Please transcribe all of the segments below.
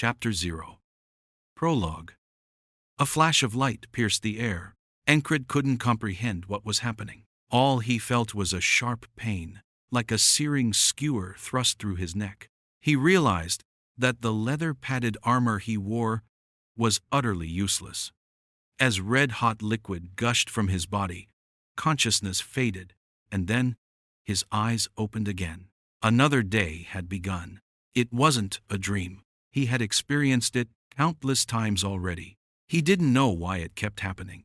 Chapter 0. Prologue. A flash of light pierced the air. Encred couldn't comprehend what was happening. All he felt was a sharp pain, like a searing skewer thrust through his neck. He realized that the leather-padded armor he wore was utterly useless. As red-hot liquid gushed from his body, consciousness faded, and then his eyes opened again. Another day had begun. It wasn't a dream. He had experienced it countless times already. He didn't know why it kept happening.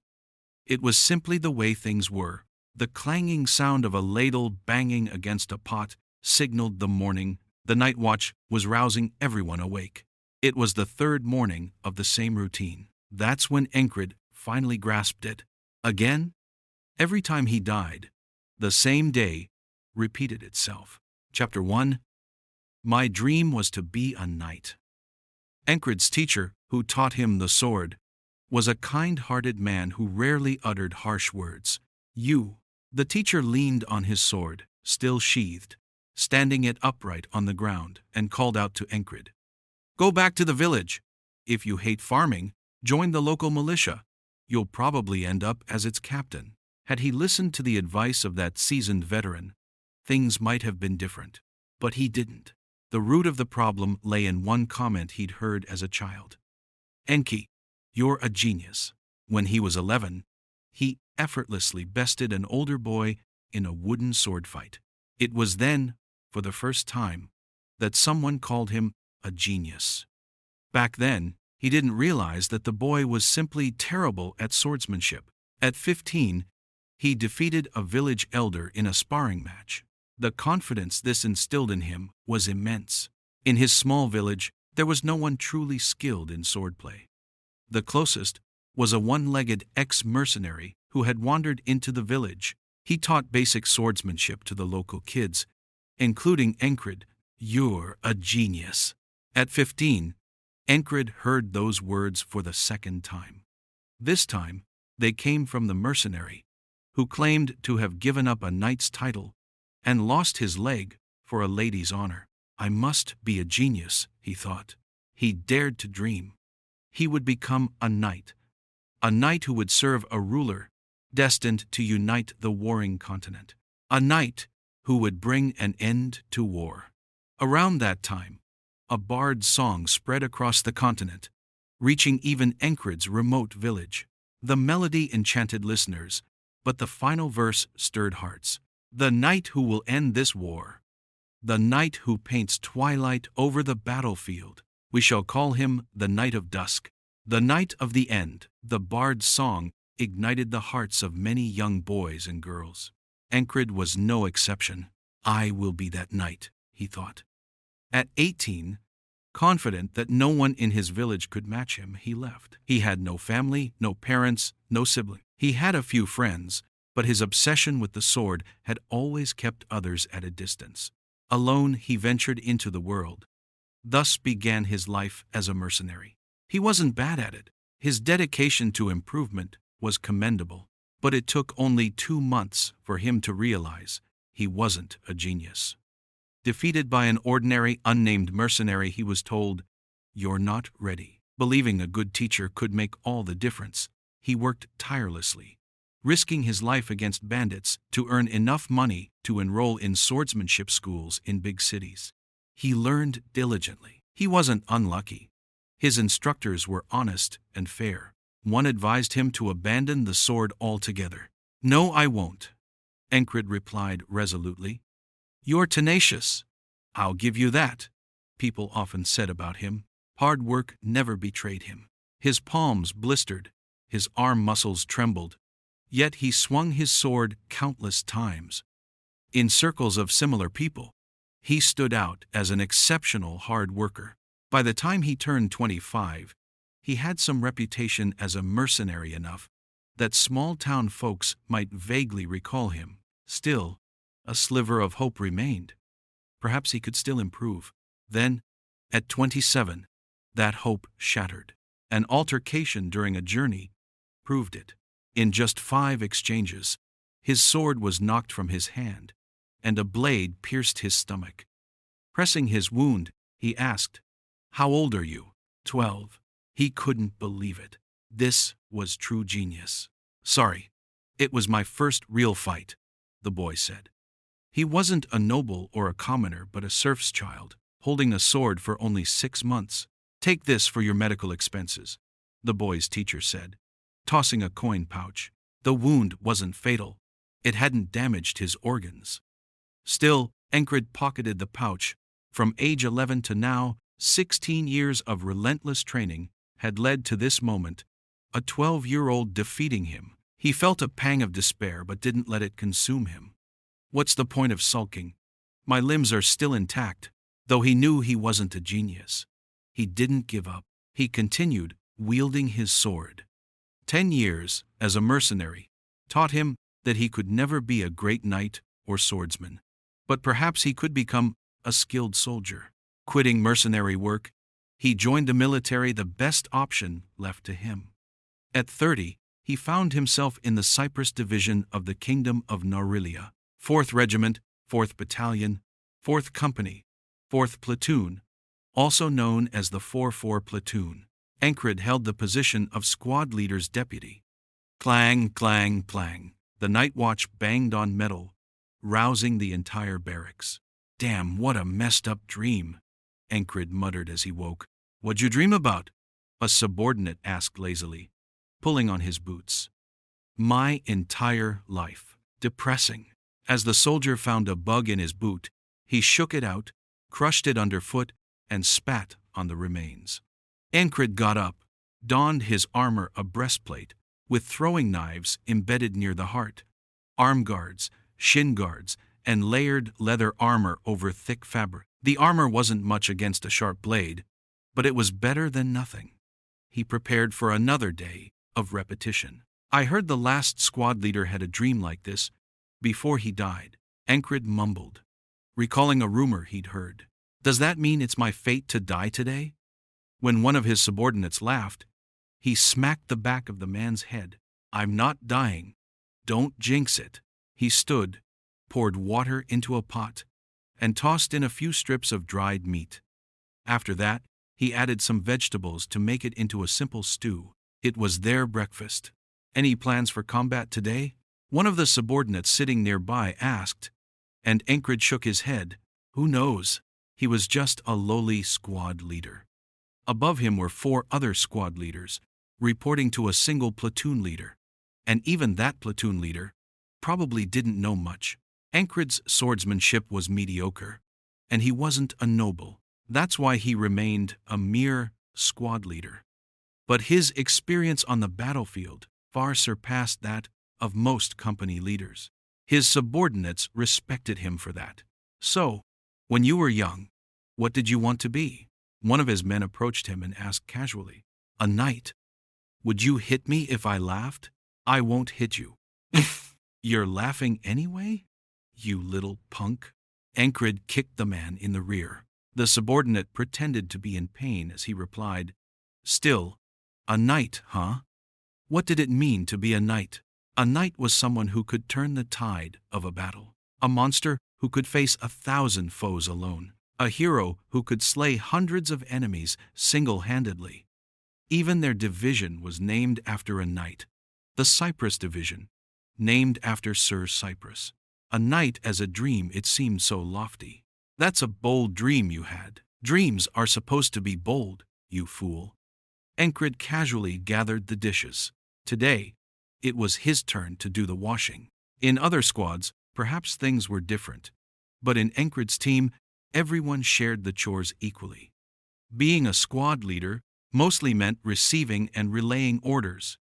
It was simply the way things were. The clanging sound of a ladle banging against a pot signaled the morning. The night watch was rousing everyone awake. It was the third morning of the same routine. That's when Encred finally grasped it. Again, every time he died, the same day repeated itself. Chapter 1. My dream was to be a knight. Encred's teacher, who taught him the sword, was a kind-hearted man who rarely uttered harsh words. The teacher leaned on his sword, still sheathed, standing it upright on the ground, and called out to Encred. Go back to the village. If you hate farming, join the local militia. You'll probably end up as its captain. Had he listened to the advice of that seasoned veteran, things might have been different. But he didn't. The root of the problem lay in one comment he'd heard as a child. Enki, you're a genius. When he was 11, he effortlessly bested an older boy in a wooden sword fight. It was then, for the first time, that someone called him a genius. Back then, he didn't realize that the boy was simply terrible at swordsmanship. At 15, he defeated a village elder in a sparring match. The confidence this instilled in him was immense. In his small village, there was no one truly skilled in swordplay. The closest was a one-legged ex-mercenary who had wandered into the village. He taught basic swordsmanship to the local kids, including Encred. You're a genius. At 15, Encred heard those words for the second time. This time, they came from the mercenary, who claimed to have given up a knight's title and lost his leg for a lady's honor. I must be a genius, he thought. He dared to dream. He would become a knight who would serve a ruler destined to unite the warring continent, a knight who would bring an end to war. Around that time, a bard's song spread across the continent, reaching even Encred's remote village. The melody enchanted listeners, but the final verse stirred hearts. The knight who will end this war. The knight who paints twilight over the battlefield. We shall call him the Knight of Dusk. The Knight of the End. The bard's song ignited the hearts of many young boys and girls. Encred was no exception. I will be that knight, he thought. At 18, confident that no one in his village could match him, he left. He had no family, no parents, no sibling. He had a few friends, but his obsession with the sword had always kept others at a distance. Alone, he ventured into the world. Thus began his life as a mercenary. He wasn't bad at it. His dedication to improvement was commendable, but it took only 2 months for him to realize he wasn't a genius. Defeated by an ordinary, unnamed mercenary, he was told, "You're not ready." Believing a good teacher could make all the difference, he worked tirelessly, risking his life against bandits to earn enough money to enroll in swordsmanship schools in big cities. He learned diligently. He wasn't unlucky. His instructors were honest and fair. One advised him to abandon the sword altogether. "No, I won't," Encred replied resolutely. "You're tenacious." "I'll give you that," people often said about him. Hard work never betrayed him. His palms blistered, his arm muscles trembled, yet he swung his sword countless times. In circles of similar people, he stood out as an exceptional hard worker. By the time he turned 25, he had some reputation as a mercenary enough that small-town folks might vaguely recall him. Still, a sliver of hope remained. Perhaps he could still improve. Then, at 27, that hope shattered. An altercation during a journey proved it. In just 5 exchanges, his sword was knocked from his hand, and a blade pierced his stomach. Pressing his wound, he asked, "How old are you?" 12. He couldn't believe it. This was true genius. Sorry, it was my first real fight, the boy said. He wasn't a noble or a commoner but a serf's child, holding a sword for only 6 months. Take this for your medical expenses, the boy's teacher said, tossing a coin pouch. The wound wasn't fatal. It hadn't damaged his organs. Still, Encred pocketed the pouch. From age 11 to now, 16 years of relentless training had led to this moment, a 12-year-old defeating him. He felt a pang of despair but didn't let it consume him. What's the point of sulking? My limbs are still intact. Though he knew he wasn't a genius, he didn't give up. He continued, wielding his sword. 10 years, as a mercenary, taught him that he could never be a great knight or swordsman. But perhaps he could become a skilled soldier. Quitting mercenary work, he joined the military, the best option left to him. At 30, he found himself in the Cyprus division of the Kingdom of Narilia, 4th Regiment, 4th Battalion, 4th Company, 4th Platoon, also known as the 4-4 Platoon. Encred held the position of squad leader's deputy. Clang, clang, clang. The night watch banged on metal, rousing the entire barracks. Damn, what a messed up dream, Encred muttered as he woke. What'd you dream about? A subordinate asked lazily, pulling on his boots. My entire life. Depressing. As the soldier found a bug in his boot, he shook it out, crushed it underfoot, and spat on the remains. Encred got up, donned his armor, a breastplate, with throwing knives embedded near the heart, arm guards, shin guards, and layered leather armor over thick fabric. The armor wasn't much against a sharp blade, but it was better than nothing. He prepared for another day of repetition. I heard the last squad leader had a dream like this before he died, Encred mumbled, recalling a rumor he'd heard. Does that mean it's my fate to die today? When one of his subordinates laughed, he smacked the back of the man's head. I'm not dying. Don't jinx it. He stood, poured water into a pot, and tossed in a few strips of dried meat. After that, he added some vegetables to make it into a simple stew. It was their breakfast. Any plans for combat today? One of the subordinates sitting nearby asked, and Encred shook his head. Who knows? He was just a lowly squad leader. Above him were 4 other squad leaders, reporting to a single platoon leader. And even that platoon leader probably didn't know much. Encred's swordsmanship was mediocre, and he wasn't a noble. That's why he remained a mere squad leader. But his experience on the battlefield far surpassed that of most company leaders. His subordinates respected him for that. So, when you were young, what did you want to be? One of his men approached him and asked casually, A knight. Would you hit me if I laughed? I won't hit you. You're laughing anyway? You little punk. Encred kicked the man in the rear. The subordinate pretended to be in pain as he replied, Still, a knight, huh? What did it mean to be a knight? A knight was someone who could turn the tide of a battle. A monster who could face 1,000 foes alone. A hero who could slay hundreds of enemies single-handedly. Even their division was named after a knight. The Cyprus Division, named after Sir Cyprus. A knight as a dream, it seemed so lofty. That's a bold dream you had. Dreams are supposed to be bold, you fool. Encred casually gathered the dishes. Today, it was his turn to do the washing. In other squads, perhaps things were different. But in Encred's team, everyone shared the chores equally. Being a squad leader mostly meant receiving and relaying orders.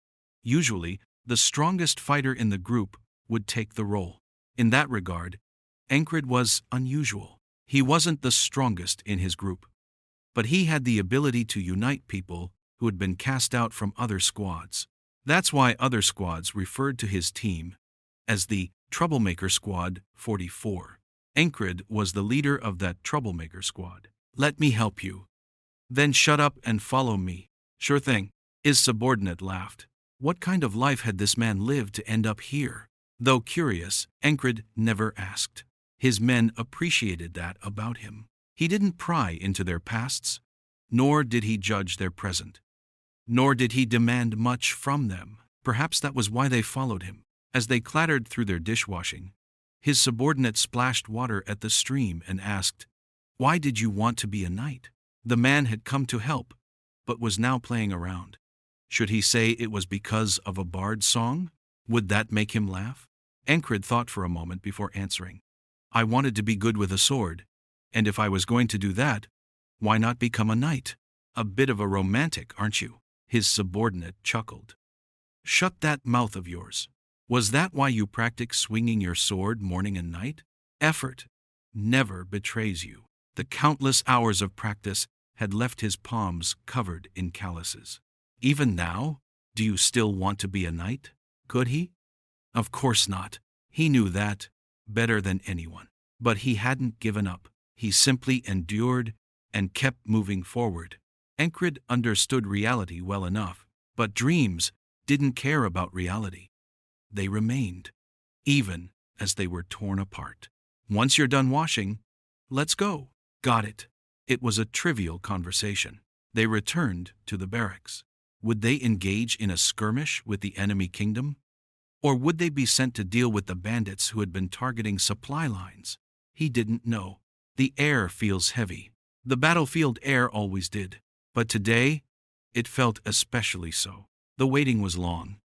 Usually, the strongest fighter in the group would take the role. In that regard, Encred was unusual. He wasn't the strongest in his group, but he had the ability to unite people who had been cast out from other squads. That's why other squads referred to his team as the Troublemaker Squad 44. Encred was the leader of that Troublemaker Squad. Let me help you. Then shut up and follow me. Sure thing. His subordinate laughed. What kind of life had this man lived to end up here? Though curious, Encred never asked. His men appreciated that about him. He didn't pry into their pasts, Nor did he judge their present. Nor did he demand much from them. Perhaps that was why they followed him. As they clattered through their dishwashing, his subordinate splashed water at the stream and asked, "Why did you want to be a knight?" The man had come to help, but was now playing around. Should he say it was because of a bard's song? Would that make him laugh? Encred thought for a moment before answering. "I wanted to be good with a sword, and if I was going to do that, why not become a knight? A bit of a romantic, aren't you?" His subordinate chuckled. "Shut that mouth of yours. Was that why you practiced swinging your sword morning and night? Effort never betrays you." The countless hours of practice had left his palms covered in calluses. "Even now, do you still want to be a knight?" Could he? Of course not. He knew that better than anyone. But he hadn't given up. He simply endured and kept moving forward. Encred understood reality well enough, but dreams didn't care about reality. They remained, even as they were torn apart. "Once you're done washing, let's go." "Got it." It was a trivial conversation. They returned to the barracks. Would they engage in a skirmish with the enemy kingdom? Or would they be sent to deal with the bandits who had been targeting supply lines? He didn't know. The air feels heavy. The battlefield air always did. But today, it felt especially so. The waiting was long.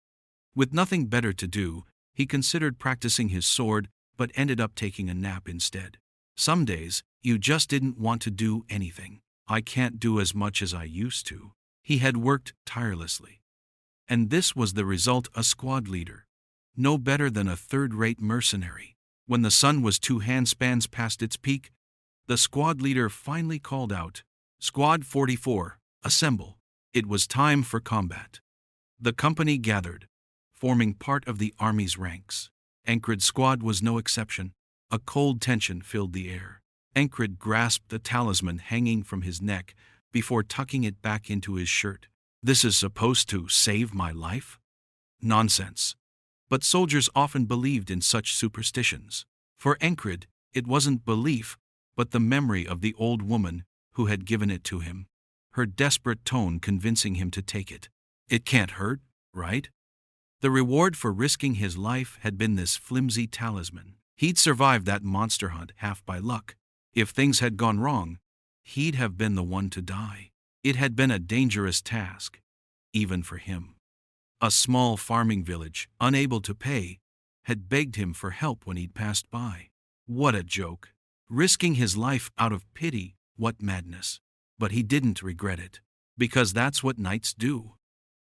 With nothing better to do, he considered practicing his sword, but ended up taking a nap instead. Some days, you just didn't want to do anything. "I can't do as much as I used to." He had worked tirelessly. And this was the result: a squad leader. No better than a third-rate mercenary. When the sun was 2 handspans past its peak, the squad leader finally called out, "Squad 44, assemble." It was time for combat. The company gathered, forming part of the army's ranks. Encred's squad was no exception. A cold tension filled the air. Encred grasped the talisman hanging from his neck before tucking it back into his shirt. "This is supposed to save my life?" Nonsense. But soldiers often believed in such superstitions. For Encred, it wasn't belief, but the memory of the old woman who had given it to him, her desperate tone convincing him to take it. It can't hurt, right? The reward for risking his life had been this flimsy talisman. He'd survived that monster hunt half by luck. If things had gone wrong, he'd have been the one to die. It had been a dangerous task, even for him. A small farming village, unable to pay, had begged him for help when he'd passed by. What a joke. Risking his life out of pity, what madness. But he didn't regret it, because that's what knights do.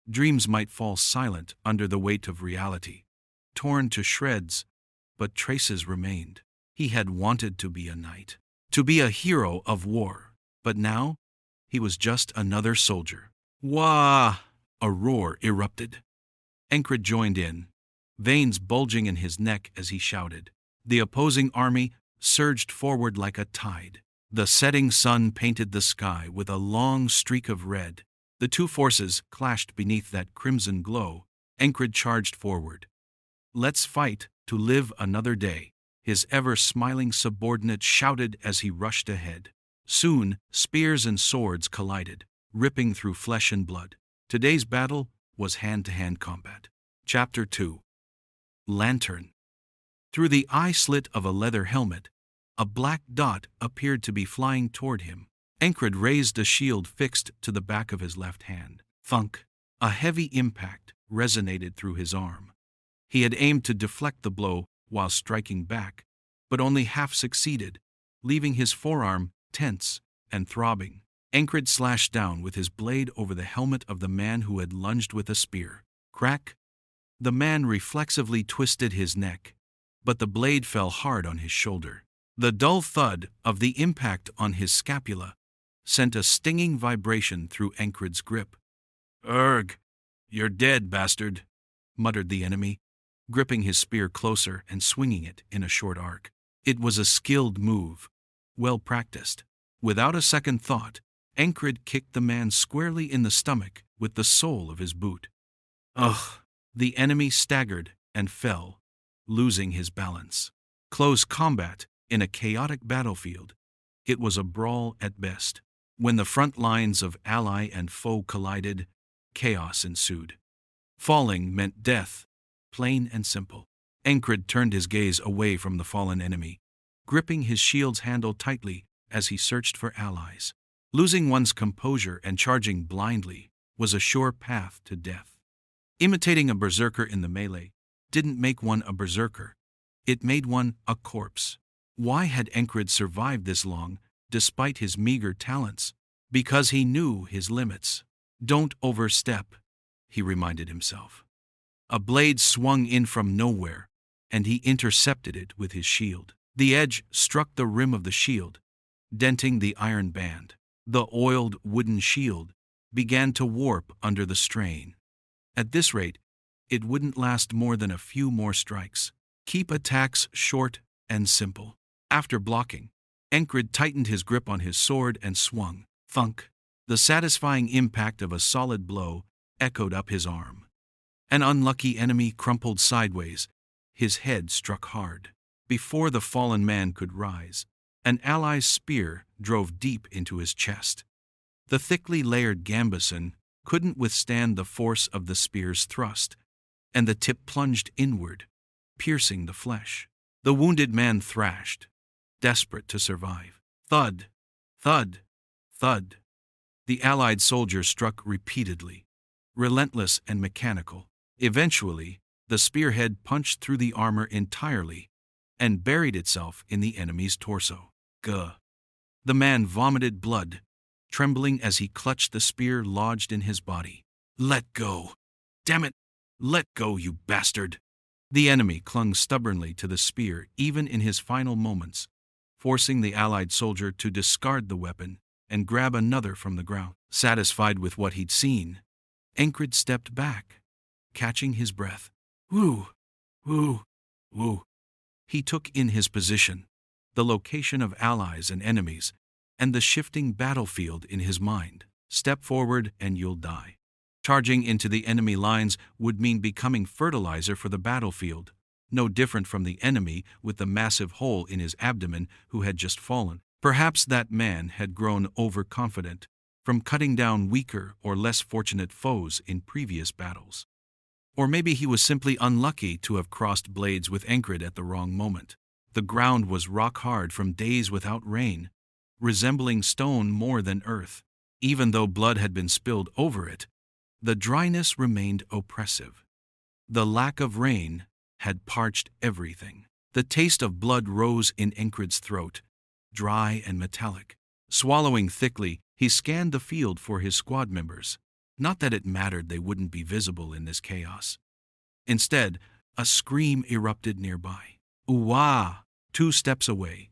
Dreams might fall silent under the weight of reality, torn to shreds, but traces remained. He had wanted to be a knight, to be a hero of war, but now he was just another soldier. Wah! A roar erupted. Encred joined in, veins bulging in his neck as he shouted. The opposing army surged forward like a tide. The setting sun painted the sky with a long streak of red. The two forces clashed beneath that crimson glow. Encred charged forward. "Let's fight to live another day," his ever-smiling subordinate shouted as he rushed ahead. Soon, spears and swords collided, ripping through flesh and blood. Today's battle was hand-to-hand combat. Chapter 2. Lantern. Through the eye slit of a leather helmet, a black dot appeared to be flying toward him. Encred raised a shield fixed to the back of his left hand. Thunk! A heavy impact resonated through his arm. He had aimed to deflect the blow while striking back, but only half succeeded, leaving his forearm tense and throbbing. Encred slashed down with his blade over the helmet of the man who had lunged with a spear. Crack! The man reflexively twisted his neck, but the blade fell hard on his shoulder. The dull thud of the impact on his scapula sent a stinging vibration through Encred's grip. "Urgh! You're dead, bastard," muttered the enemy, gripping his spear closer and swinging it in a short arc. It was a skilled move, well practiced. Without a second thought, Encred kicked the man squarely in the stomach with the sole of his boot. Ugh! The enemy staggered and fell, losing his balance. Close combat in a chaotic battlefield. It was a brawl at best. When the front lines of ally and foe collided, chaos ensued. Falling meant death, plain and simple. Encred turned his gaze away from the fallen enemy, gripping his shield's handle tightly as he searched for allies. Losing one's composure and charging blindly was a sure path to death. Imitating a berserker in the melee didn't make one a berserker. It made one a corpse. Why had Encred survived this long, despite his meager talents? Because he knew his limits. Don't overstep, he reminded himself. A blade swung in from nowhere, and he intercepted it with his shield. The edge struck the rim of the shield, denting the iron band. The oiled wooden shield began to warp under the strain. At this rate, it wouldn't last more than a few more strikes. Keep attacks short and simple. After blocking, Encred tightened his grip on his sword and swung. Thunk! The satisfying impact of a solid blow echoed up his arm. An unlucky enemy crumpled sideways. His head struck hard. Before the fallen man could rise, an ally's spear drove deep into his chest. The thickly layered gambeson couldn't withstand the force of the spear's thrust, and the tip plunged inward, piercing the flesh. The wounded man thrashed, desperate to survive. Thud! Thud! Thud! The allied soldier struck repeatedly, relentless and mechanical. Eventually, the spearhead punched through the armor entirely and buried itself in the enemy's torso. Gah! The man vomited blood, trembling as he clutched the spear lodged in his body. Let go! Damn it! Let go, you bastard! The enemy clung stubbornly to the spear even in his final moments, forcing the allied soldier to discard the weapon and grab another from the ground. Satisfied with what he'd seen, Encred stepped back, catching his breath. Woo! Woo! Woo! He took in his position, the location of allies and enemies, and the shifting battlefield in his mind. Step forward and you'll die. Charging into the enemy lines would mean becoming fertilizer for the battlefield, no different from the enemy with the massive hole in his abdomen who had just fallen. Perhaps that man had grown overconfident from cutting down weaker or less fortunate foes in previous battles. Or maybe he was simply unlucky to have crossed blades with Encred at the wrong moment. The ground was rock hard from days without rain, resembling stone more than earth. Even though blood had been spilled over it, the dryness remained oppressive. The lack of rain had parched everything. The taste of blood rose in Encred's throat, dry and metallic. Swallowing thickly, he scanned the field for his squad members. Not that it mattered they wouldn't be visible in this chaos. Instead, a scream erupted nearby. Ooh-wah! 2 steps away,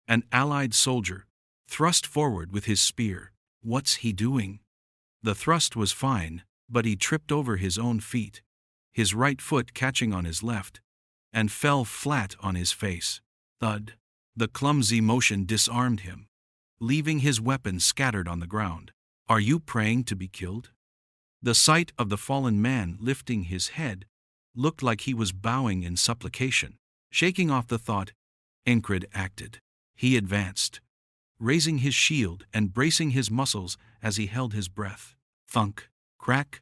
an allied soldier thrust forward with his spear. What's he doing? The thrust was fine, but he tripped over his own feet, his right foot catching on his left, and fell flat on his face. Thud! The clumsy motion disarmed him, leaving his weapon scattered on the ground. Are you praying to be killed? The sight of the fallen man lifting his head looked like he was bowing in supplication. Shaking off the thought, Encred acted. He advanced, raising his shield and bracing his muscles as he held his breath. Thunk! Crack!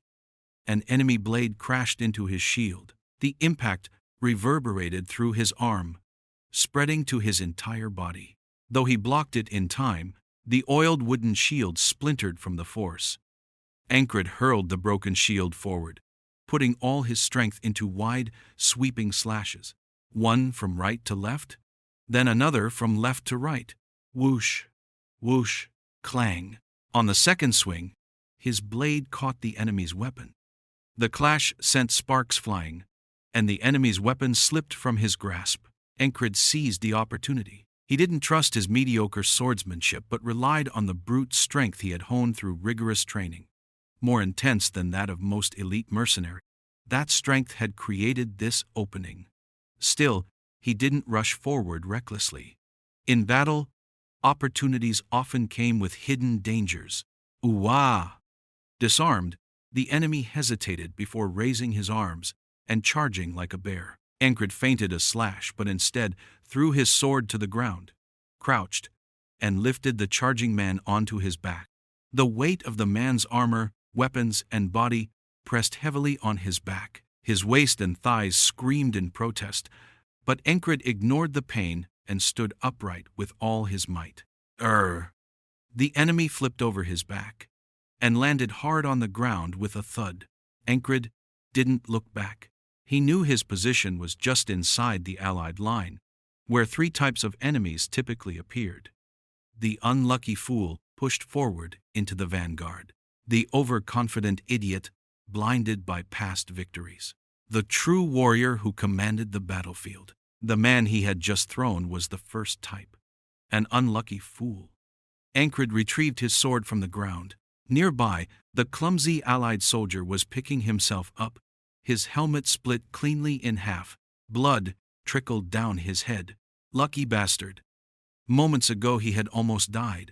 An enemy blade crashed into his shield. The impact reverberated through his arm, spreading to his entire body. Though he blocked it in time, the oiled wooden shield splintered from the force. Encred hurled the broken shield forward, putting all his strength into wide, sweeping slashes. One from right to left, then another from left to right. Whoosh! Whoosh! Clang! On the second swing, his blade caught the enemy's weapon. The clash sent sparks flying, and the enemy's weapon slipped from his grasp. Encred seized the opportunity. He didn't trust his mediocre swordsmanship but relied on the brute strength he had honed through rigorous training, more intense than that of most elite mercenaries. That strength had created this opening. Still, he didn't rush forward recklessly. In battle, opportunities often came with hidden dangers. Ooh-wah! Disarmed, the enemy hesitated before raising his arms and charging like a bear. Encred feinted a slash but instead threw his sword to the ground, crouched, and lifted the charging man onto his back. The weight of the man's armor, weapons, and body pressed heavily on his back. His waist and thighs screamed in protest, but Encred ignored the pain and stood upright with all his might. The enemy flipped over his back and landed hard on the ground with a thud. Encred didn't look back. He knew his position was just inside the Allied line, where 3 types of enemies typically appeared. The unlucky fool pushed forward into the vanguard. The overconfident idiot, blinded by past victories. The true warrior who commanded the battlefield. The man he had just thrown was the first type. An unlucky fool. Encred retrieved his sword from the ground. Nearby, the clumsy Allied soldier was picking himself up. His helmet split cleanly in half. Blood trickled down his head. Lucky bastard. Moments ago he had almost died,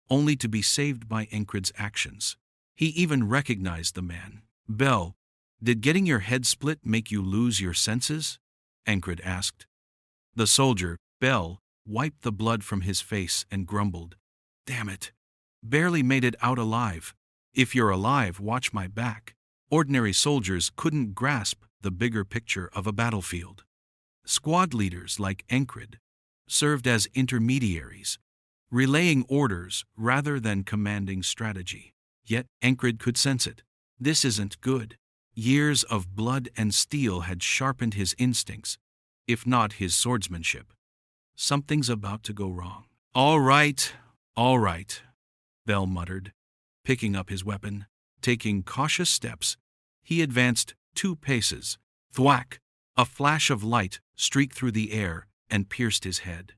only to be saved by Encred's actions. He even recognized the man. Bell, did getting your head split make you lose your senses? Encred asked. The soldier, Bell, wiped the blood from his face and grumbled. Damn it. Barely made it out alive. If you're alive, watch my back. Ordinary soldiers couldn't grasp the bigger picture of a battlefield. Squad leaders like Encred served as intermediaries, relaying orders rather than commanding strategy. Yet Encred could sense it. This isn't good. Years of blood and steel had sharpened his instincts, if not his swordsmanship. Something's about to go wrong. All right, Bell muttered, picking up his weapon. Taking cautious steps, he advanced 2 paces. Thwack! A flash of light streaked through the air and pierced his head.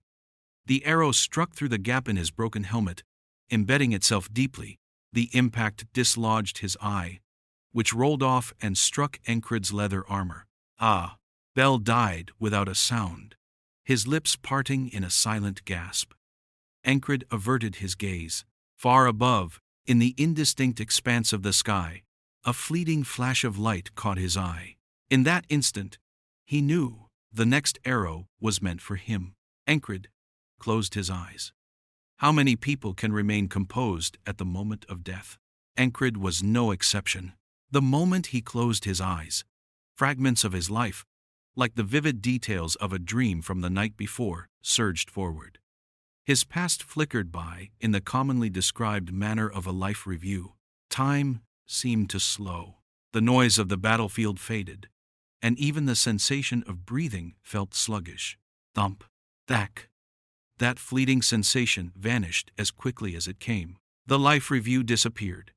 The arrow struck through the gap in his broken helmet, embedding itself deeply. The impact dislodged his eye, which rolled off and struck Encred's leather armor. Bell died without a sound, his lips parting in a silent gasp. Encred averted his gaze. Far above, in the indistinct expanse of the sky, a fleeting flash of light caught his eye. In that instant, he knew the next arrow was meant for him. Encred closed his eyes. How many people can remain composed at the moment of death? Encred was no exception. The moment he closed his eyes, fragments of his life, like the vivid details of a dream from the night before, surged forward. His past flickered by in the commonly described manner of a life review. Time seemed to slow. The noise of the battlefield faded, and even the sensation of breathing felt sluggish. Thump, thack. That fleeting sensation vanished as quickly as it came. The life review disappeared,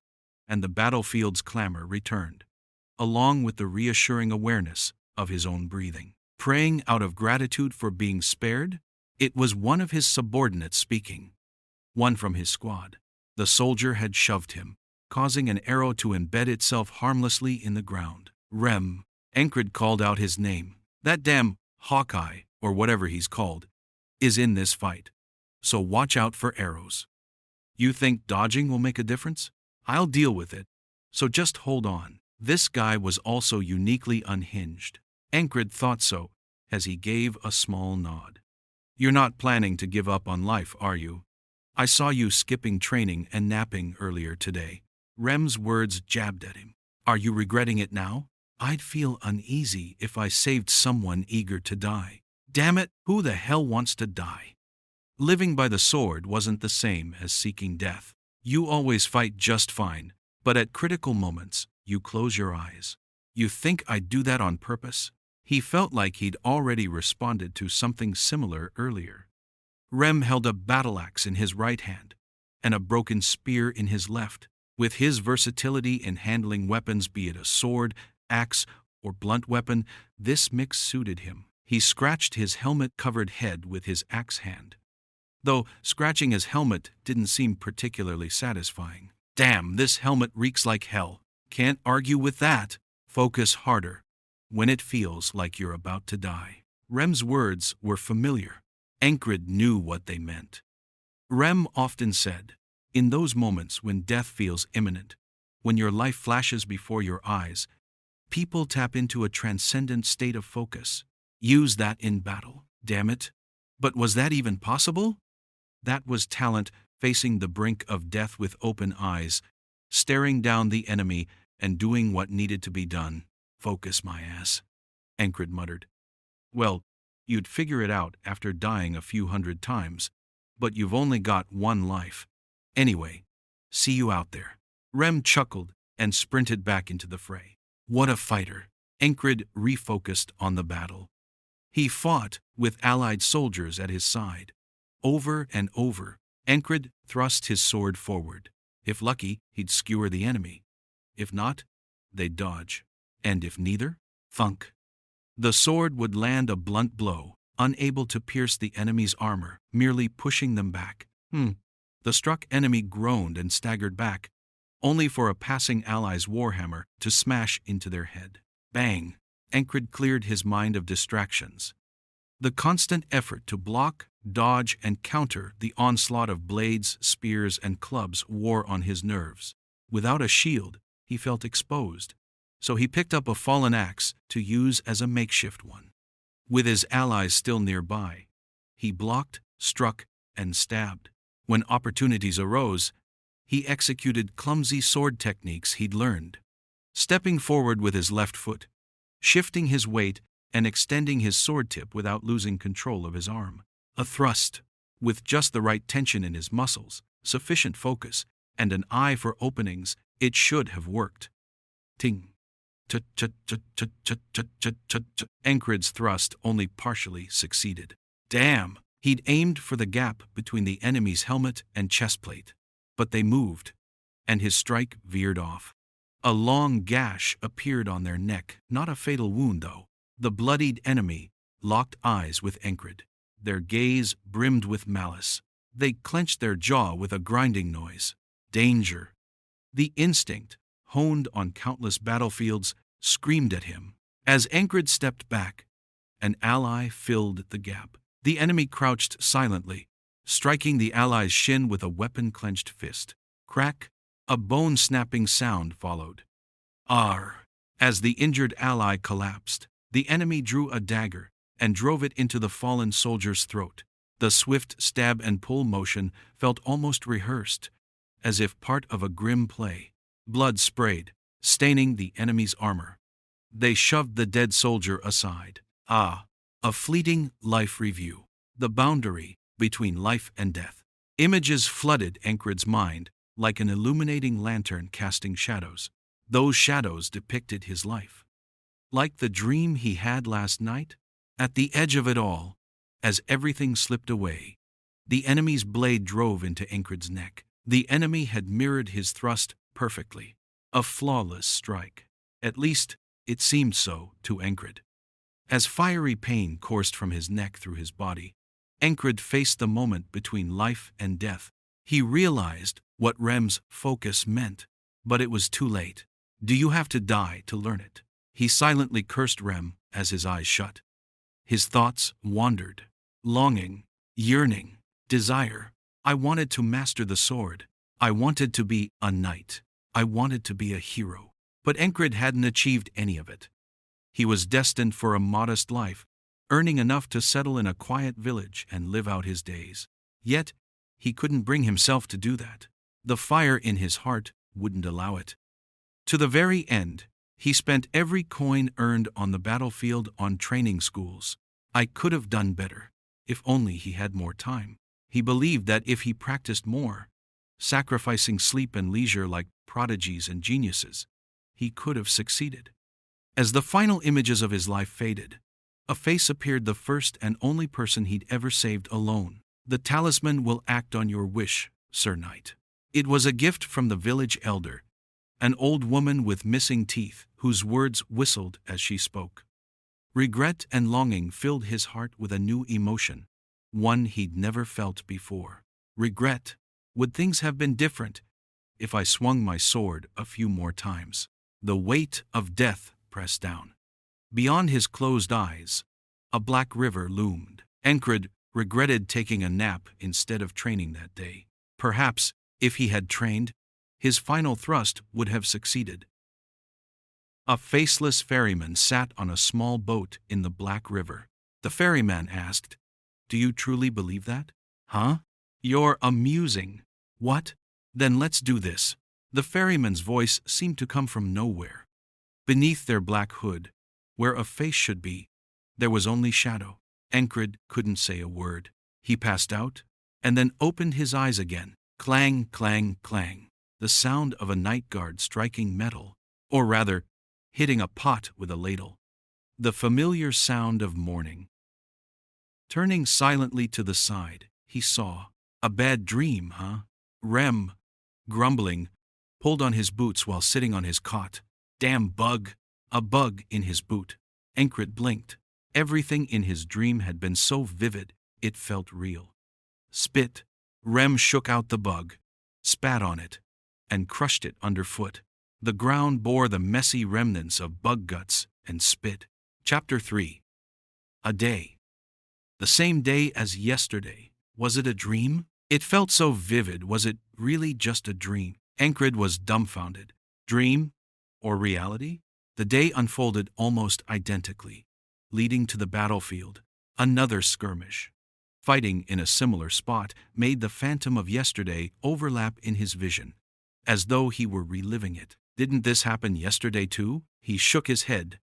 and the battlefield's clamor returned, along with the reassuring awareness of his own breathing. Praying out of gratitude for being spared, it was one of his subordinates speaking. One from his squad. The soldier had shoved him, causing an arrow to embed itself harmlessly in the ground. Rem. Encred called out his name. That damn Hawkeye, or whatever he's called, is in this fight. So watch out for arrows. You think dodging will make a difference? I'll deal with it. So just hold on. This guy was also uniquely unhinged. Encred thought so, as he gave a small nod. You're not planning to give up on life, are you? I saw you skipping training and napping earlier today. Rem's words jabbed at him. Are you regretting it now? I'd feel uneasy if I saved someone eager to die. Damn it, who the hell wants to die? Living by the sword wasn't the same as seeking death. You always fight just fine, but at critical moments, you close your eyes. You think I'd do that on purpose? He felt like he'd already responded to something similar earlier. Rem held a battle axe in his right hand and a broken spear in his left. With his versatility in handling weapons, be it a sword, axe, or blunt weapon, this mix suited him. He scratched his helmet-covered head with his axe hand, though scratching his helmet didn't seem particularly satisfying. Damn, this helmet reeks like hell. Can't argue with that. Focus harder when it feels like you're about to die. Rem's words were familiar. Encred knew what they meant. Rem often said, in those moments when death feels imminent, when your life flashes before your eyes, people tap into a transcendent state of focus. Use that in battle. Damn it. But was that even possible? That was talent facing the brink of death with open eyes, staring down the enemy and doing what needed to be done. Focus, my ass, Encred muttered. Well, you'd figure it out after dying a few hundred times, but you've only got one life. Anyway, see you out there. Rem chuckled and sprinted back into the fray. What a fighter! Encred refocused on the battle. He fought with allied soldiers at his side. Over and over, Encred thrust his sword forward. If lucky, he'd skewer the enemy. If not, they'd dodge. And if neither, thunk. The sword would land a blunt blow, unable to pierce the enemy's armor, merely pushing them back. The struck enemy groaned and staggered back, only for a passing ally's warhammer to smash into their head. Bang! Encred cleared his mind of distractions. The constant effort to block, dodge, and counter the onslaught of blades, spears, and clubs wore on his nerves. Without a shield, he felt exposed, so he picked up a fallen axe to use as a makeshift one. With his allies still nearby, he blocked, struck, and stabbed. When opportunities arose, he executed clumsy sword techniques he'd learned, stepping forward with his left foot, shifting his weight, and extending his sword tip without losing control of his arm. A thrust, with just the right tension in his muscles, sufficient focus, and an eye for openings, it should have worked. Ting. Encred's thrust only partially succeeded. Damn! He'd aimed for the gap between the enemy's helmet and chestplate, but they moved, and his strike veered off. A long gash appeared on their neck, not a fatal wound though. The bloodied enemy locked eyes with Encred. Their gaze brimmed with malice. They clenched their jaw with a grinding noise. Danger! The instinct, honed on countless battlefields, screamed at him. As Encred stepped back, an ally filled the gap. The enemy crouched silently, striking the ally's shin with a weapon-clenched fist. Crack! A bone-snapping sound followed. Arr! As the injured ally collapsed, the enemy drew a dagger and drove it into the fallen soldier's throat. The swift stab and pull motion felt almost rehearsed, as if part of a grim play. Blood sprayed, staining the enemy's armor. They shoved the dead soldier aside. A fleeting life review. The boundary between life and death. Images flooded Encred's mind like an illuminating lantern casting shadows. Those shadows depicted his life. Like the dream he had last night, at the edge of it all, as everything slipped away, the enemy's blade drove into Encred's neck. The enemy had mirrored his thrust perfectly. A flawless strike. At least, it seemed so to Encred. As fiery pain coursed from his neck through his body, Encred faced the moment between life and death. He realized what Rem's focus meant, but it was too late. Do you have to die to learn it? He silently cursed Rem as his eyes shut. His thoughts wandered. Longing, yearning, desire. I wanted to master the sword. I wanted to be a knight. I wanted to be a hero. But Encred hadn't achieved any of it. He was destined for a modest life, earning enough to settle in a quiet village and live out his days. Yet, he couldn't bring himself to do that. The fire in his heart wouldn't allow it. To the very end, he spent every coin earned on the battlefield on training schools. I could have done better, if only he had more time. He believed that if he practiced more, sacrificing sleep and leisure like prodigies and geniuses, he could have succeeded. As the final images of his life faded, a face appeared, the first and only person he'd ever saved alone. The talisman will act on your wish, Sir Knight. It was a gift from the village elder, an old woman with missing teeth, whose words whistled as she spoke. Regret and longing filled his heart with a new emotion, one he'd never felt before. Regret. Would things have been different if I swung my sword a few more times? The weight of death pressed down. Beyond his closed eyes, a black river loomed. Encred regretted taking a nap instead of training that day. Perhaps, if he had trained, his final thrust would have succeeded. A faceless ferryman sat on a small boat in the Black River. The ferryman asked, "Do you truly believe that?" "Huh?" You're amusing. What? Then let's do this. The ferryman's voice seemed to come from nowhere. Beneath their black hood, where a face should be, there was only shadow. Encred couldn't say a word. He passed out, and then opened his eyes again. Clang, clang, clang. The sound of a night guard striking metal, or rather, hitting a pot with a ladle. The familiar sound of morning. Turning silently to the side, he saw. A bad dream, huh? Rem, grumbling, pulled on his boots while sitting on his cot. Damn bug! A bug in his boot. Encred blinked. Everything in his dream had been so vivid, it felt real. Spit. Rem shook out the bug, spat on it, and crushed it underfoot. The ground bore the messy remnants of bug guts and spit. Chapter 3. A day. The same day as yesterday. Was it a dream? It felt so vivid. Was it really just a dream? Encred was dumbfounded. Dream? Or reality? The day unfolded almost identically, leading to the battlefield. Another skirmish. Fighting in a similar spot made the phantom of yesterday overlap in his vision, as though he were reliving it. Didn't this happen yesterday too? He shook his head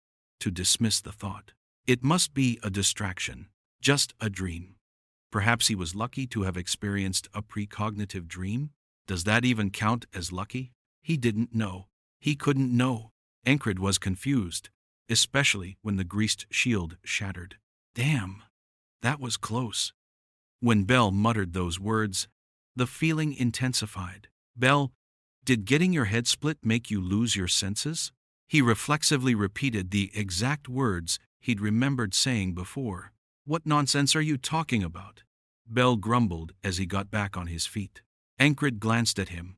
to dismiss the thought. It must be a distraction, just a dream. Perhaps he was lucky to have experienced a precognitive dream? Does that even count as lucky? He didn't know. He couldn't know. Encred was confused, especially when the greased shield shattered. Damn, that was close. When Bell muttered those words, the feeling intensified. Bell, did getting your head split make you lose your senses? He reflexively repeated the exact words he'd remembered saying before. What nonsense are you talking about? Bell grumbled as he got back on his feet. Encred glanced at him,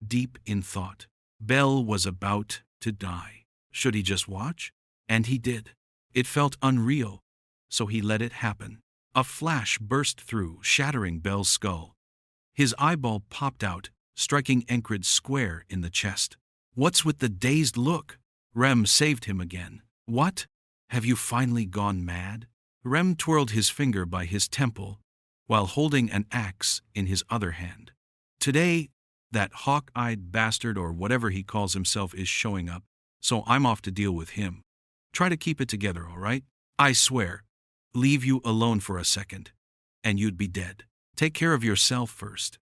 deep in thought. Bell was about to die. Should he just watch? And he did. It felt unreal, so he let it happen. A flash burst through, shattering Bell's skull. His eyeball popped out, striking Encred square in the chest. What's with the dazed look? Rem saved him again. What? Have you finally gone mad? Rem twirled his finger by his temple, while holding an axe in his other hand. Today, that hawk-eyed bastard or whatever he calls himself is showing up, so I'm off to deal with him. Try to keep it together, all right? I swear. Leave you alone for a second, and you'd be dead. Take care of yourself first.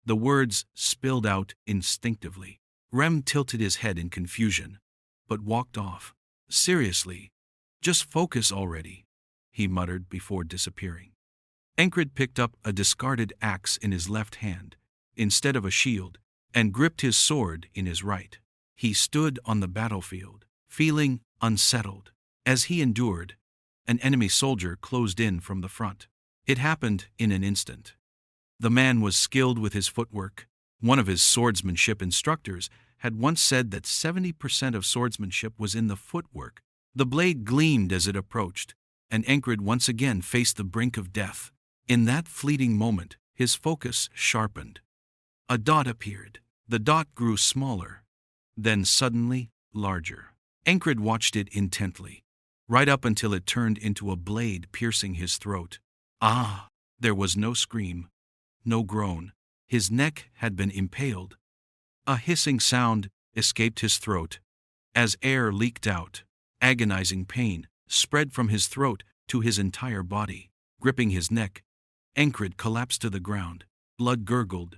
The words spilled out instinctively. Rem tilted his head in confusion, but walked off. Seriously, just focus already, he muttered before disappearing. Encred picked up a discarded axe in his left hand, instead of a shield, and gripped his sword in his right. He stood on the battlefield, feeling unsettled. As he endured, an enemy soldier closed in from the front. It happened in an instant. The man was skilled with his footwork. One of his swordsmanship instructors had once said that 70% of swordsmanship was in the footwork. The blade gleamed as it approached, and Encred once again faced the brink of death. In that fleeting moment, his focus sharpened. A dot appeared. The dot grew smaller, then suddenly larger. Encred watched it intently, right up until it turned into a blade piercing his throat. Ah! There was no scream, no groan. His neck had been impaled. A hissing sound escaped his throat as air leaked out. Agonizing pain spread from his throat to his entire body. Gripping his neck, Encred collapsed to the ground. Blood gurgled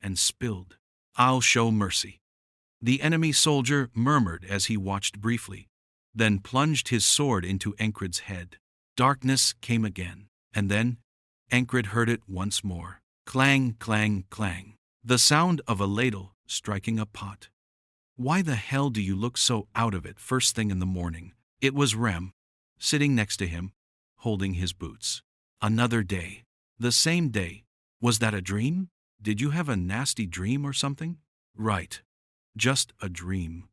and spilled. I'll show mercy, the enemy soldier murmured as he watched briefly, then plunged his sword into Encred's head. Darkness came again, and then Encred heard it once more. Clang, clang, clang. The sound of a ladle striking a pot. Why the hell do you look so out of it first thing in the morning? It was Rem, sitting next to him, holding his boots. Another day. The same day. Was that a dream? Did you have a nasty dream or something? Right. Just a dream.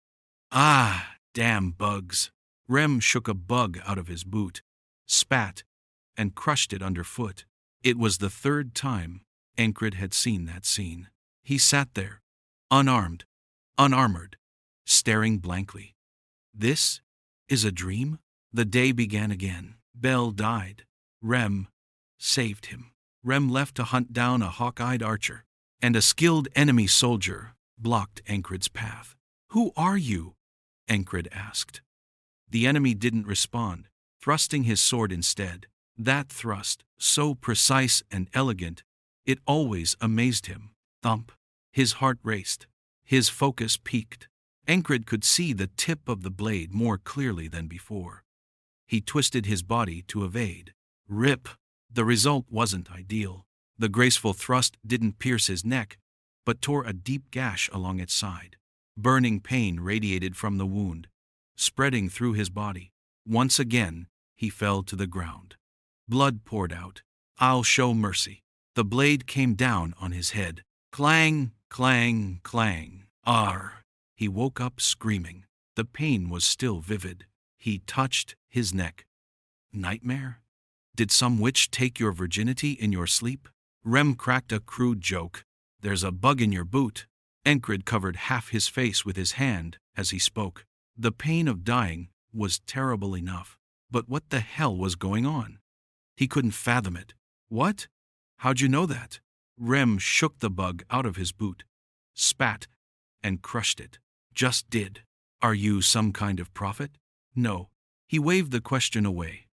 Ah, damn bugs. Rem shook a bug out of his boot, spat, and crushed it underfoot. It was the third time Encred had seen that scene. He sat there, unarmed, unarmored, staring blankly. This is a dream? The day began again. Bell died. Rem saved him. Rem left to hunt down a hawk-eyed archer, and a skilled enemy soldier blocked Encred's path. "Who are you?" Encred asked. The enemy didn't respond, thrusting his sword instead. That thrust, so precise and elegant, it always amazed him. Thump. His heart raced. His focus peaked. Encred could see the tip of the blade more clearly than before. He twisted his body to evade. Rip! The result wasn't ideal. The graceful thrust didn't pierce his neck, but tore a deep gash along its side. Burning pain radiated from the wound, spreading through his body. Once again, he fell to the ground. Blood poured out. "I'll show mercy." The blade came down on his head. Clang, clang, clang. Arr! He woke up screaming. The pain was still vivid. He touched his neck. Nightmare? Did some witch take your virginity in your sleep? Rem cracked a crude joke. "There's a bug in your boot." Encred covered half his face with his hand as he spoke. The pain of dying was terrible enough, but what the hell was going on? He couldn't fathom it. "What? How'd you know that?" Rem shook the bug out of his boot, spat, and crushed it. "Just did. Are you some kind of prophet?" "No." He waved the question away.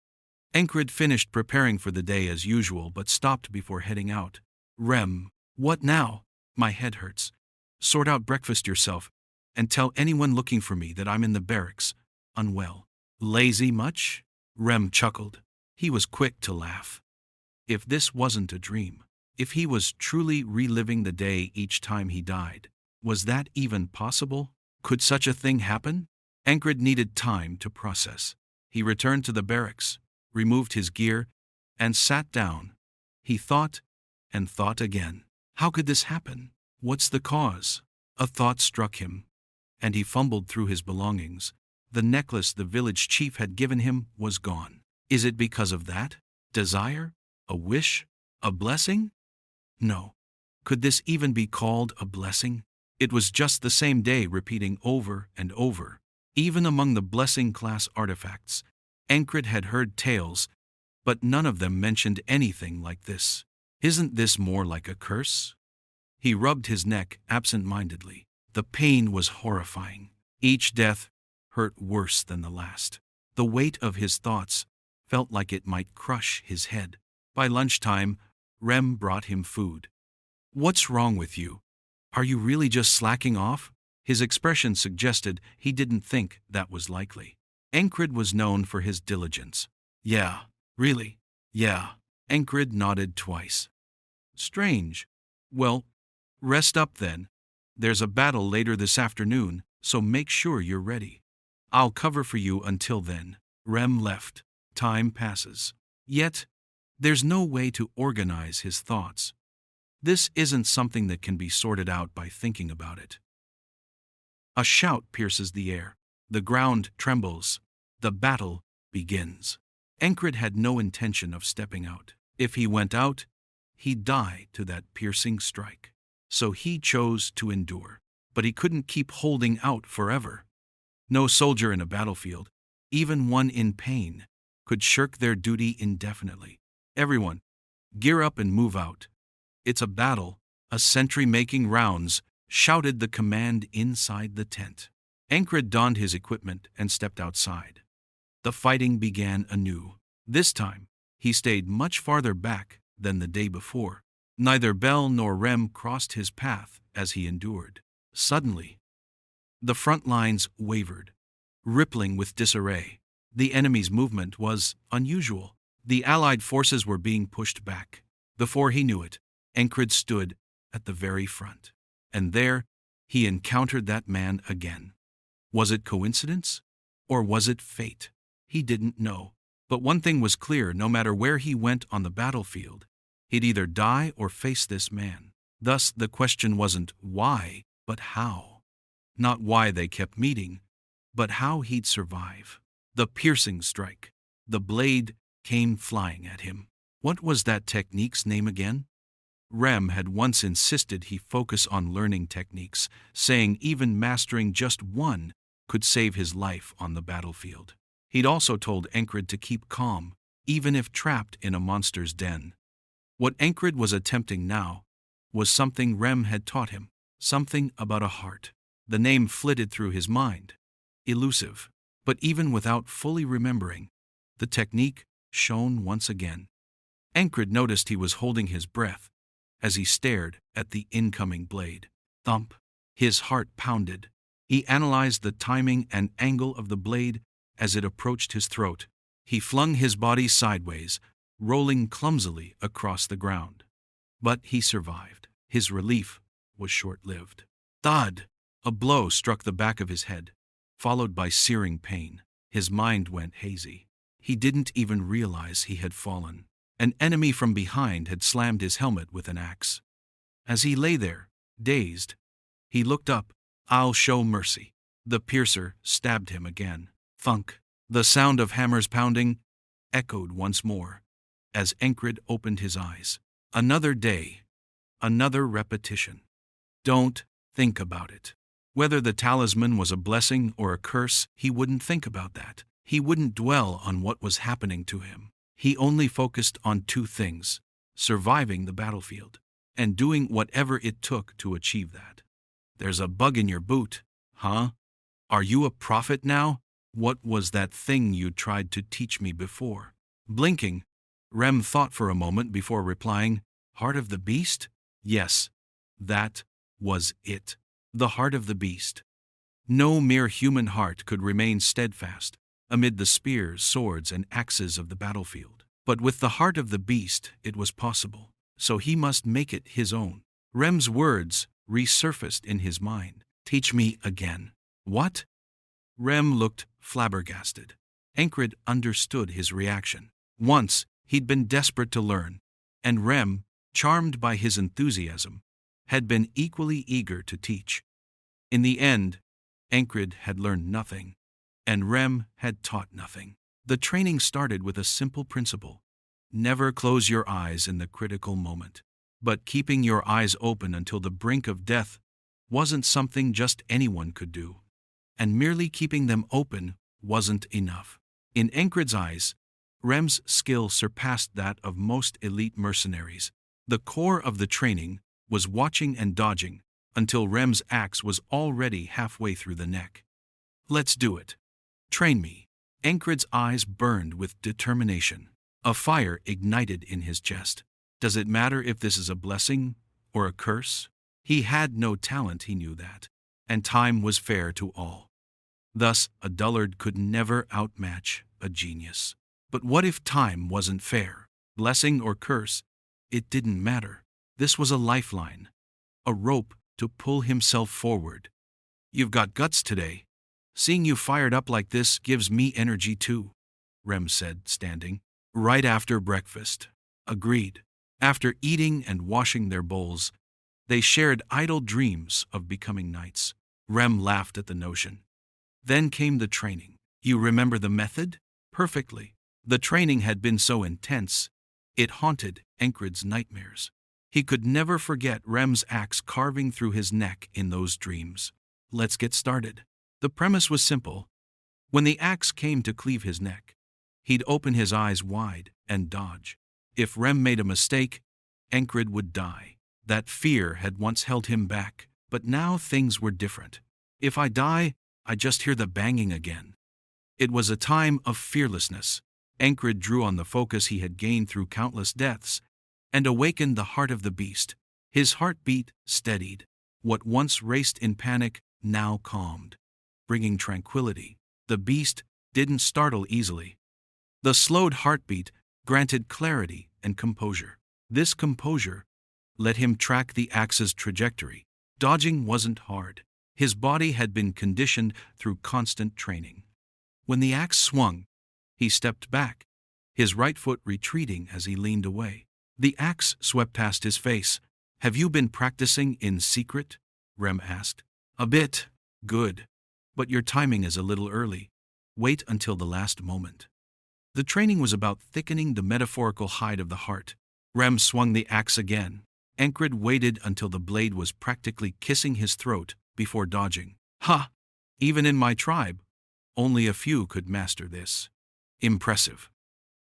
Encred finished preparing for the day as usual but stopped before heading out. "Rem, what now? My head hurts. Sort out breakfast yourself, and tell anyone looking for me that I'm in the barracks, unwell." "Lazy much?" Rem chuckled. He was quick to laugh. If this wasn't a dream, if he was truly reliving the day each time he died, was that even possible? Could such a thing happen? Encred needed time to process. He returned to the barracks, removed his gear, and sat down. He thought and thought again. How could this happen? What's the cause? A thought struck him, and he fumbled through his belongings. The necklace the village chief had given him was gone. Is it because of that? Desire? A wish? A blessing? No. Could this even be called a blessing? It was just the same day repeating over and over. Even among the blessing class artifacts, Encred had heard tales, but none of them mentioned anything like this. Isn't this more like a curse? He rubbed his neck absent-mindedly. The pain was horrifying. Each death hurt worse than the last. The weight of his thoughts felt like it might crush his head. By lunchtime, Rem brought him food. "What's wrong with you? Are you really just slacking off?" His expression suggested he didn't think that was likely. Encred was known for his diligence. "Yeah, really? Yeah." Encred nodded twice. "Strange. Well, rest up then. There's a battle later this afternoon, so make sure you're ready. I'll cover for you until then." Rem left. Time passes. Yet, there's no way to organize his thoughts. This isn't something that can be sorted out by thinking about it. A shout pierces the air. The ground trembles. The battle begins. Encred had no intention of stepping out. If he went out, he'd die to that piercing strike. So he chose to endure. But he couldn't keep holding out forever. No soldier in a battlefield, even one in pain, could shirk their duty indefinitely. "Everyone, gear up and move out. It's a battle, a sentry making rounds," shouted the command inside the tent. Encred donned his equipment and stepped outside. The fighting began anew. This time, he stayed much farther back than the day before. Neither Bell nor Rem crossed his path as he endured. Suddenly, the front lines wavered, rippling with disarray. The enemy's movement was unusual. The Allied forces were being pushed back. Before he knew it, Encred stood at the very front. And there, he encountered that man again. Was it coincidence? Or was it fate? He didn't know. But one thing was clear: no matter where he went on the battlefield, he'd either die or face this man. Thus, the question wasn't why, but how. Not why they kept meeting, but how he'd survive. The piercing strike. The blade came flying at him. What was that technique's name again? Rem had once insisted he focus on learning techniques, saying even mastering just one could save his life on the battlefield. He'd also told Encred to keep calm, even if trapped in a monster's den. What Encred was attempting now was something Rem had taught him, something about a heart. The name flitted through his mind. Elusive. But even without fully remembering, the technique shone once again. Encred noticed he was holding his breath as he stared at the incoming blade. Thump. His heart pounded. He analyzed the timing and angle of the blade as it approached his throat. He flung his body sideways, rolling clumsily across the ground. But he survived. His relief was short-lived. Thud! A blow struck the back of his head, followed by searing pain. His mind went hazy. He didn't even realize he had fallen. An enemy from behind had slammed his helmet with an axe. As he lay there, dazed, he looked up. "I'll show mercy." The piercer stabbed him again. Thunk. The sound of hammers pounding echoed once more as Encred opened his eyes. Another day. Another repetition. Don't think about it. Whether the talisman was a blessing or a curse, he wouldn't think about that. He wouldn't dwell on what was happening to him. He only focused on two things: surviving the battlefield and doing whatever it took to achieve that. "There's a bug in your boot, huh? Are you a prophet now? What was that thing you tried to teach me before?" Blinking, Rem thought for a moment before replying, "Heart of the beast?" Yes, that was it. The heart of the beast. No mere human heart could remain steadfast amid the spears, swords, and axes of the battlefield. But with the heart of the beast, it was possible. So he must make it his own. Rem's words resurfaced in his mind. "Teach me again." What? Rem looked flabbergasted. Encred understood his reaction. Once, he'd been desperate to learn, and Rem, charmed by his enthusiasm, had been equally eager to teach. In the end, Encred had learned nothing, and Rem had taught nothing. The training started with a simple principle: never close your eyes in the critical moment. But keeping your eyes open until the brink of death wasn't something just anyone could do. And merely keeping them open wasn't enough. In Encred's eyes, Rem's skill surpassed that of most elite mercenaries. The core of the training was watching and dodging until Rem's axe was already halfway through the neck. "Let's do it. Train me." Encred's eyes burned with determination. A fire ignited in his chest. Does it matter if this is a blessing or a curse? He had no talent, he knew that, and time was fair to all. Thus, a dullard could never outmatch a genius. But what if time wasn't fair? Blessing or curse, it didn't matter. This was a lifeline, a rope to pull himself forward. "You've got guts today. Seeing you fired up like this gives me energy too," Rem said, standing. "Right after breakfast." Agreed. After eating and washing their bowls, they shared idle dreams of becoming knights. Rem laughed at the notion. Then came the training. "You remember the method?" "Perfectly." The training had been so intense, it haunted Encred's nightmares. He could never forget Rem's axe carving through his neck in those dreams. Let's get started. The premise was simple. When the axe came to cleave his neck, he'd open his eyes wide and dodge. If Rem made a mistake, Encred would die. That fear had once held him back, but now things were different. "If I die, I just hear the banging again." It was a time of fearlessness. Encred drew on the focus he had gained through countless deaths and awakened the heart of the beast. His heartbeat steadied. What once raced in panic now calmed, bringing tranquility. The beast didn't startle easily. The slowed heartbeat granted clarity and composure. This composure let him track the axe's trajectory. Dodging wasn't hard. His body had been conditioned through constant training. When the axe swung, he stepped back, his right foot retreating as he leaned away. The axe swept past his face. "Have you been practicing in secret?" Rem asked. "A bit." "Good. But your timing is a little early. Wait until the last moment." The training was about thickening the metaphorical hide of the heart. Rem swung the axe again. Encred waited until the blade was practically kissing his throat before dodging. "Ha! Even in my tribe, only a few could master this." Impressive.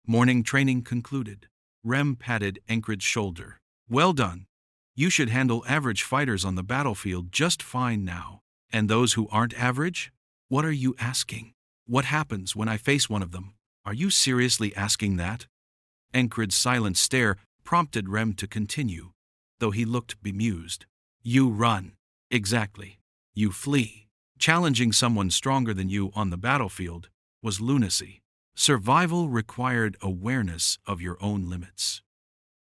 Morning training concluded. Rem patted Encred's shoulder. Well done. You should handle average fighters on the battlefield just fine now. And those who aren't average? What are you asking? What happens when I face one of them? Are you seriously asking that? Encred's silent stare prompted Rem to continue, though he looked bemused. You run. Exactly. You flee. Challenging someone stronger than you on the battlefield was lunacy. Survival required awareness of your own limits.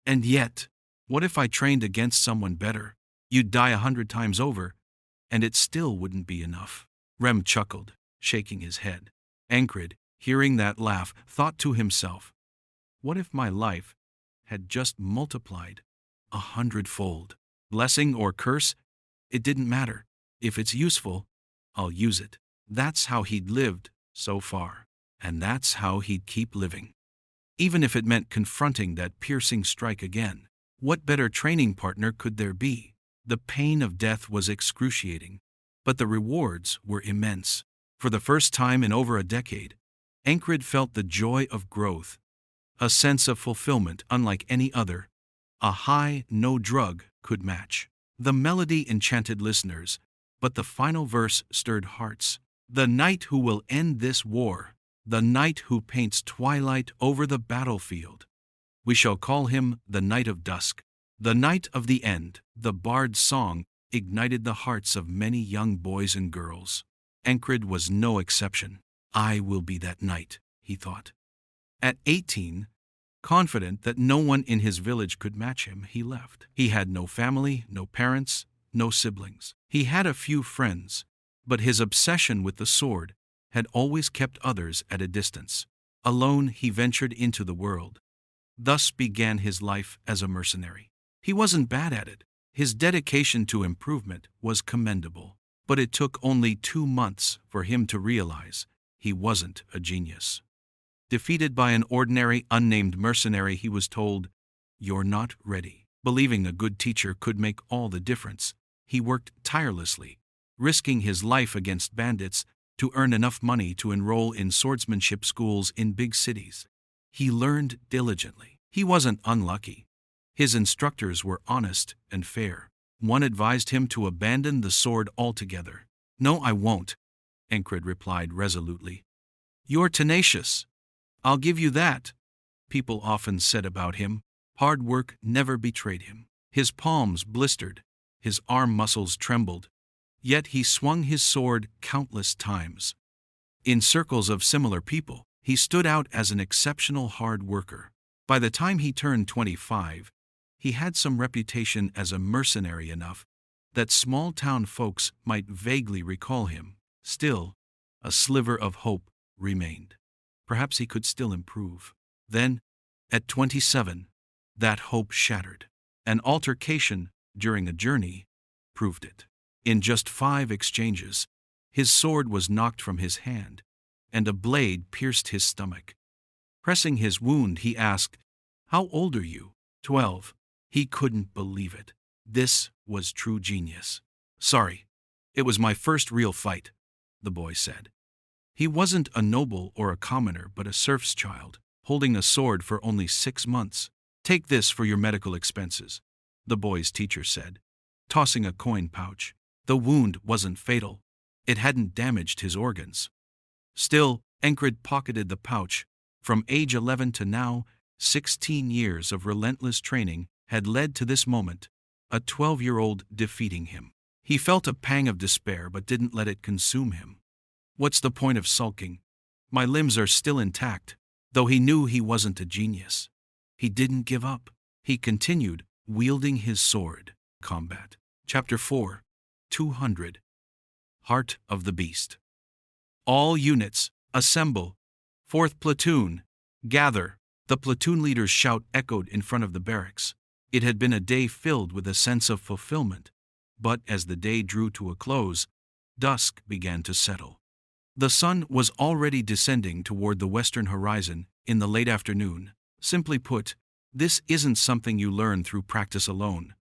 And yet, what if I trained against someone better? You'd die 100 times over, and it still wouldn't be enough. Rem chuckled, shaking his head. Encred, hearing that laugh, thought to himself, what if my life had just multiplied 100-fold? Blessing or curse, it didn't matter. If it's useful, I'll use it. That's how he'd lived so far, and that's how he'd keep living. Even if it meant confronting that piercing strike again. What better training partner could there be? The pain of death was excruciating, but the rewards were immense. For the first time in over a decade, Encred felt the joy of growth, a sense of fulfillment unlike any other, a high no drug could match. The melody enchanted listeners, but the final verse stirred hearts. The knight who will end this war, the knight who paints twilight over the battlefield. We shall call him the Knight of Dusk, the Knight of the End. The bard's song ignited the hearts of many young boys and girls. Encred was no exception. I will be that knight, he thought. At 18, confident that no one in his village could match him, he left. He had no family, no parents, no siblings. He had a few friends, but his obsession with the sword had always kept others at a distance. Alone he ventured into the world. Thus began his life as a mercenary. He wasn't bad at it. His dedication to improvement was commendable, but it took only 2 months for him to realize he wasn't a genius. Defeated by an ordinary, unnamed mercenary, he was told, "You're not ready." Believing a good teacher could make all the difference, he worked tirelessly, risking his life against bandits to earn enough money to enroll in swordsmanship schools in big cities. He learned diligently. He wasn't unlucky. His instructors were honest and fair. One advised him to abandon the sword altogether. "No, I won't," Encred replied resolutely. "You're tenacious. I'll give you that," people often said about him. Hard work never betrayed him. His palms blistered, his arm muscles trembled, yet he swung his sword countless times. In circles of similar people, he stood out as an exceptional hard worker. By the time he turned 25, he had some reputation as a mercenary enough that small-town folks might vaguely recall him. Still, a sliver of hope remained. Perhaps he could still improve. Then, at 27, that hope shattered. An altercation during a journey proved it. In just 5 exchanges, his sword was knocked from his hand, and a blade pierced his stomach. Pressing his wound, he asked, "How old are you?" 12. He couldn't believe it. This was true genius. "Sorry, it was my first real fight," the boy said. He wasn't a noble or a commoner, but a serf's child, holding a sword for only 6 months. "Take this for your medical expenses," the boy's teacher said, tossing a coin pouch. The wound wasn't fatal. It hadn't damaged his organs. Still, Encred pocketed the pouch. From age 11 to now, 16 years of relentless training had led to this moment, a 12-year-old defeating him. He felt a pang of despair but didn't let it consume him. What's the point of sulking? My limbs are still intact. Though he knew he wasn't a genius, he didn't give up. He continued, wielding his sword. Combat. Chapter 4. 200. Heart of the Beast. All units, assemble. 4th platoon, gather. The platoon leader's shout echoed in front of the barracks. It had been a day filled with a sense of fulfillment, but as the day drew to a close, dusk began to settle. The sun was already descending toward the western horizon in the late afternoon. Simply put, this isn't something you learn through practice alone.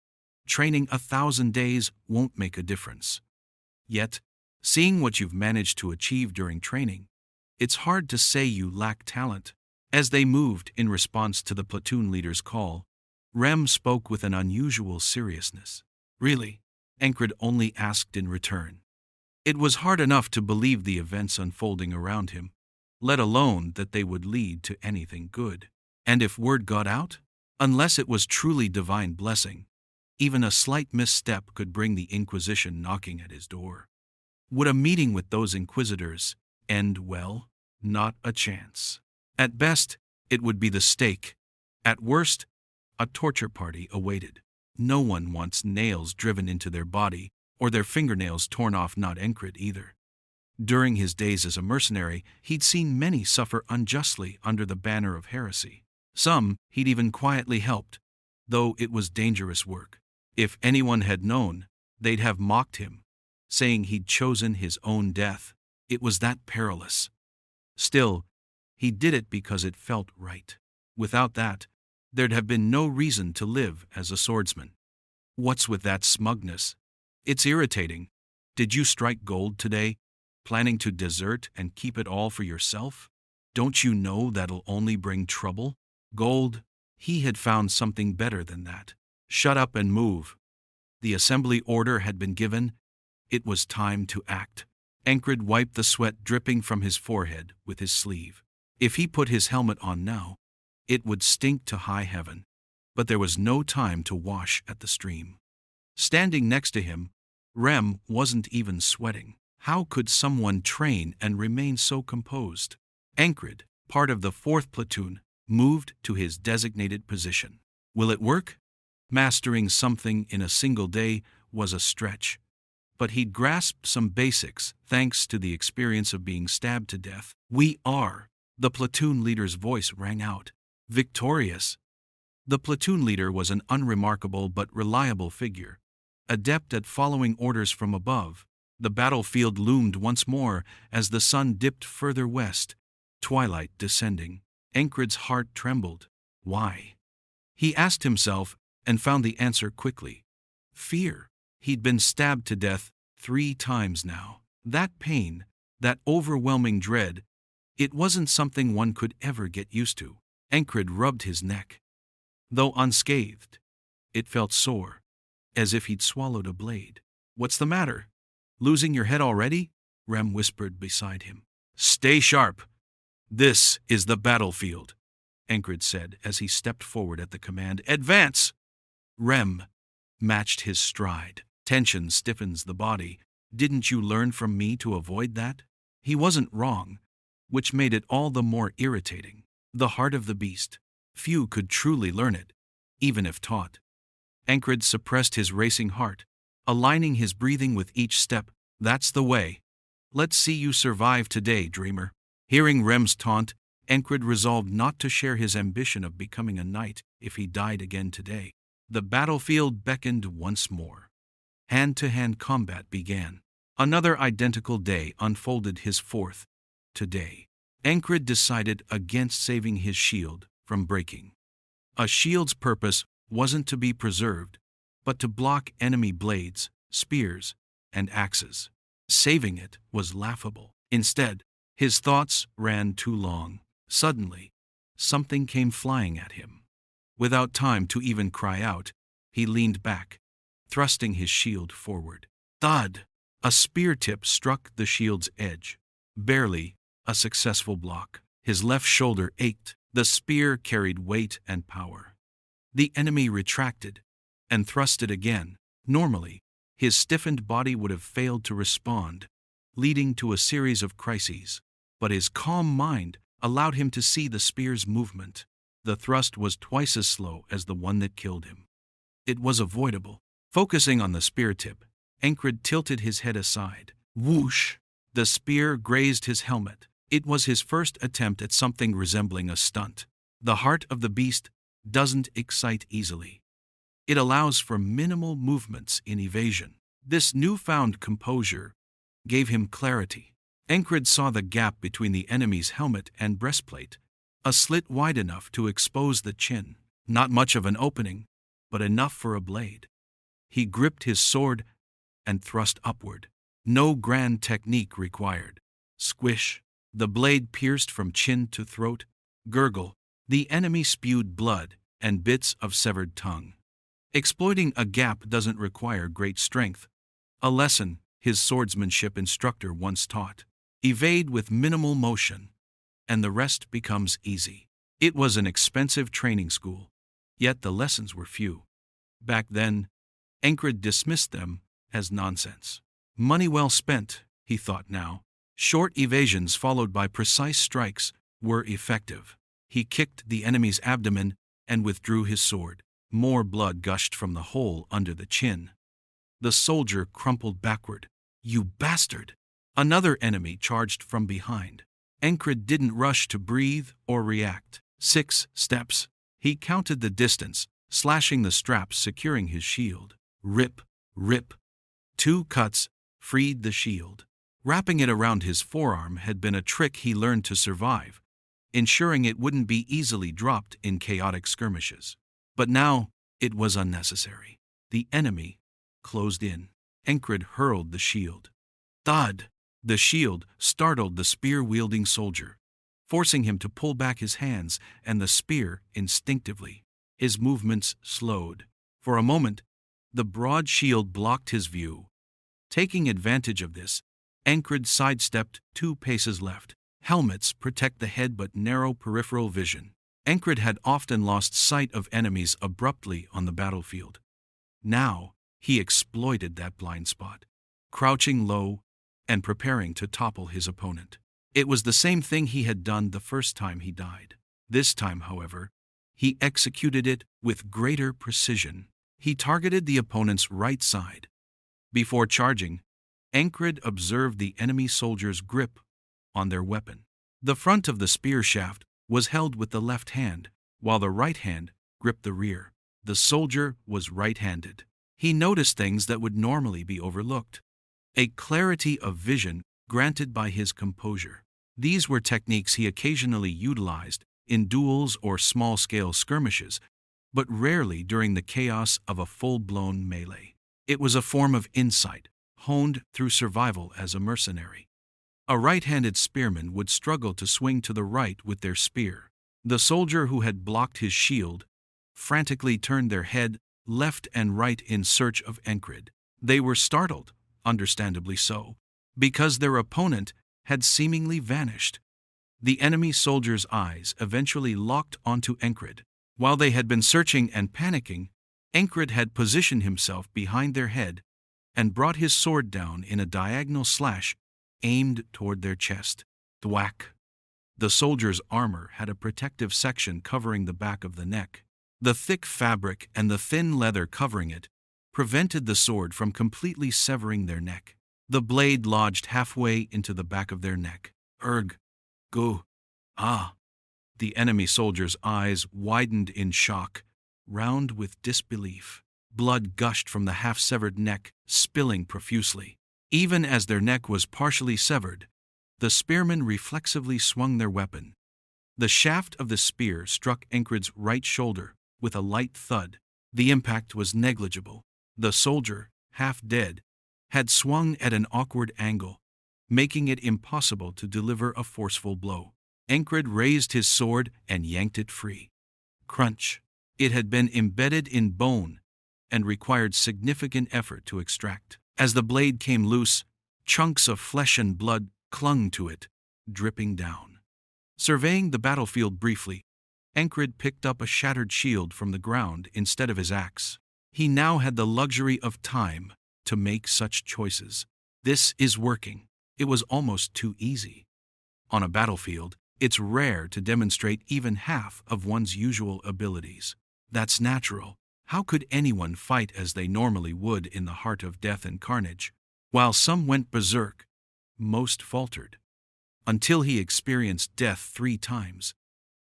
Training 1,000 days won't make a difference. Yet, seeing what you've managed to achieve during training, it's hard to say you lack talent. As they moved in response to the platoon leader's call, Rem spoke with an unusual seriousness. Really? Encred only asked in return. It was hard enough to believe the events unfolding around him, let alone that they would lead to anything good. And if word got out? Unless it was truly divine blessing, even a slight misstep could bring the Inquisition knocking at his door. Would a meeting with those inquisitors end well? Not a chance. At best, it would be the stake. At worst, a torture party awaited. No one wants nails driven into their body, or their fingernails torn off, not Encred either. During his days as a mercenary, he'd seen many suffer unjustly under the banner of heresy. Some he'd even quietly helped, though it was dangerous work. If anyone had known, they'd have mocked him, saying he'd chosen his own death. It was that perilous. Still, he did it because it felt right. Without that, there'd have been no reason to live as a swordsman. What's with that smugness? It's irritating. Did you strike gold today, planning to desert and keep it all for yourself? Don't you know that'll only bring trouble? Gold? He had found something better than that. Shut up and move. The assembly order had been given. It was time to act. Encred wiped the sweat dripping from his forehead with his sleeve. If he put his helmet on now, it would stink to high heaven. But there was no time to wash at the stream. Standing next to him, Rem wasn't even sweating. How could someone train and remain so composed? Encred, part of the 4th platoon, moved to his designated position. Will it work? Mastering something in a single day was a stretch. But he'd grasped some basics thanks to the experience of being stabbed to death. We are, the platoon leader's voice rang out. Victorious. The platoon leader was an unremarkable but reliable figure, adept at following orders from above. The battlefield loomed once more as the sun dipped further west, twilight descending. Encred's heart trembled. Why? He asked himself and found the answer quickly. Fear. He'd been stabbed to death 3 times now. That pain, that overwhelming dread, it wasn't something one could ever get used to. Encred rubbed his neck. Though unscathed, it felt sore, as if he'd swallowed a blade. What's the matter? Losing your head already? Rem whispered beside him. Stay sharp. This is the battlefield, Encred said as he stepped forward at the command. Advance! Rem matched his stride. Tension stiffens the body. Didn't you learn from me to avoid that? He wasn't wrong, which made it all the more irritating. The heart of the beast. Few could truly learn it, even if taught. Encred suppressed his racing heart, aligning his breathing with each step. That's the way. Let's see you survive today, dreamer. Hearing Rem's taunt, Encred resolved not to share his ambition of becoming a knight if he died again today. The battlefield beckoned once more. Hand-to-hand combat began. Another identical day unfolded, his 4th. Today, Encred decided against saving his shield from breaking. A shield's purpose wasn't to be preserved, but to block enemy blades, spears, and axes. Saving it was laughable. Instead, his thoughts ran too long. Suddenly, something came flying at him. Without time to even cry out, he leaned back, thrusting his shield forward. Thud! A spear tip struck the shield's edge. Barely a successful block. His left shoulder ached. The spear carried weight and power. The enemy retracted and thrusted again. Normally, his stiffened body would have failed to respond, leading to a series of crises. But his calm mind allowed him to see the spear's movement. The thrust was twice as slow as the one that killed him. It was avoidable. Focusing on the spear tip, Encred tilted his head aside. Whoosh! The spear grazed his helmet. It was his first attempt at something resembling a stunt. The heart of the beast doesn't excite easily. It allows for minimal movements in evasion. This newfound composure gave him clarity. Encred saw the gap between the enemy's helmet and breastplate, a slit wide enough to expose the chin. Not much of an opening, but enough for a blade. He gripped his sword and thrust upward. No grand technique required. Squish! The blade pierced from chin to throat, Gurgle. The enemy spewed blood and bits of severed tongue. Exploiting a gap doesn't require great strength. A lesson his swordsmanship instructor once taught. Evade with minimal motion, and the rest becomes easy. It was an expensive training school, yet the lessons were few. Back then, Encred dismissed them as nonsense. Money well spent, he thought now. Short evasions followed by precise strikes were effective. He kicked the enemy's abdomen and withdrew his sword. More blood gushed from the hole under the chin. The soldier crumpled backward. "You bastard!" Another enemy charged from behind. Encred didn't rush to breathe or react. 6 steps. He counted the distance, slashing the straps securing his shield. Rip, rip. 2 cuts freed the shield. Wrapping it around his forearm had been a trick he learned to survive, ensuring it wouldn't be easily dropped in chaotic skirmishes. But now, it was unnecessary. The enemy closed in. Encred hurled the shield. Thud! The shield startled the spear-wielding soldier, forcing him to pull back his hands and the spear instinctively. His movements slowed. For a moment, the broad shield blocked his view. Taking advantage of this, Encred sidestepped 2 paces left. Helmets protect the head but narrow peripheral vision. Encred had often lost sight of enemies abruptly on the battlefield. Now, he exploited that blind spot, crouching low and preparing to topple his opponent. It was the same thing he had done the first time he died. This time, however, he executed it with greater precision. He targeted the opponent's right side. Before charging, Encred observed the enemy soldier's grip on their weapon. The front of the spear shaft was held with the left hand, while the right hand gripped the rear. The soldier was right-handed. He noticed things that would normally be overlooked. A clarity of vision granted by his composure. These were techniques he occasionally utilized in duels or small-scale skirmishes, but rarely during the chaos of a full-blown melee. It was a form of insight, honed through survival as a mercenary. A right-handed spearman would struggle to swing to the right with their spear. The soldier who had blocked his shield frantically turned their head left and right in search of Encred. They were startled, understandably so, because their opponent had seemingly vanished. The enemy soldier's eyes eventually locked onto Encred. While they had been searching and panicking, Encred had positioned himself behind their head and brought his sword down in a diagonal slash aimed toward their chest. Thwack! The soldier's armor had a protective section covering the back of the neck. The thick fabric and the thin leather covering it prevented the sword from completely severing their neck. The blade lodged halfway into the back of their neck. Erg! Go! Ah! The enemy soldier's eyes widened in shock, round with disbelief. Blood gushed from the half-severed neck, spilling profusely. Even as their neck was partially severed, the spearmen reflexively swung their weapon. The shaft of the spear struck Encred's right shoulder with a light thud. The impact was negligible. The soldier, half dead, had swung at an awkward angle, making it impossible to deliver a forceful blow. Encred raised his sword and yanked it free. Crunch! It had been embedded in bone and required significant effort to extract. As the blade came loose, chunks of flesh and blood clung to it, dripping down. Surveying the battlefield briefly, Encred picked up a shattered shield from the ground instead of his axe. He now had the luxury of time to make such choices. This is working. It was almost too easy. On a battlefield, it's rare to demonstrate even half of one's usual abilities. That's natural. How could anyone fight as they normally would in the heart of death and carnage? While some went berserk, most faltered. Until he experienced death 3 times,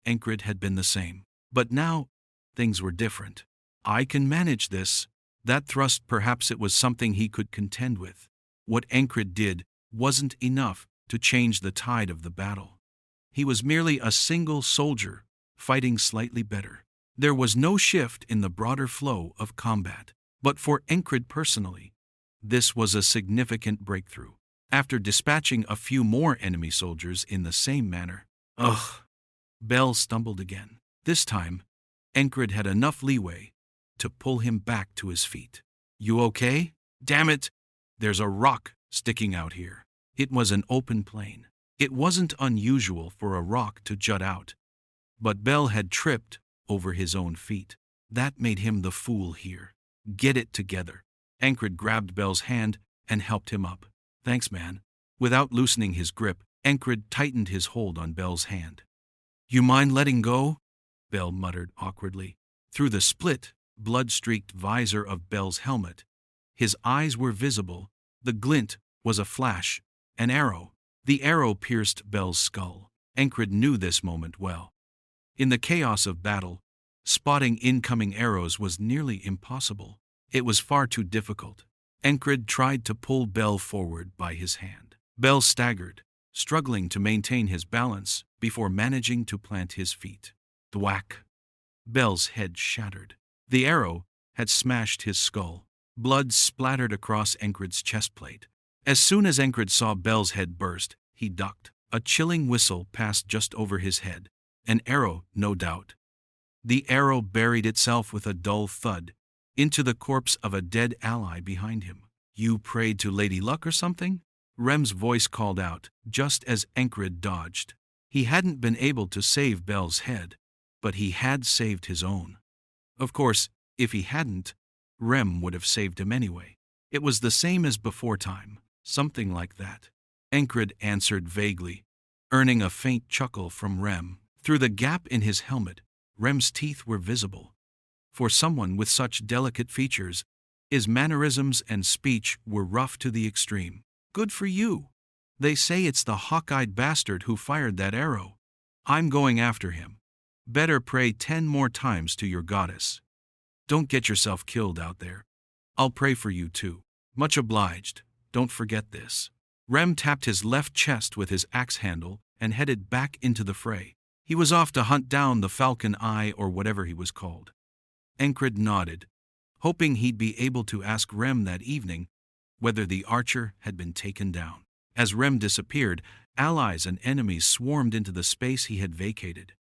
Encred had been the same. But now, things were different. I can manage this. That thrust, perhaps it was something he could contend with. What Encred did wasn't enough to change the tide of the battle. He was merely a single soldier, fighting slightly better. There was no shift in the broader flow of combat. But for Encred personally, this was a significant breakthrough. After dispatching a few more enemy soldiers in the same manner, Bell stumbled again. This time, Encred had enough leeway to pull him back to his feet. "You okay? Damn it! There's a rock sticking out here." It was an open plain. It wasn't unusual for a rock to jut out, but Bell had tripped over his own feet. That made him the fool here. "Get it together." Encred grabbed Bell's hand and helped him up. "Thanks, man." Without loosening his grip, Encred tightened his hold on Bell's hand. "You mind letting go?" Bell muttered awkwardly. Through the split, blood-streaked visor of Bell's helmet, his eyes were visible. The glint was a flash, an arrow. The arrow pierced Bell's skull. Encred knew this moment well. In the chaos of battle, spotting incoming arrows was nearly impossible. It was far too difficult. Encred tried to pull Bell forward by his hand. Bell staggered, struggling to maintain his balance before managing to plant his feet. Thwack! Bell's head shattered. The arrow had smashed his skull. Blood splattered across Encred's chestplate. As soon as Encred saw Bell's head burst, he ducked. A chilling whistle passed just over his head. An arrow, no doubt. The arrow buried itself with a dull thud into the corpse of a dead ally behind him. "You prayed to Lady Luck or something?" Rem's voice called out, just as Encred dodged. He hadn't been able to save Bell's head, but he had saved his own. Of course, if he hadn't, Rem would have saved him anyway. It was the same as before time, something like that. Encred answered vaguely, earning a faint chuckle from Rem. Through the gap in his helmet, Rem's teeth were visible. For someone with such delicate features, his mannerisms and speech were rough to the extreme. "Good for you. They say it's the hawk-eyed bastard who fired that arrow. I'm going after him. Better pray 10 more times to your goddess. Don't get yourself killed out there. I'll pray for you too. Much obliged. Don't forget this." Rem tapped his left chest with his axe handle and headed back into the fray. He was off to hunt down the Falcon Eye or whatever he was called. Encred nodded, hoping he'd be able to ask Rem that evening whether the archer had been taken down. As Rem disappeared, allies and enemies swarmed into the space he had vacated.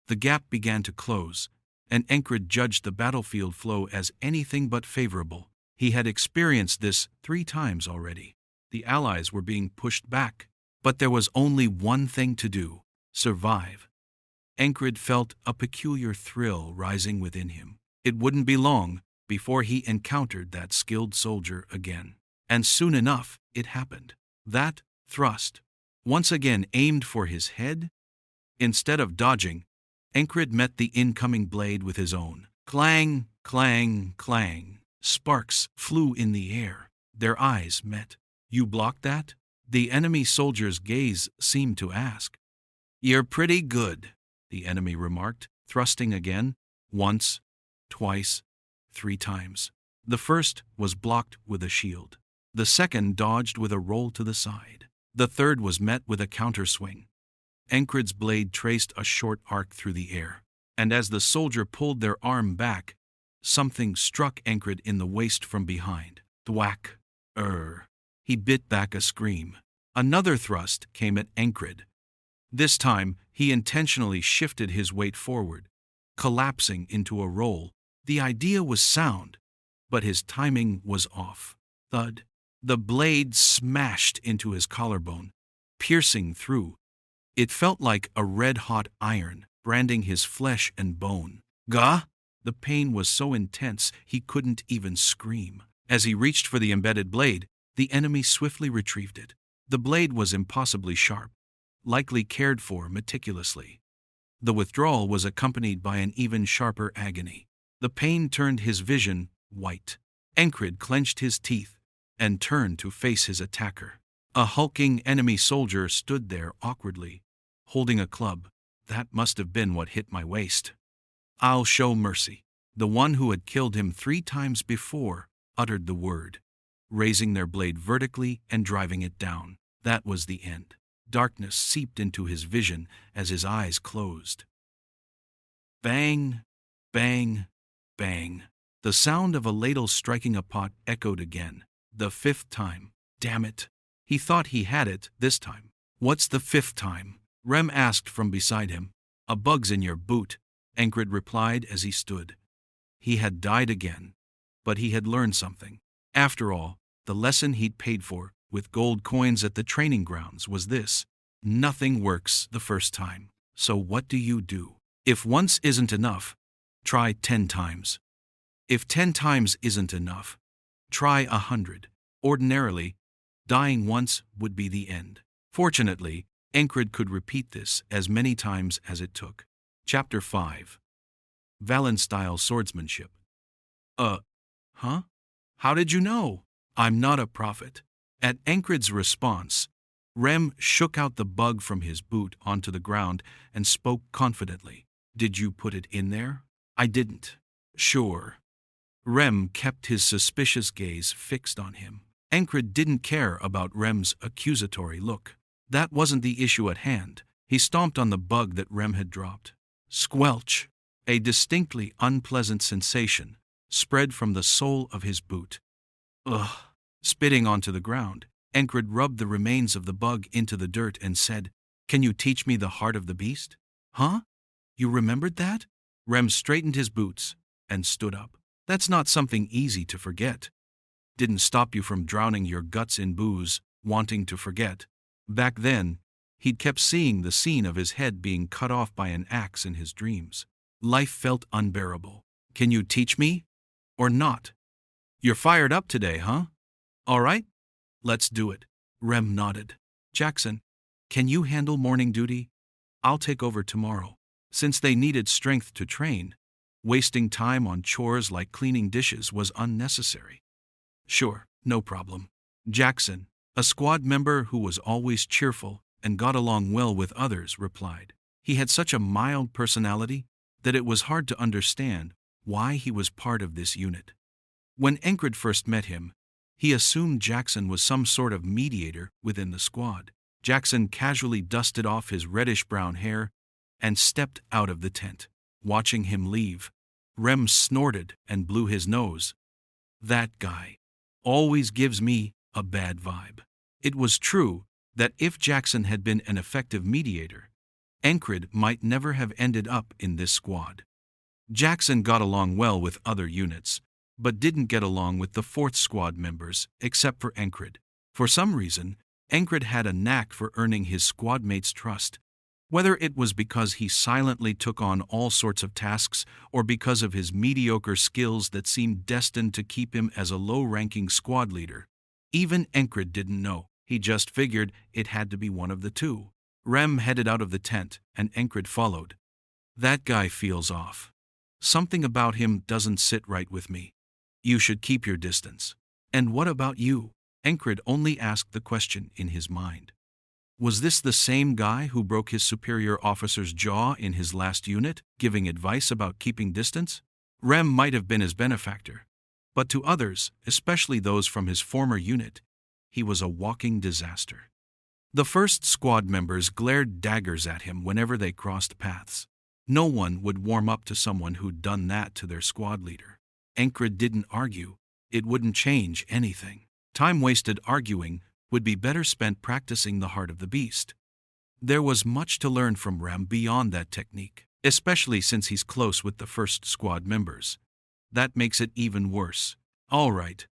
The gap began to close, and Encred judged the battlefield flow as anything but favorable. He had experienced this 3 times already. The allies were being pushed back, but there was only one thing to do: survive. Encred felt a peculiar thrill rising within him. It wouldn't be long before he encountered that skilled soldier again. And soon enough, it happened. That thrust, once again aimed for his head. Instead of dodging, Encred met the incoming blade with his own. Clang, clang, clang. Sparks flew in the air. Their eyes met. "You blocked that?" The enemy soldier's gaze seemed to ask. "You're pretty good," the enemy remarked, thrusting again, once, twice, 3 times. The first was blocked with a shield. The second dodged with a roll to the side. The third was met with a counterswing. Encred's blade traced a short arc through the air, and as the soldier pulled their arm back, something struck Encred in the waist from behind. Thwack! He bit back a scream. Another thrust came at Encred. This time, he intentionally shifted his weight forward, collapsing into a roll. The idea was sound, but his timing was off. Thud. The blade smashed into his collarbone, piercing through. It felt like a red-hot iron, branding his flesh and bone. Gah! The pain was so intense he couldn't even scream. As he reached for the embedded blade, the enemy swiftly retrieved it. The blade was impossibly sharp, likely cared for meticulously. The withdrawal was accompanied by an even sharper agony. The pain turned his vision white. Encred clenched his teeth and turned to face his attacker. A hulking enemy soldier stood there awkwardly, holding a club. That must have been what hit my waist. "I'll show mercy." The one who had killed him 3 times before uttered the word, raising their blade vertically and driving it down. That was the end. Darkness seeped into his vision as his eyes closed. Bang, bang, bang. The sound of a ladle striking a pot echoed again. The 5th time. Damn it. He thought he had it this time. "What's the 5th time?" Rem asked from beside him. "A bug's in your boot," Encred replied as he stood. He had died again, but he had learned something. After all, the lesson he'd paid for, with gold coins at the training grounds, was this: nothing works the first time. So what do? If once isn't enough, try 10 times. If 10 times isn't enough, try 100. Ordinarily, dying once would be the end. Fortunately, Encred could repeat this as many times as it took. Chapter 5. Valen-style swordsmanship. Huh? How did you know? I'm not a prophet. At Encred's response, Rem shook out the bug from his boot onto the ground and spoke confidently. Did you put it in there? I didn't. Sure. Rem kept his suspicious gaze fixed on him. Encred didn't care about Rem's accusatory look. That wasn't the issue at hand. He stomped on the bug that Rem had dropped. Squelch! A distinctly unpleasant sensation spread from the sole of his boot. Ugh! Spitting onto the ground, Encred rubbed the remains of the bug into the dirt and said, "Can you teach me the heart of the beast?" Huh? You remembered that? Rem straightened his boots and stood up. That's not something easy to forget. Didn't stop you from drowning your guts in booze, wanting to forget. Back then, he'd kept seeing the scene of his head being cut off by an axe in his dreams. Life felt unbearable. Can you teach me? Or not? You're fired up today, huh? All right, let's do it. Rem nodded. Jackson, can you handle morning duty? I'll take over tomorrow. Since they needed strength to train, wasting time on chores like cleaning dishes was unnecessary. Sure, no problem. Jackson, a squad member who was always cheerful and got along well with others, replied. He had such a mild personality that it was hard to understand why he was part of this unit. When Encred first met him, he assumed Jackson was some sort of mediator within the squad. Jackson casually dusted off his reddish-brown hair and stepped out of the tent. Watching him leave, Rem snorted and blew his nose. That guy always gives me a bad vibe. It was true that if Jackson had been an effective mediator, Encred might never have ended up in this squad. Jackson got along well with other units, but didn't get along with the 4th Squad members, except for Encred. For some reason, Encred had a knack for earning his squad mates' trust. Whether it was because he silently took on all sorts of tasks or because of his mediocre skills that seemed destined to keep him as a low-ranking squad leader, even Encred didn't know. He just figured it had to be one of the two. Rem headed out of the tent, and Encred followed. That guy feels off. Something about him doesn't sit right with me. You should keep your distance. And what about you? Encred only asked the question in his mind. Was this the same guy who broke his superior officer's jaw in his last unit, giving advice about keeping distance? Rem might have been his benefactor, but to others, especially those from his former unit, he was a walking disaster. The 1st Squad members glared daggers at him whenever they crossed paths. No one would warm up to someone who'd done that to their squad leader. Encred didn't argue. It wouldn't change anything. Time wasted arguing would be better spent practicing the heart of the beast. There was much to learn from Rem beyond that technique, especially since he's close with the 1st Squad members. That makes it even worse. All right,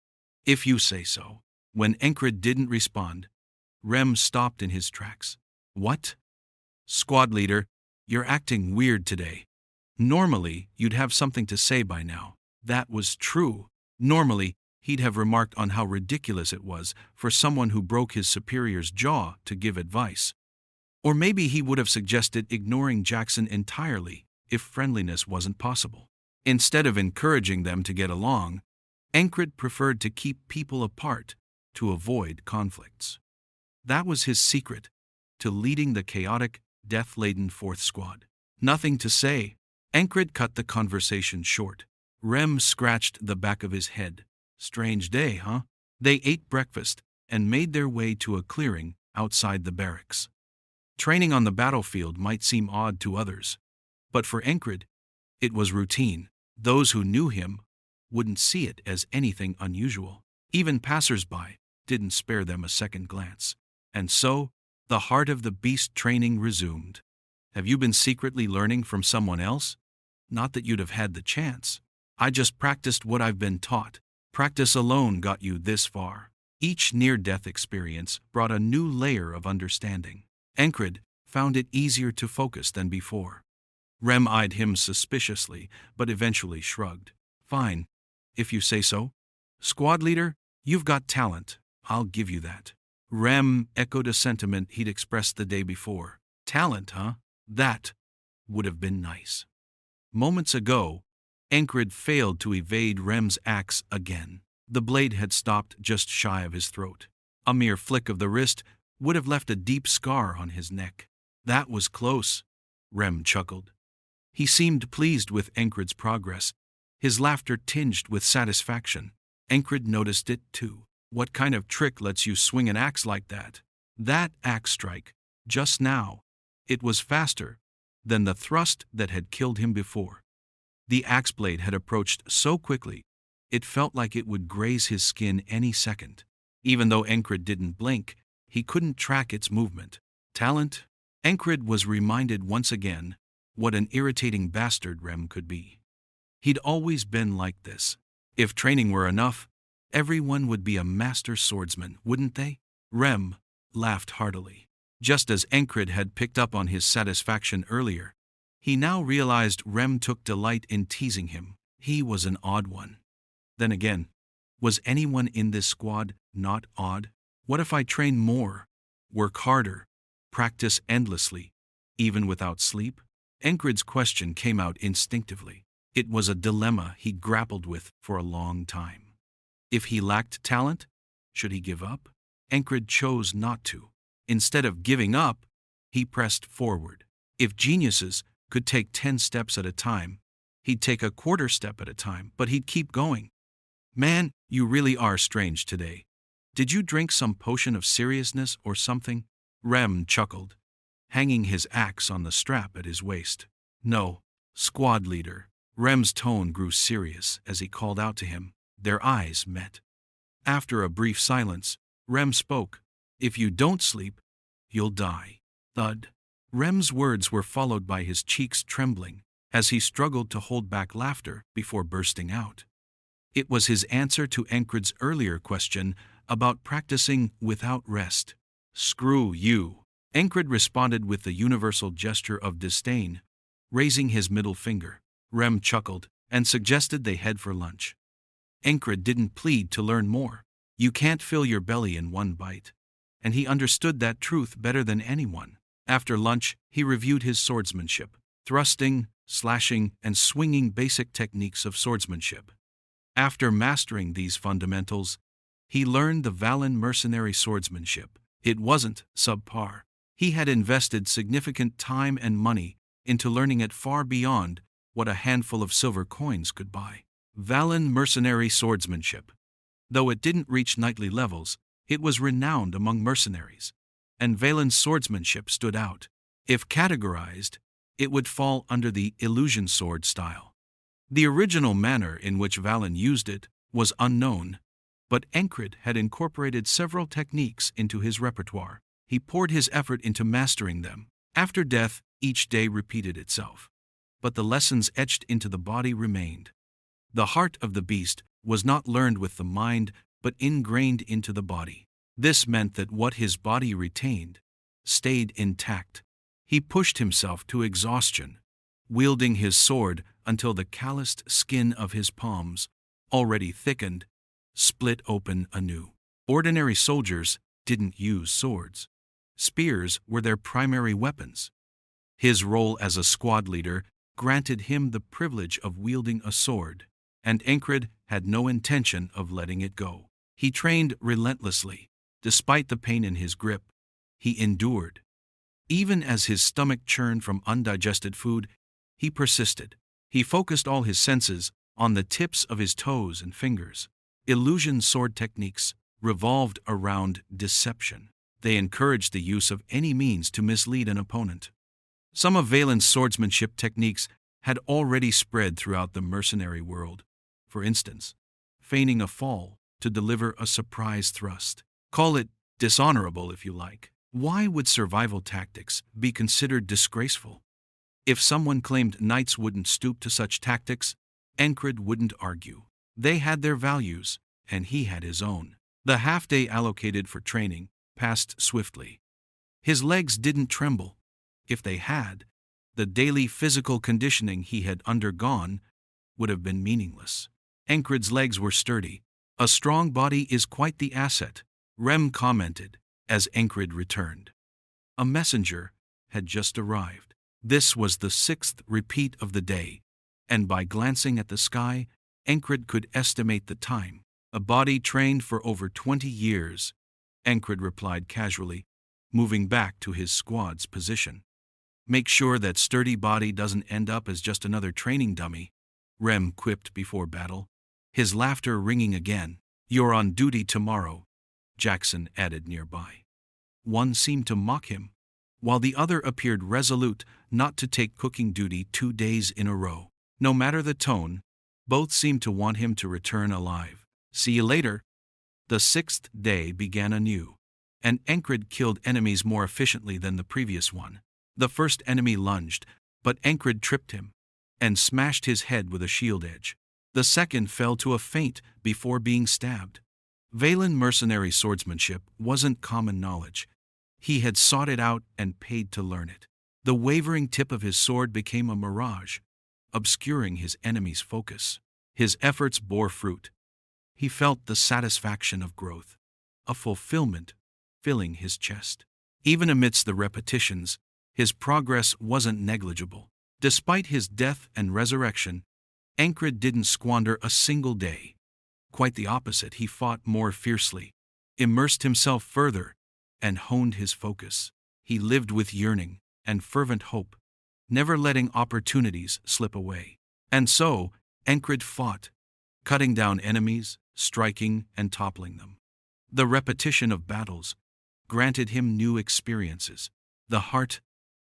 if you say so. When Encred didn't respond, Rem stopped in his tracks. What? Squad leader, you're acting weird today. Normally, you'd have something to say by now. That was true. Normally, he'd have remarked on how ridiculous it was for someone who broke his superior's jaw to give advice. Or maybe he would have suggested ignoring Jackson entirely if friendliness wasn't possible. Instead of encouraging them to get along, Encred preferred to keep people apart to avoid conflicts. That was his secret to leading the chaotic, death-laden 4th Squad. Nothing to say. Encred cut the conversation short. Rem scratched the back of his head. Strange day, huh? They ate breakfast and made their way to a clearing outside the barracks. Training on the battlefield might seem odd to others, but for Encred, it was routine. Those who knew him wouldn't see it as anything unusual. Even passers-by didn't spare them a second glance. And so, the heart of the beast training resumed. Have you been secretly learning from someone else? Not that you'd have had the chance. I just practiced what I've been taught. Practice alone got you this far. Each near-death experience brought a new layer of understanding. Encred found it easier to focus than before. Rem eyed him suspiciously, but eventually shrugged. Fine, if you say so. Squad leader, you've got talent. I'll give you that. Rem echoed a sentiment he'd expressed the day before. Talent, huh? That would have been nice. Moments ago, Encred failed to evade Rem's axe again. The blade had stopped just shy of his throat. A mere flick of the wrist would have left a deep scar on his neck. That was close, Rem chuckled. He seemed pleased with Encred's progress, his laughter tinged with satisfaction. Encred noticed it too. What kind of trick lets you swing an axe like that? That axe strike, just now, it was faster than the thrust that had killed him before. The axe blade had approached so quickly, it felt like it would graze his skin any second. Even though Encred didn't blink, he couldn't track its movement. Talent? Encred was reminded once again what an irritating bastard Rem could be. He'd always been like this. If training were enough, everyone would be a master swordsman, wouldn't they? Rem laughed heartily. Just as Encred had picked up on his satisfaction earlier, he now realized Rem took delight in teasing him. He was an odd one. Then again, was anyone in this squad not odd? What if I train more, work harder, practice endlessly, even without sleep? Encred's question came out instinctively. It was a dilemma he grappled with for a long time. If he lacked talent, should he give up? Encred chose not to. Instead of giving up, he pressed forward. If geniuses could take 10 steps at a time, he'd take a quarter step at a time, but he'd keep going. Man, you really are strange today. Did you drink some potion of seriousness or something? Rem chuckled, hanging his axe on the strap at his waist. No, squad leader. Rem's tone grew serious as he called out to him. Their eyes met. After a brief silence, Rem spoke. If you don't sleep, you'll die. Thud. Rem's words were followed by his cheeks trembling as he struggled to hold back laughter before bursting out. It was his answer to Encred's earlier question about practicing without rest. Screw you. Encred responded with the universal gesture of disdain, raising his middle finger. Rem chuckled and suggested they head for lunch. Encred didn't plead to learn more. You can't fill your belly in one bite. And he understood that truth better than anyone. After lunch, he reviewed his swordsmanship, thrusting, slashing, and swinging basic techniques of swordsmanship. After mastering these fundamentals, he learned the Valen mercenary swordsmanship. It wasn't subpar. He had invested significant time and money into learning it far beyond what a handful of silver coins could buy. Valen mercenary swordsmanship. Though it didn't reach knightly levels, it was renowned among mercenaries, and Valen's swordsmanship stood out. If categorized, it would fall under the illusion sword style. The original manner in which Valen used it was unknown, but Encred had incorporated several techniques into his repertoire. He poured his effort into mastering them. After death, each day repeated itself. But the lessons etched into the body remained. The heart of the beast was not learned with the mind, but ingrained into the body. This meant that what his body retained stayed intact. He pushed himself to exhaustion, wielding his sword until the calloused skin of his palms, already thickened, split open anew. Ordinary soldiers didn't use swords. Spears were their primary weapons. His role as a squad leader granted him the privilege of wielding a sword, and Encred had no intention of letting it go. He trained relentlessly. Despite the pain in his grip, he endured. Even as his stomach churned from undigested food, he persisted. He focused all his senses on the tips of his toes and fingers. Illusion sword techniques revolved around deception. They encouraged the use of any means to mislead an opponent. Some of Valen's swordsmanship techniques had already spread throughout the mercenary world. For instance, feigning a fall to deliver a surprise thrust. Call it dishonorable if you like. Why would survival tactics be considered disgraceful? If someone claimed knights wouldn't stoop to such tactics, Encred wouldn't argue. They had their values, and he had his own. The half-day allocated for training passed swiftly. His legs didn't tremble. If they had, the daily physical conditioning he had undergone would have been meaningless. Encred's legs were sturdy. A strong body is quite the asset, Rem commented, as Encred returned. A messenger had just arrived. This was the 6th repeat of the day, and by glancing at the sky, Encred could estimate the time. A body trained for over 20 years, Encred replied casually, moving back to his squad's position. Make sure that sturdy body doesn't end up as just another training dummy, Rem quipped before battle, his laughter ringing again. You're on duty tomorrow, Jackson added nearby. One seemed to mock him, while the other appeared resolute not to take cooking duty 2 days in a row. No matter the tone, both seemed to want him to return alive. See you later. The 6th day began anew, and Encred killed enemies more efficiently than the previous one. The first enemy lunged, but Encred tripped him and smashed his head with a shield edge. The second fell to a faint before being stabbed. Valen mercenary swordsmanship wasn't common knowledge. He had sought it out and paid to learn it. The wavering tip of his sword became a mirage, obscuring his enemy's focus. His efforts bore fruit. He felt the satisfaction of growth, a fulfillment filling his chest. Even amidst the repetitions, his progress wasn't negligible. Despite his death and resurrection, Encred didn't squander a single day. Quite the opposite, he fought more fiercely, immersed himself further, and honed his focus. He lived with yearning and fervent hope, never letting opportunities slip away. And so, Encred fought, cutting down enemies, striking and toppling them. The repetition of battles granted him new experiences, the heart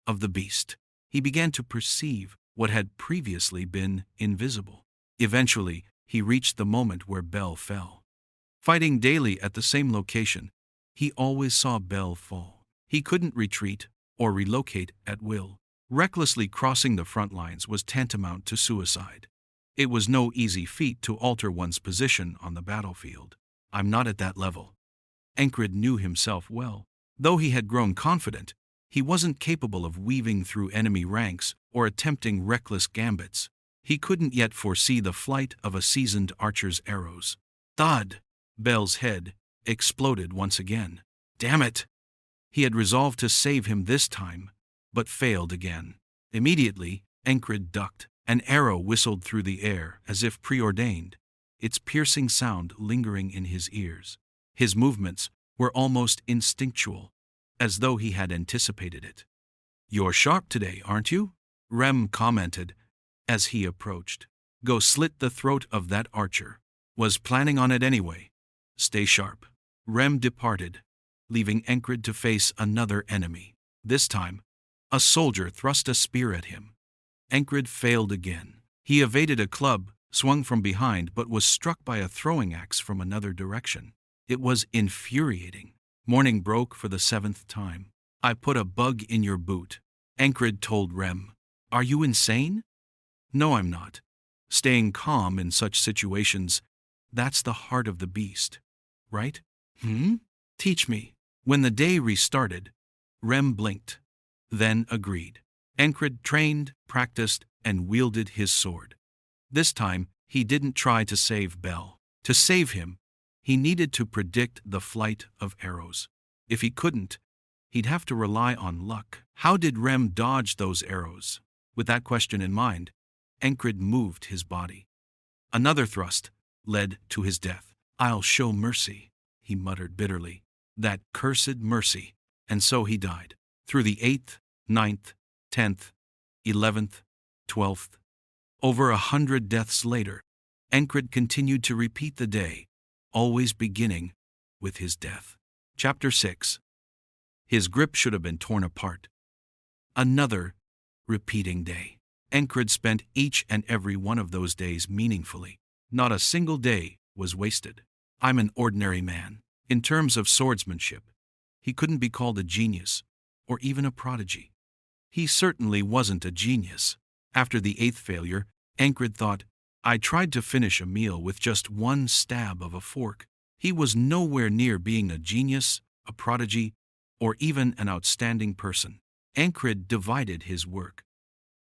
of the beast. He began to perceive what had previously been invisible. Eventually, he reached the moment where Bel fell. Fighting daily at the same location, he always saw Bel fall. He couldn't retreat or relocate at will. Recklessly crossing the front lines was tantamount to suicide. It was no easy feat to alter one's position on the battlefield. I'm not at that level. Encred knew himself well. Though he had grown confident, he wasn't capable of weaving through enemy ranks or attempting reckless gambits. He couldn't yet foresee the flight of a seasoned archer's arrows. Thud! Bel's head exploded once again. Damn it! He had resolved to save him this time, but failed again. Immediately, Encred ducked. An arrow whistled through the air as if preordained, its piercing sound lingering in his ears. His movements were almost instinctual, as though he had anticipated it. You're sharp today, aren't you? Rem commented as he approached. Go slit the throat of that archer. Was planning on it anyway. Stay sharp. Rem departed, leaving Encred to face another enemy. This time, a soldier thrust a spear at him. Encred failed again. He evaded a club, swung from behind, but was struck by a throwing axe from another direction. It was infuriating. Morning broke for the 7th time. I put a bug in your boot, Encred told Rem. Are you insane? No, I'm not. Staying calm in such situations, that's the heart of the beast, right? Teach me. When the day restarted, Rem blinked, then agreed. Encred trained, practiced, and wielded his sword. This time, he didn't try to save Bel. To save him, he needed to predict the flight of arrows. If he couldn't, he'd have to rely on luck. How did Rem dodge those arrows? With that question in mind, Encred moved his body. Another thrust led to his death. I'll show mercy, he muttered bitterly. That cursed mercy. And so he died. Through the 8th, 9th, 10th, 11th, 12th. Over 100 deaths later, Encred continued to repeat the day, always beginning with his death. Chapter 6. His grip should have been torn apart. Another repeating day. Encred spent each and every one of those days meaningfully. Not a single day was wasted. I'm an ordinary man. In terms of swordsmanship, He couldn't be called a genius, or even a prodigy. He certainly wasn't a genius. After the 8th failure, Ancred thought, I tried to finish a meal with just one stab of a fork. He was nowhere near being a genius, a prodigy, or even an outstanding person. Ancred divided his work.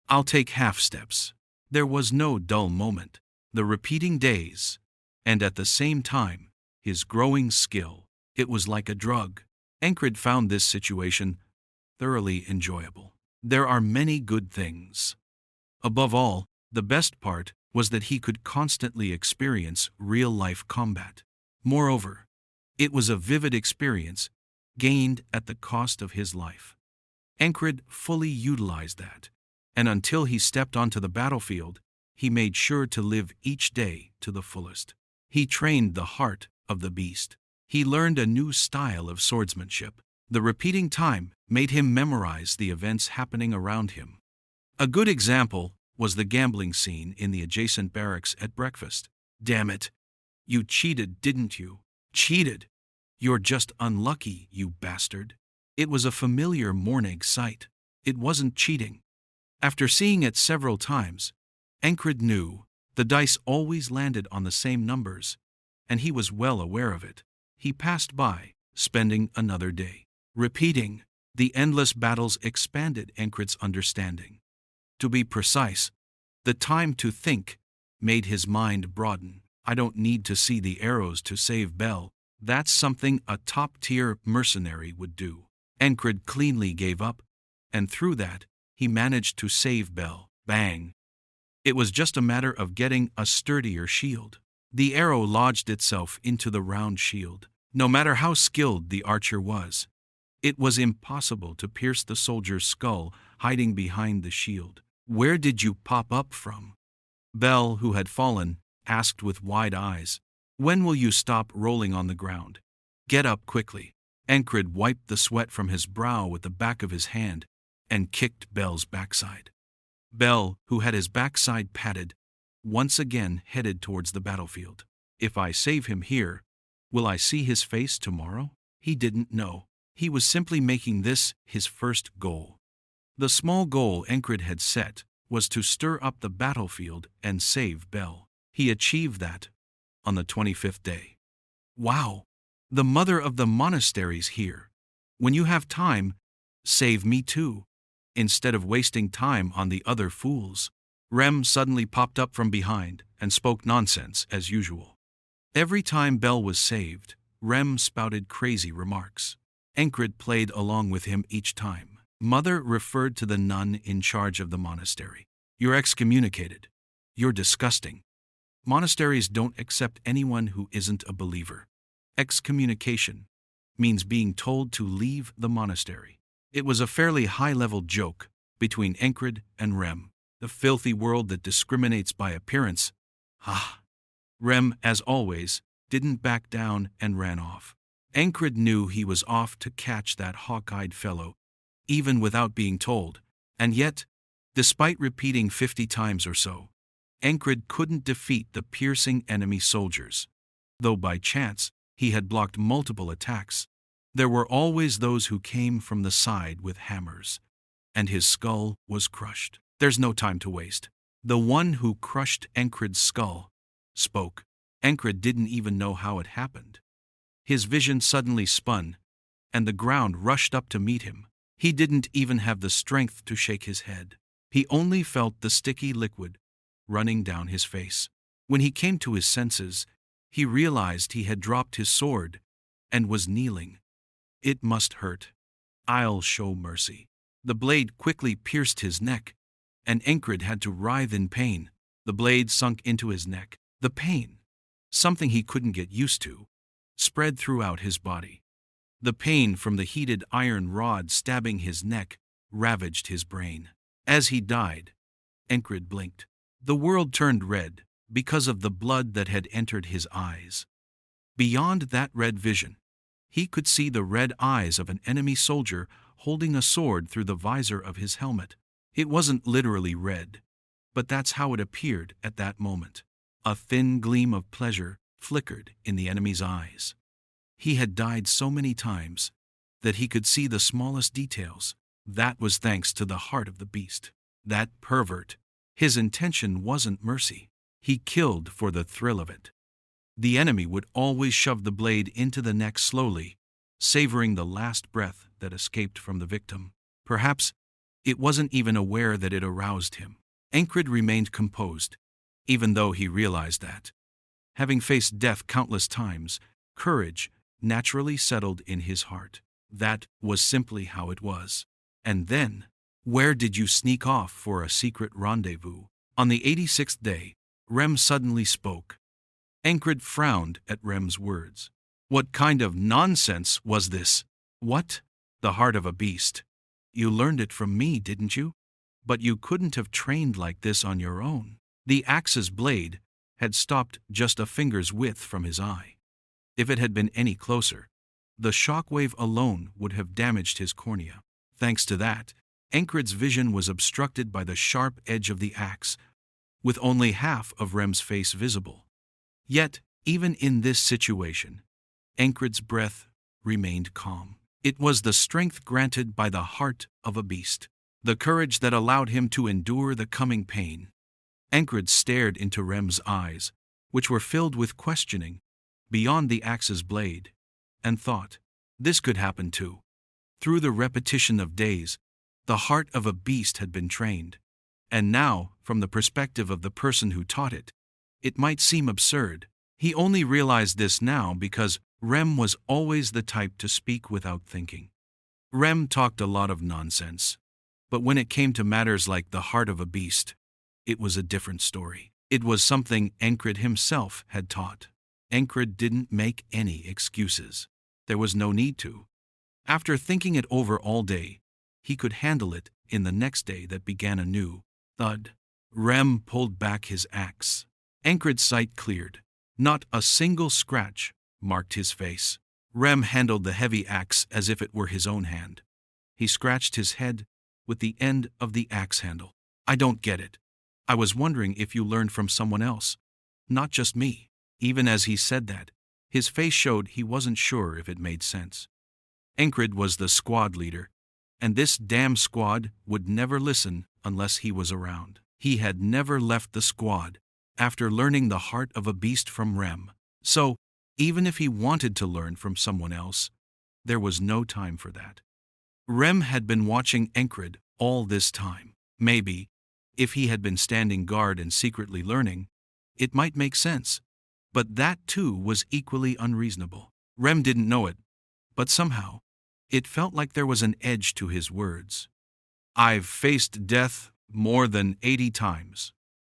I'll take half steps. There was no dull moment. The repeating days, and at the same time, his growing skill. It was like a drug. Ancred found this situation thoroughly enjoyable. There are many good things. Above all, the best part was that he could constantly experience real-life combat. Moreover, it was a vivid experience gained at the cost of his life. Ancred fully utilized that, and until he stepped onto the battlefield, he made sure to live each day to the fullest. He trained the heart of the beast. He learned a new style of swordsmanship. The repeating time made him memorize the events happening around him. A good example was the gambling scene in the adjacent barracks at breakfast. Damn it! You cheated, didn't you? Cheated? You're just unlucky, you bastard. It was a familiar morning sight. It wasn't cheating. After seeing it several times, Ancred knew the dice always landed on the same numbers, and he was well aware of it. He passed by, spending another day. Repeating, the endless battles expanded Ancred's understanding. To be precise, the time to think made his mind broaden. I don't need to see the arrows to save Bell. That's something a top-tier mercenary would do. Ancred cleanly gave up, and through that, he managed to save Bell. Bang! It was just a matter of getting a sturdier shield. The arrow lodged itself into the round shield. No matter how skilled the archer was, it was impossible to pierce the soldier's skull hiding behind the shield. Where did you pop up from? Bell, who had fallen, asked with wide eyes. When will you stop rolling on the ground? Get up quickly. Ancred wiped the sweat from his brow with the back of his hand and kicked Bell's backside. Bell, who had his backside padded, once again headed towards the battlefield. If I save him here, will I see his face tomorrow? He didn't know. He was simply making this his first goal. The small goal Ancred had set was to stir up the battlefield and save Bell. He achieved that on the 25th day. Wow! The mother of the monastery's here. When you have time, save me too, instead of wasting time on the other fools. Rem suddenly popped up from behind and spoke nonsense as usual. Every time Bell was saved, Rem spouted crazy remarks. Ancred played along with him each time. Mother referred to the nun in charge of the monastery. You're excommunicated. You're disgusting. Monasteries don't accept anyone who isn't a believer. Excommunication means being told to leave the monastery. It was a fairly high-level joke between Ancred and Rem. The filthy world that discriminates by appearance. Ah! Rem, as always, didn't back down and ran off. Ancred knew he was off to catch that hawk-eyed fellow, even without being told, and yet, despite repeating 50 times or so, Ancred couldn't defeat the piercing enemy soldiers. Though by chance, he had blocked multiple attacks, there were always those who came from the side with hammers, and his skull was crushed. There's no time to waste. The one who crushed Ancred's skull spoke. Ancred didn't even know how it happened. His vision suddenly spun, and the ground rushed up to meet him. He didn't even have the strength to shake his head. He only felt the sticky liquid running down his face. When he came to his senses, he realized he had dropped his sword and was kneeling. It must hurt. I'll show mercy. The blade quickly pierced his neck, and Ancred had to writhe in pain. The blade sunk into his neck. The pain, something he couldn't get used to, spread throughout his body. The pain from the heated iron rod stabbing his neck ravaged his brain. As he died, Ancred blinked. The world turned red because of the blood that had entered his eyes. Beyond that red vision, he could see the red eyes of an enemy soldier holding a sword through the visor of his helmet. It wasn't literally red, but that's how it appeared at that moment. A thin gleam of pleasure flickered in the enemy's eyes. He had died so many times, that he could see the smallest details. That was thanks to the heart of the beast. That pervert. His intention wasn't mercy. He killed for the thrill of it. The enemy would always shove the blade into the neck slowly, savoring the last breath that escaped from the victim. Perhaps it wasn't even aware that it aroused him. Encred remained composed, even though he realized that, having faced death countless times, courage naturally settled in his heart. That was simply how it was. And then, where did you sneak off for a secret rendezvous? On the 86th day, Rem suddenly spoke. Encred frowned at Rem's words. What kind of nonsense was this? What? The heart of a beast. You learned it from me, didn't you? But you couldn't have trained like this on your own. The axe's blade had stopped just a finger's width from his eye. If it had been any closer, the shockwave alone would have damaged his cornea. Thanks to that, Encred's vision was obstructed by the sharp edge of the axe, with only half of Rem's face visible. Yet, even in this situation, Encred's breath remained calm. It was the strength granted by the heart of a beast, the courage that allowed him to endure the coming pain. Encred stared into Rem's eyes, which were filled with questioning, beyond the axe's blade, and thought, this could happen too. Through the repetition of days, the heart of a beast had been trained. And now, from the perspective of the person who taught it, it might seem absurd. He only realized this now because Rem was always the type to speak without thinking. Rem talked a lot of nonsense, but when it came to matters like the heart of a beast, it was a different story. It was something Encred himself had taught. Encred didn't make any excuses. There was no need to. After thinking it over all day, he could handle it in the next day that began anew. Thud. Rem pulled back his axe. Encred's sight cleared. Not a single scratch marked his face. Rem handled the heavy axe as if it were his own hand. He scratched his head with the end of the axe handle. I don't get it. I was wondering if you learned from someone else, not just me. Even as he said that, his face showed he wasn't sure if it made sense. Encred was the squad leader, and this damn squad would never listen unless he was around. He had never left the squad after learning the heart of a beast from Rem. So, even if he wanted to learn from someone else, there was no time for that. Rem had been watching Encred all this time. Maybe, if he had been standing guard and secretly learning, it might make sense. But that too was equally unreasonable. Rem didn't know it, but somehow, it felt like there was an edge to his words. I've faced death more than 80 times,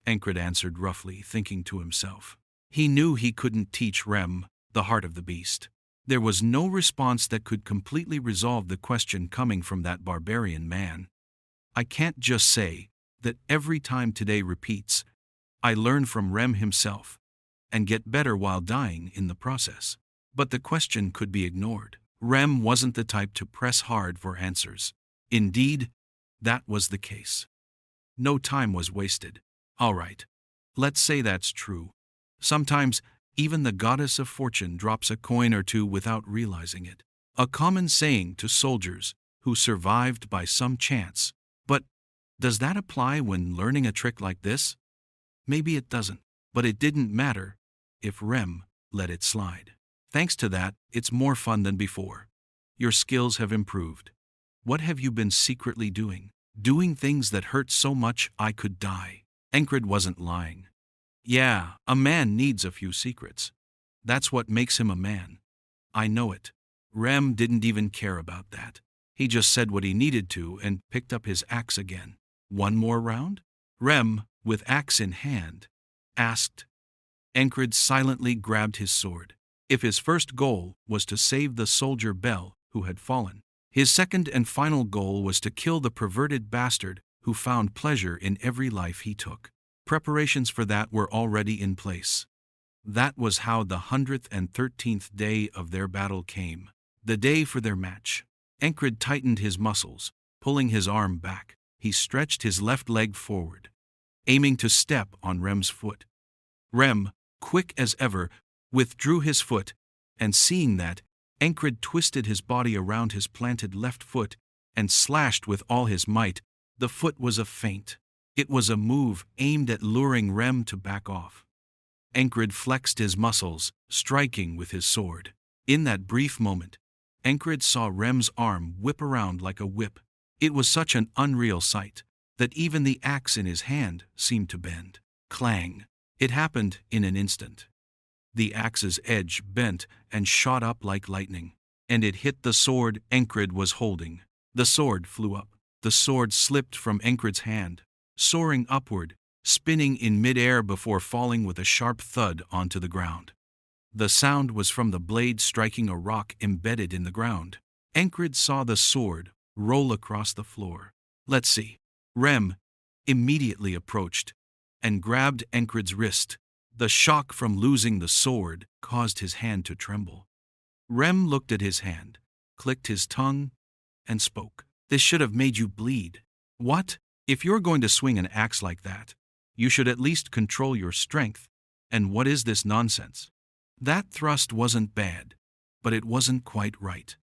Encred answered roughly, thinking to himself. He knew he couldn't teach Rem the heart of the beast. There was no response that could completely resolve the question coming from that barbarian man. I can't just say that every time today repeats, I learn from Rem himself, and get better while dying in the process. But the question could be ignored. Rem wasn't the type to press hard for answers. Indeed, that was the case. No time was wasted. All right, let's say that's true. Sometimes, even the goddess of fortune drops a coin or two without realizing it. A common saying to soldiers who survived by some chance. But does that apply when learning a trick like this? Maybe it doesn't, but it didn't matter if Rem let it slide. Thanks to that, it's more fun than before. Your skills have improved. What have you been secretly doing? Doing things that hurt so much I could die. Encred wasn't lying. Yeah, a man needs a few secrets. That's what makes him a man. I know it. Rem didn't even care about that. He just said what he needed to and picked up his axe again. One more round? Rem, with axe in hand, asked. Encred silently grabbed his sword. If his first goal was to save the soldier Bell who had fallen, his second and final goal was to kill the perverted bastard who found pleasure in every life he took. Preparations for that were already in place. That was how the 113th day of their battle came, the day for their match. Encred tightened his muscles, pulling his arm back. He stretched his left leg forward, aiming to step on Rem's foot. Rem, quick as ever, withdrew his foot, and seeing that, Encred twisted his body around his planted left foot and slashed with all his might. The foot was a feint. It was a move aimed at luring Rem to back off. Encred flexed his muscles, striking with his sword. In that brief moment, Encred saw Rem's arm whip around like a whip. It was such an unreal sight that even the axe in his hand seemed to bend. Clang! It happened in an instant. The axe's edge bent and shot up like lightning, and it hit the sword Encred was holding. The sword flew up. The sword slipped from Encred's hand, soaring upward, spinning in midair before falling with a sharp thud onto the ground. The sound was from the blade striking a rock embedded in the ground. Encred saw the sword roll across the floor. Let's see. Rem immediately approached and grabbed Encred's wrist. The shock from losing the sword caused his hand to tremble. Rem looked at his hand, clicked his tongue, and spoke. This should have made you bleed. What? If you're going to swing an axe like that, you should at least control your strength. And what is this nonsense? That thrust wasn't bad, but it wasn't quite right.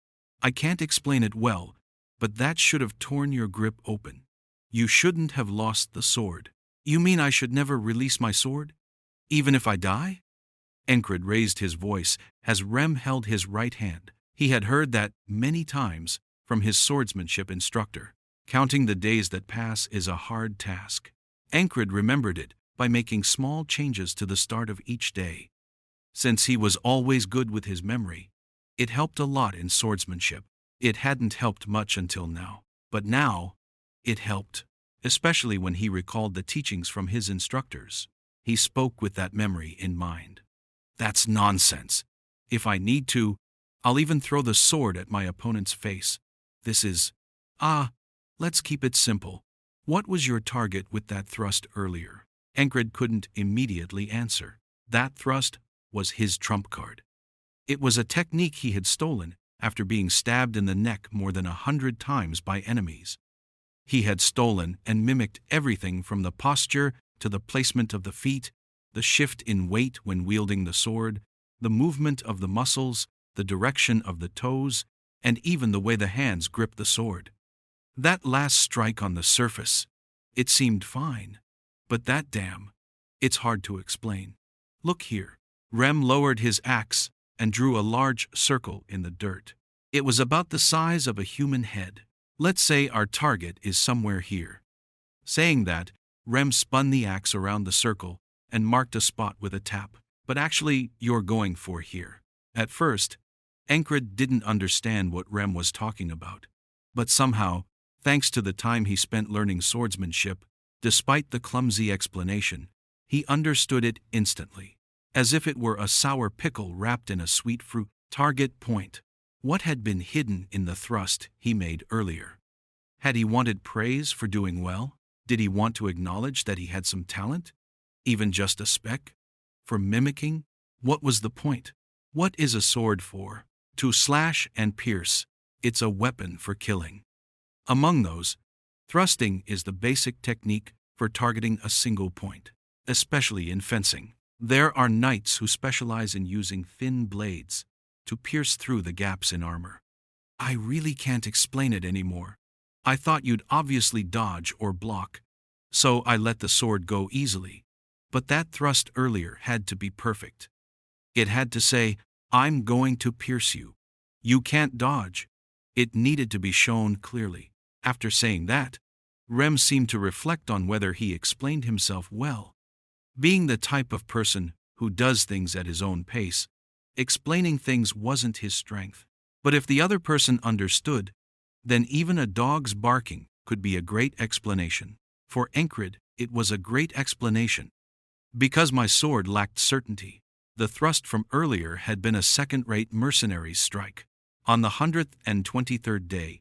I can't explain it well, but that should have torn your grip open. You shouldn't have lost the sword. You mean I should never release my sword? Even if I die? Encred raised his voice as Rem held his right hand. He had heard that many times from his swordsmanship instructor. Counting the days that pass is a hard task. Encred remembered it by making small changes to the start of each day. Since he was always good with his memory, it helped a lot in swordsmanship. It hadn't helped much until now, but now it helped, especially when he recalled the teachings from his instructors. He spoke with that memory in mind. That's nonsense. If I need to, I'll even throw the sword at my opponent's face. This is... let's keep it simple. What was your target with that thrust earlier? Encred couldn't immediately answer. That thrust was his trump card. It was a technique he had stolen after being stabbed in the neck more than 100 times by enemies. He had stolen and mimicked everything from the posture to the placement of the feet, the shift in weight when wielding the sword, the movement of the muscles, the direction of the toes, and even the way the hands gripped the sword. That last strike on the surface, it seemed fine. But that it's hard to explain. Look here. Rem lowered his axe and drew a large circle in the dirt. It was about the size of a human head. Let's say our target is somewhere here. Saying that, Rem spun the axe around the circle and marked a spot with a tap. But actually, you're going for here. At first, Encred didn't understand what Rem was talking about. But somehow, thanks to the time he spent learning swordsmanship, despite the clumsy explanation, he understood it instantly, as if it were a sour pickle wrapped in a sweet fruit. Target point. What had been hidden in the thrust he made earlier? Had he wanted praise for doing well? Did he want to acknowledge that he had some talent? Even just a speck? For mimicking? What was the point? What is a sword for? To slash and pierce. It's a weapon for killing. Among those, thrusting is the basic technique for targeting a single point, especially in fencing. There are knights who specialize in using thin blades to pierce through the gaps in armor. I really can't explain it anymore. I thought you'd obviously dodge or block, so I let the sword go easily. But that thrust earlier had to be perfect. It had to say, I'm going to pierce you. You can't dodge. It needed to be shown clearly. After saying that, Rem seemed to reflect on whether he explained himself well. Being the type of person who does things at his own pace, explaining things wasn't his strength. But if the other person understood, then even a dog's barking could be a great explanation. For Encred, it was a great explanation. Because my sword lacked certainty, the thrust from earlier had been a second-rate mercenary's strike. On the 123rd day,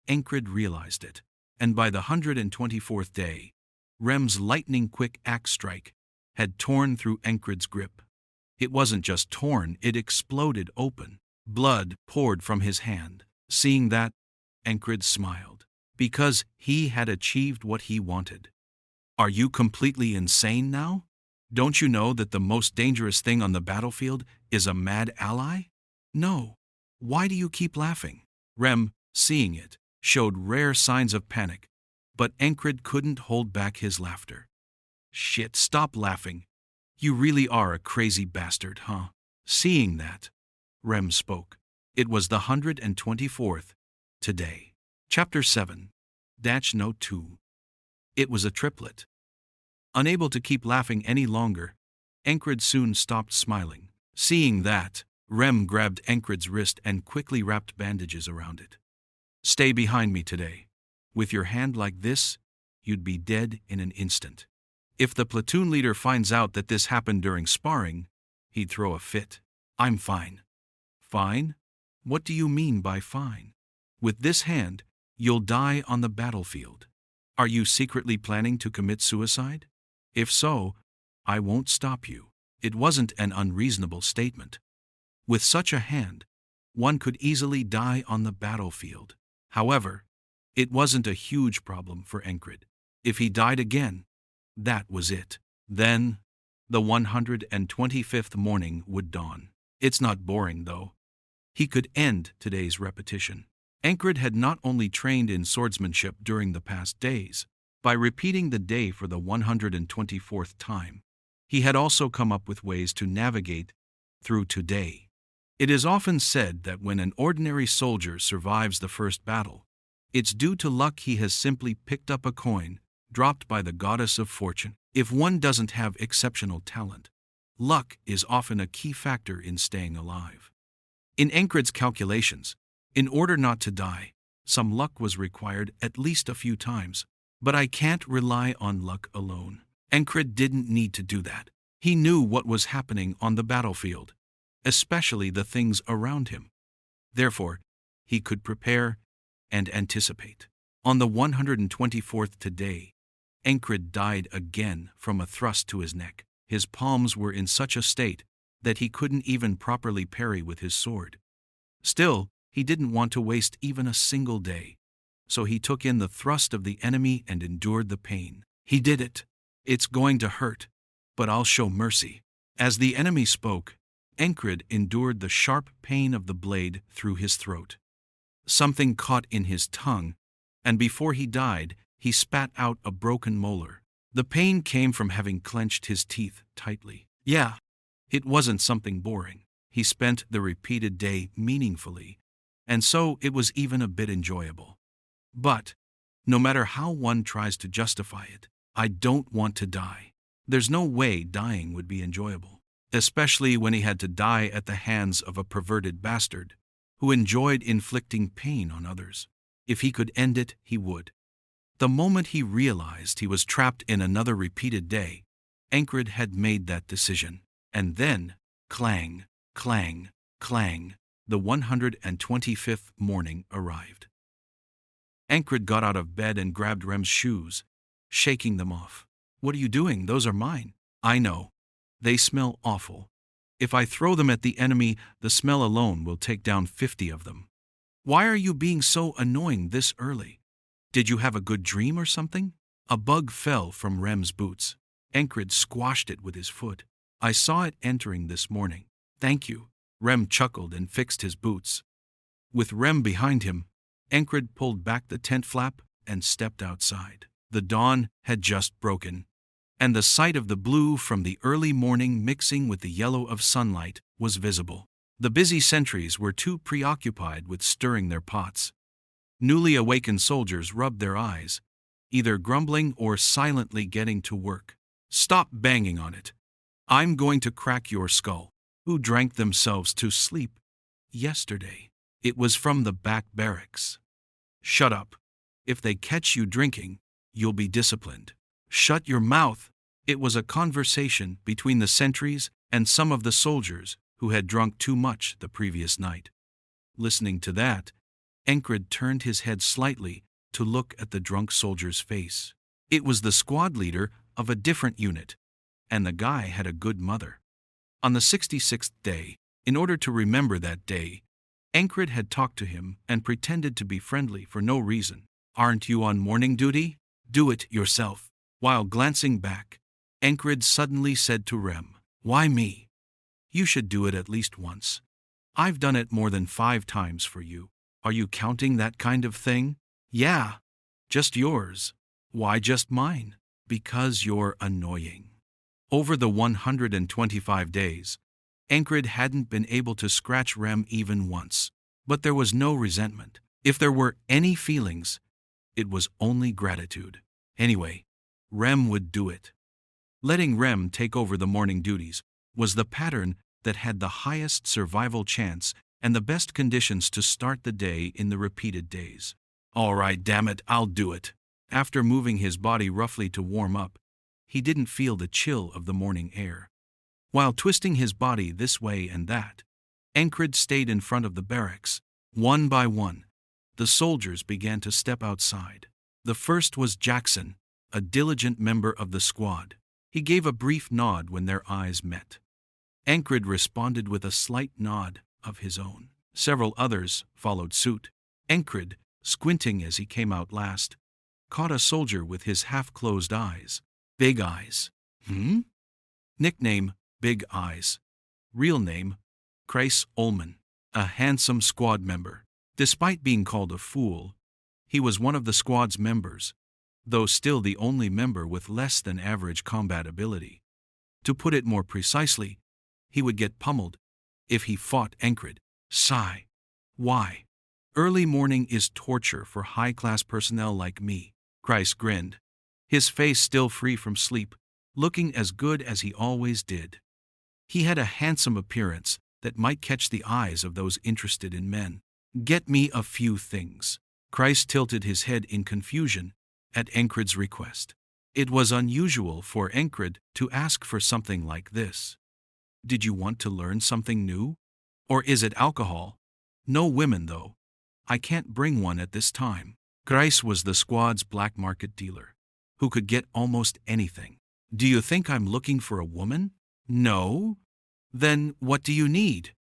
Encred realized it, and by the 124th day, Rem's lightning-quick axe strike had torn through Encred's grip. It wasn't just torn, it exploded open. Blood poured from his hand. Seeing that, Encred smiled, because he had achieved what he wanted. Are you completely insane now? Don't you know that the most dangerous thing on the battlefield is a mad ally? No. Why do you keep laughing? Rem, seeing it, showed rare signs of panic, but Encred couldn't hold back his laughter. Shit, stop laughing. You really are a crazy bastard, huh? Seeing that, Rem spoke. It was the 124th, today. Chapter 7. Dash Note 2. It was a triplet. Unable to keep laughing any longer, Encred soon stopped smiling. Seeing that, Rem grabbed Encred's wrist and quickly wrapped bandages around it. Stay behind me today. With your hand like this, you'd be dead in an instant. If the platoon leader finds out that this happened during sparring, he'd throw a fit. I'm fine. Fine? What do you mean by fine? With this hand, you'll die on the battlefield. Are you secretly planning to commit suicide? If so, I won't stop you. It wasn't an unreasonable statement. With such a hand, one could easily die on the battlefield. However, it wasn't a huge problem for Encred. If he died again, that was it. Then, the 125th morning would dawn. It's not boring, though. He could end today's repetition. Encred had not only trained in swordsmanship during the past days, by repeating the day for the 124th time, he had also come up with ways to navigate through today. It is often said that when an ordinary soldier survives the first battle, it's due to luck. He has simply picked up a coin dropped by the goddess of fortune. If one doesn't have exceptional talent, luck is often a key factor in staying alive. In Encred's calculations, in order not to die, some luck was required at least a few times. But I can't rely on luck alone. Encred didn't need to do that. He knew what was happening on the battlefield, especially the things around him. Therefore, he could prepare and anticipate. On the 124th today, Encred died again from a thrust to his neck. His palms were in such a state that he couldn't even properly parry with his sword. Still, he didn't want to waste even a single day, so he took in the thrust of the enemy and endured the pain. He did it. It's going to hurt, but I'll show mercy. As the enemy spoke, Encred endured the sharp pain of the blade through his throat. Something caught in his tongue, and before he died, he spat out a broken molar. The pain came from having clenched his teeth tightly. Yeah, it wasn't something boring. He spent the repeated day meaningfully, and so it was even a bit enjoyable. But, no matter how one tries to justify it, I don't want to die. There's no way dying would be enjoyable, especially when he had to die at the hands of a perverted bastard who enjoyed inflicting pain on others. If he could end it, he would. The moment he realized he was trapped in another repeated day, Encred had made that decision. And then, clang, clang, clang, the 125th morning arrived. Encred got out of bed and grabbed Rem's shoes, shaking them off. What are you doing? Those are mine. I know. They smell awful. If I throw them at the enemy, the smell alone will take down 50 of them. Why are you being so annoying this early? Did you have a good dream or something? A bug fell from Rem's boots. Encred squashed it with his foot. I saw it entering this morning. Thank you. Rem chuckled and fixed his boots. With Rem behind him, Encred pulled back the tent flap and stepped outside. The dawn had just broken, and the sight of the blue from the early morning mixing with the yellow of sunlight was visible. The busy sentries were too preoccupied with stirring their pots. Newly awakened soldiers rubbed their eyes, either grumbling or silently getting to work. Stop banging on it. I'm going to crack your skull. Who drank themselves to sleep yesterday? It was from the back barracks. Shut up. If they catch you drinking, you'll be disciplined. Shut your mouth. It was a conversation between the sentries and some of the soldiers who had drunk too much the previous night. Listening to that, Encred turned his head slightly to look at the drunk soldier's face. It was the squad leader of a different unit, and the guy had a good mother. On the 66th day, in order to remember that day, Encred had talked to him and pretended to be friendly for no reason. Aren't you on morning duty? Do it yourself. While glancing back, Encred suddenly said to Rem, Why me? You should do it at least once. I've done it more than 5 times for you. Are you counting that kind of thing? Yeah. Just yours. Why just mine? Because you're annoying. Over the 125 days, Encred hadn't been able to scratch Rem even once. But there was no resentment. If there were any feelings, it was only gratitude. Anyway, Rem would do it. Letting Rem take over the morning duties was the pattern that had the highest survival chance and the best conditions to start the day in the repeated days. All right, damn it, I'll do it. After moving his body roughly to warm up, he didn't feel the chill of the morning air. While twisting his body this way and that, Encred stayed in front of the barracks. One by one, the soldiers began to step outside. The first was Jackson, a diligent member of the squad. He gave a brief nod when their eyes met. Encred responded with a slight nod of his own. Several others followed suit. Encred, squinting as he came out last, caught a soldier with his half-closed eyes. Big Eyes. Nickname, Big Eyes. Real name, Kreis Ullman. A handsome squad member. Despite being called a fool, he was one of the squad's members, though still the only member with less than average combat ability. To put it more precisely, he would get pummeled if he fought Encred. Sigh. Why? Early morning is torture for high-class personnel like me. Kreis grinned, his face still free from sleep, looking as good as he always did. He had a handsome appearance that might catch the eyes of those interested in men. Get me a few things. Kreis tilted his head in confusion at Encred's request. It was unusual for Encred to ask for something like this. Did you want to learn something new? Or is it alcohol? No women, though. I can't bring one at this time. Kreis was the squad's black market dealer, who could get almost anything. Do you think I'm looking for a woman? No? Then what do you need?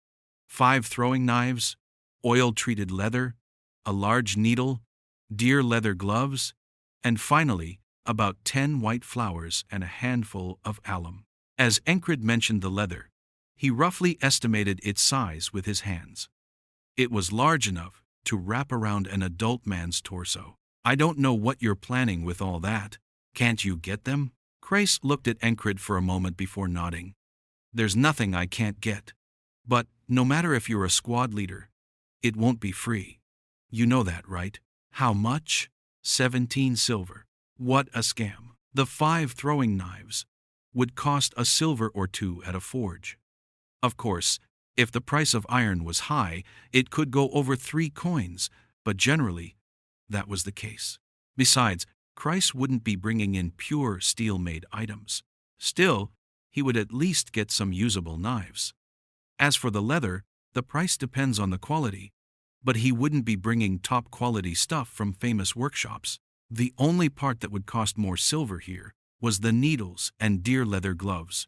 5 throwing knives, oil-treated leather, a large needle, deer leather gloves, and finally, about 10 white flowers and a handful of alum. As Encred mentioned the leather, he roughly estimated its size with his hands. It was large enough to wrap around an adult man's torso. I don't know what you're planning with all that. Can't you get them? Kreis looked at Encred for a moment before nodding. There's nothing I can't get. But no matter if you're a squad leader, it won't be free. You know that, right? How much? 17 silver. What a scam. The 5 throwing knives would cost a silver or 2 at a forge. Of course, if the price of iron was high, it could go over 3 coins, but generally, that was the case. Besides, Kreis wouldn't be bringing in pure steel-made items. Still, he would at least get some usable knives. As for the leather, the price depends on the quality, but he wouldn't be bringing top-quality stuff from famous workshops. The only part that would cost more silver here was the needles and deer leather gloves.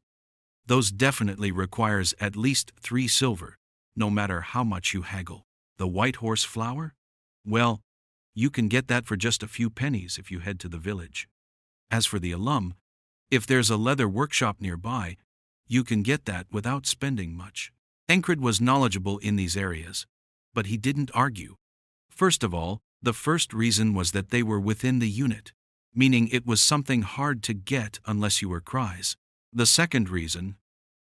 Those definitely requires at least 3 silver, no matter how much you haggle. The white horse flower? Well, you can get that for just a few pennies if you head to the village. As for the alum, if there's a leather workshop nearby, you can get that without spending much. Encred was knowledgeable in these areas, but he didn't argue. First of all, the first reason was that they were within the unit, meaning it was something hard to get unless you were Kreis. The second reason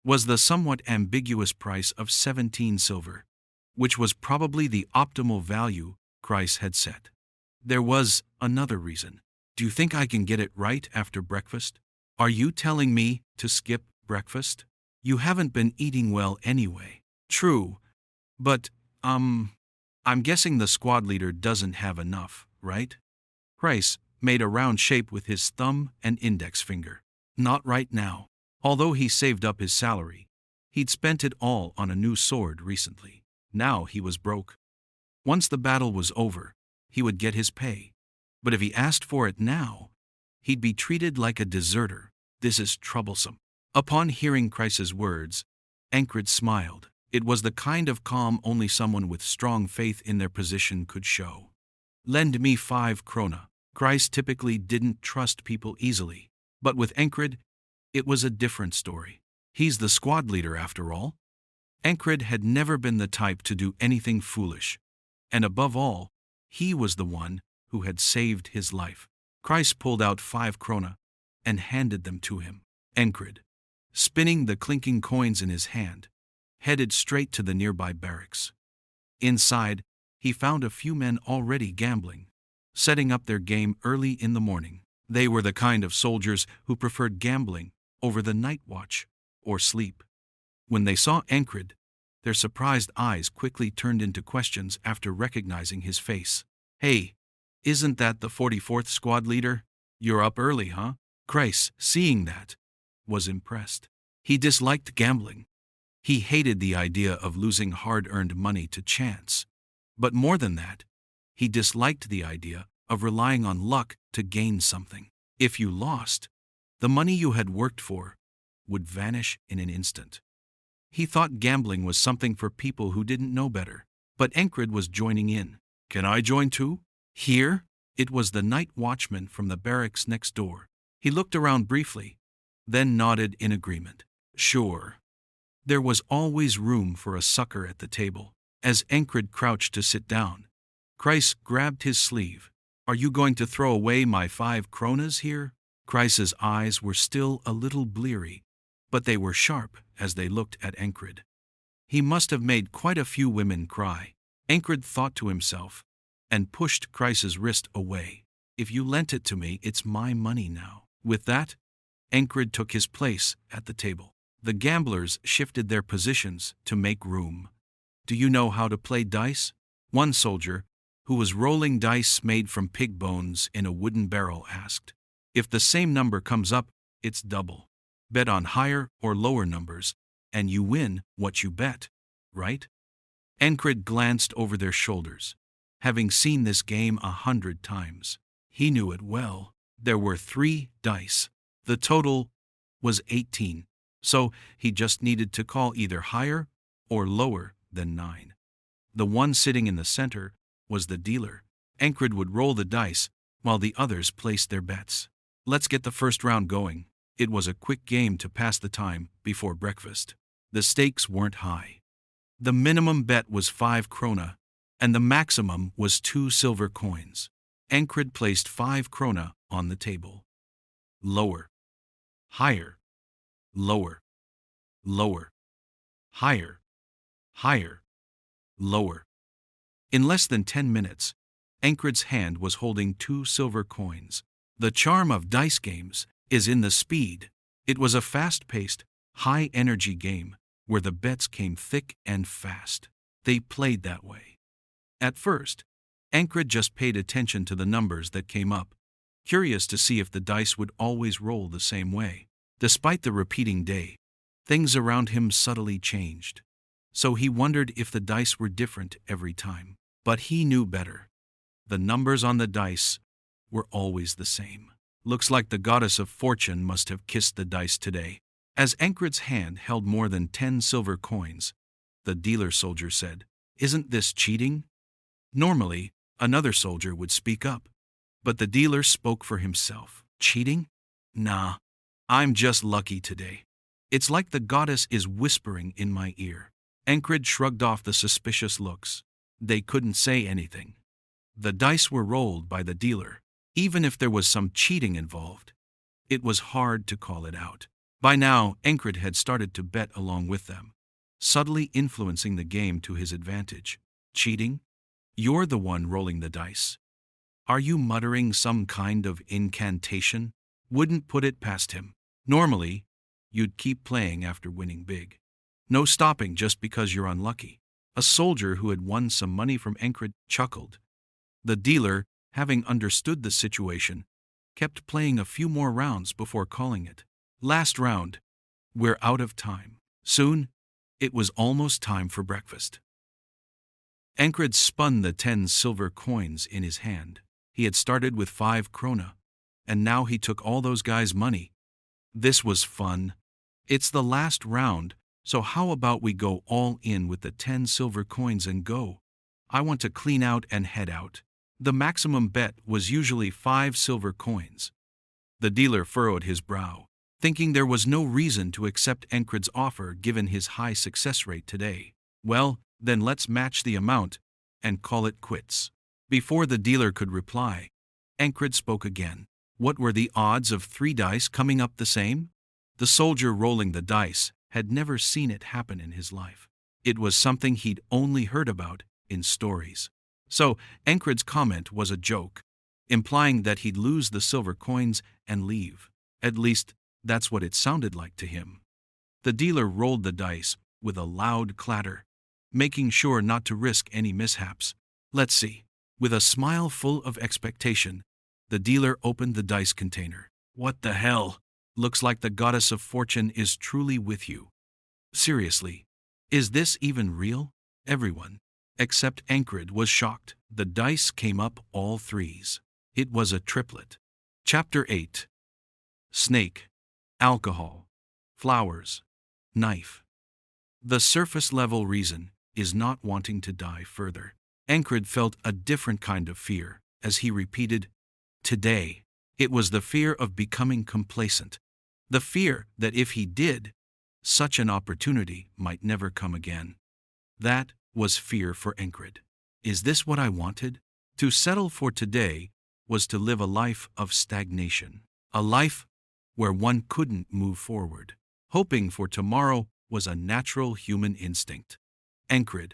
was the somewhat ambiguous price of 17 silver, which was probably the optimal value Kreis had set. There was another reason. Do you think I can get it right after breakfast? Are you telling me to skip breakfast? You haven't been eating well anyway. True, but, I'm guessing the squad leader doesn't have enough, right? Kreis made a round shape with his thumb and index finger. Not right now. Although he saved up his salary, he'd spent it all on a new sword recently. Now he was broke. Once the battle was over, he would get his pay. But if he asked for it now, he'd be treated like a deserter. This is troublesome. Upon hearing Kreis's words, Encred smiled. It was the kind of calm only someone with strong faith in their position could show. Lend me 5 krona. Kreis typically didn't trust people easily, but with Encred, it was a different story. He's the squad leader after all. Encred had never been the type to do anything foolish. And above all, he was the one who had saved his life. Kreis pulled out 5 krona and handed them to him. Encred, spinning the clinking coins in his hand, headed straight to the nearby barracks. Inside, he found a few men already gambling, setting up their game early in the morning. They were the kind of soldiers who preferred gambling over the night watch or sleep. When they saw Encred, their surprised eyes quickly turned into questions after recognizing his face. "Hey, isn't that the 44th squad leader? You're up early, huh?" Kreis, seeing that, was impressed. He disliked gambling. He hated the idea of losing hard-earned money to chance. But more than that, he disliked the idea of relying on luck to gain something. If you lost, the money you had worked for would vanish in an instant. He thought gambling was something for people who didn't know better. But Encred was joining in. "Can I join too?" "Here?" It was the night watchman from the barracks next door. He looked around briefly, then nodded in agreement. "Sure." There was always room for a sucker at the table. As Encred crouched to sit down, Kreis grabbed his sleeve. "Are you going to throw away my 5 kronas here?" Kreis's eyes were still a little bleary, but they were sharp as they looked at Encred. He must have made quite a few women cry, Encred thought to himself, and pushed Kreis's wrist away. "If you lent it to me, it's my money now." With that, Encred took his place at the table. The gamblers shifted their positions to make room. "Do you know how to play dice?" One soldier, who was rolling dice made from pig bones in a wooden barrel, asked. "If the same number comes up, it's double. Bet on higher or lower numbers, and you win what you bet, right?" Encred glanced over their shoulders. Having seen this game 100 times, he knew it well. There were 3 dice. The total was 18, so he just needed to call either higher or lower than 9. The one sitting in the center was the dealer. Encred would roll the dice while the others placed their bets. "Let's get the first round going." It was a quick game to pass the time before breakfast. The stakes weren't high. The minimum bet was 5 krona, and the maximum was 2 silver coins. Encred placed 5 krona on the table. Lower. Higher. Lower. Lower. Higher. Higher. Lower. In less than 10 minutes, Encred's hand was holding 2 silver coins. The charm of dice games is in the speed. It was a fast-paced, high-energy game where the bets came thick and fast. They played that way. At first, Encred just paid attention to the numbers that came up, curious to see if the dice would always roll the same way. Despite the repeating day, things around him subtly changed. So he wondered if the dice were different every time. But he knew better. The numbers on the dice were always the same. "Looks like the goddess of fortune must have kissed the dice today." As Encred's hand held more than 10 silver coins, the dealer soldier said, "Isn't this cheating?" Normally, another soldier would speak up, but the dealer spoke for himself. "Cheating? Nah, I'm just lucky today. It's like the goddess is whispering in my ear." Encred shrugged off the suspicious looks. They couldn't say anything. The dice were rolled by the dealer. Even if there was some cheating involved, it was hard to call it out. By now, Encred had started to bet along with them, subtly influencing the game to his advantage. "Cheating? You're the one rolling the dice. Are you muttering some kind of incantation?" Wouldn't put it past him. Normally, you'd keep playing after winning big. No stopping just because you're unlucky. A soldier who had won some money from Encred chuckled. The dealer, having understood the situation, kept playing a few more rounds before calling it. "Last round. We're out of time." Soon, it was almost time for breakfast. Encred spun the 10 silver coins in his hand. He had started with 5 krona, and now he took all those guys' money. This was fun. "It's the last round, so how about we go all in with the 10 silver coins and go? I want to clean out and head out." The maximum bet was usually 5 silver coins. The dealer furrowed his brow. thinking there was no reason to accept Encred's offer given his high success rate today. Well, then let's match the amount and call it quits. Before the dealer could reply, Encred spoke again. What were the odds of 3 dice coming up the same? The soldier rolling the dice had never seen it happen in his life. It was something he'd only heard about in stories. So, Encred's comment was a joke, implying that he'd lose the silver coins and leave. At least, that's what it sounded like to him. The dealer rolled the dice with a loud clatter, making sure not to risk any mishaps. Let's see. With a smile full of expectation, the dealer opened the dice container. What the hell? Looks like the goddess of fortune is truly with you. Seriously, is this even real? Everyone, except Encred, was shocked. The dice came up all 3s. It was a triplet. Chapter 8. Snake, alcohol, flowers, knife. The surface-level reason is not wanting to die further. Encred felt a different kind of fear as he repeated, today. It was the fear of becoming complacent. The fear that if he did, such an opportunity might never come again. That was fear for Encred. Is this what I wanted? To settle for today was to live a life of stagnation. A life where one couldn't move forward. Hoping for tomorrow was a natural human instinct. Encred,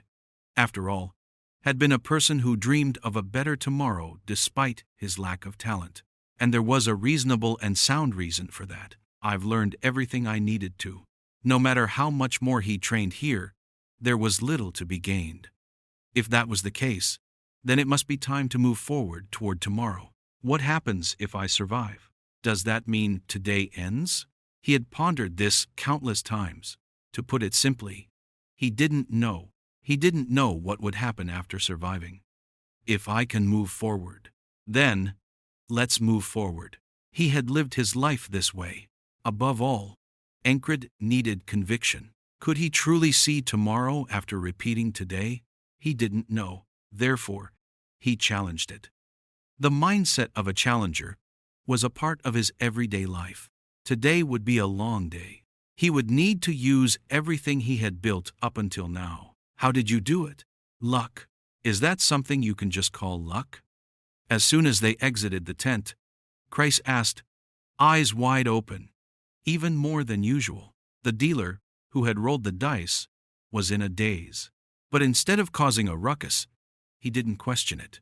after all, had been a person who dreamed of a better tomorrow despite his lack of talent. And there was a reasonable and sound reason for that. I've learned everything I needed to. No matter how much more he trained here, there was little to be gained. If that was the case, then it must be time to move forward toward tomorrow. What happens if I survive? Does that mean today ends? He had pondered this countless times. To put it simply, he didn't know. He didn't know what would happen after surviving. If I can move forward, then let's move forward. He had lived his life this way. Above all, Encred needed conviction. Could he truly see tomorrow after repeating today? He didn't know. Therefore, he challenged it. The mindset of a challenger was a part of his everyday life. Today would be a long day. He would need to use everything he had built up until now. How did you do it? Luck. Is that something you can just call luck? As soon as they exited the tent, Chris asked, eyes wide open, even more than usual. The dealer, who had rolled the dice, was in a daze. But instead of causing a ruckus, he didn't question it.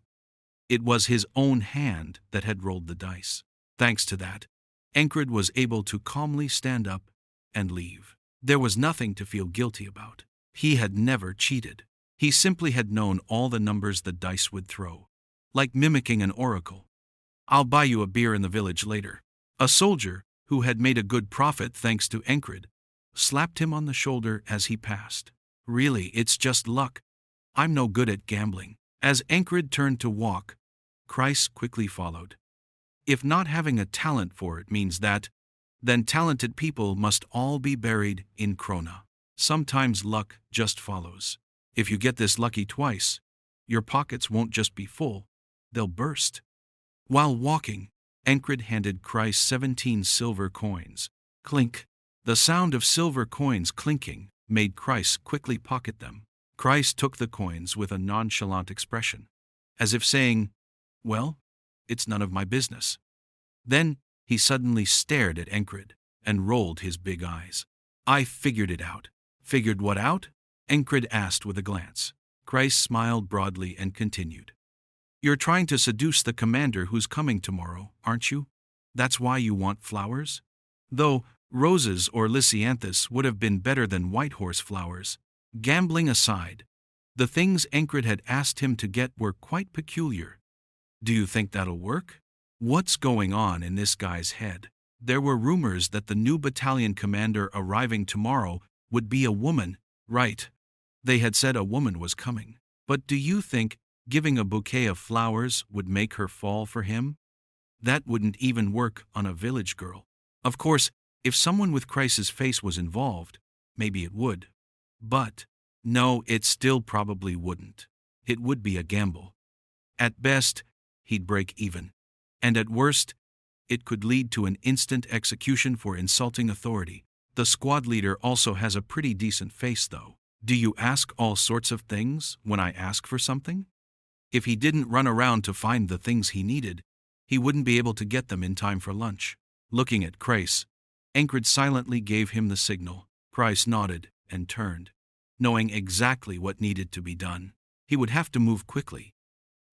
It was his own hand that had rolled the dice. Thanks to that, Encred was able to calmly stand up and leave. There was nothing to feel guilty about. He had never cheated. He simply had known all the numbers the dice would throw. Like mimicking an oracle. I'll buy you a beer in the village later. A soldier, who had made a good profit thanks to Encred, slapped him on the shoulder as he passed. Really, it's just luck. I'm no good at gambling. As Encred turned to walk, Chris quickly followed. If not having a talent for it means that, then talented people must all be buried in Krona. Sometimes luck just follows. If you get this lucky twice, your pockets won't just be full, they'll burst. While walking, Encred handed Chris 17 silver coins. Clink. The sound of silver coins clinking made Chris quickly pocket them. Chris took the coins with a nonchalant expression, as if saying, well, it's none of my business. Then he suddenly stared at Encred and rolled his big eyes. I figured it out. Figured what out? Encred asked with a glance. Chris smiled broadly and continued. You're trying to seduce the commander who's coming tomorrow, aren't you? That's why you want flowers? Though roses or lisianthus would have been better than whitehorse flowers. Gambling aside, the things Encred had asked him to get were quite peculiar. Do you think that'll work? What's going on in this guy's head? There were rumors that the new battalion commander arriving tomorrow would be a woman, right? They had said a woman was coming. But do you think giving a bouquet of flowers would make her fall for him? That wouldn't even work on a village girl. Of course, if someone with Chris's face was involved, maybe it would. But, no, it still probably wouldn't. It would be a gamble. At best, he'd break even. And at worst, It could lead to an instant execution for insulting authority. The squad leader also has a pretty decent face though. Do you ask all sorts of things when I ask for something? If he didn't run around to find the things he needed, he wouldn't be able to get them in time for lunch. Looking at Chryse, Encred silently gave him the signal. Chryse nodded and turned, knowing exactly what needed to be done. He would have to move quickly.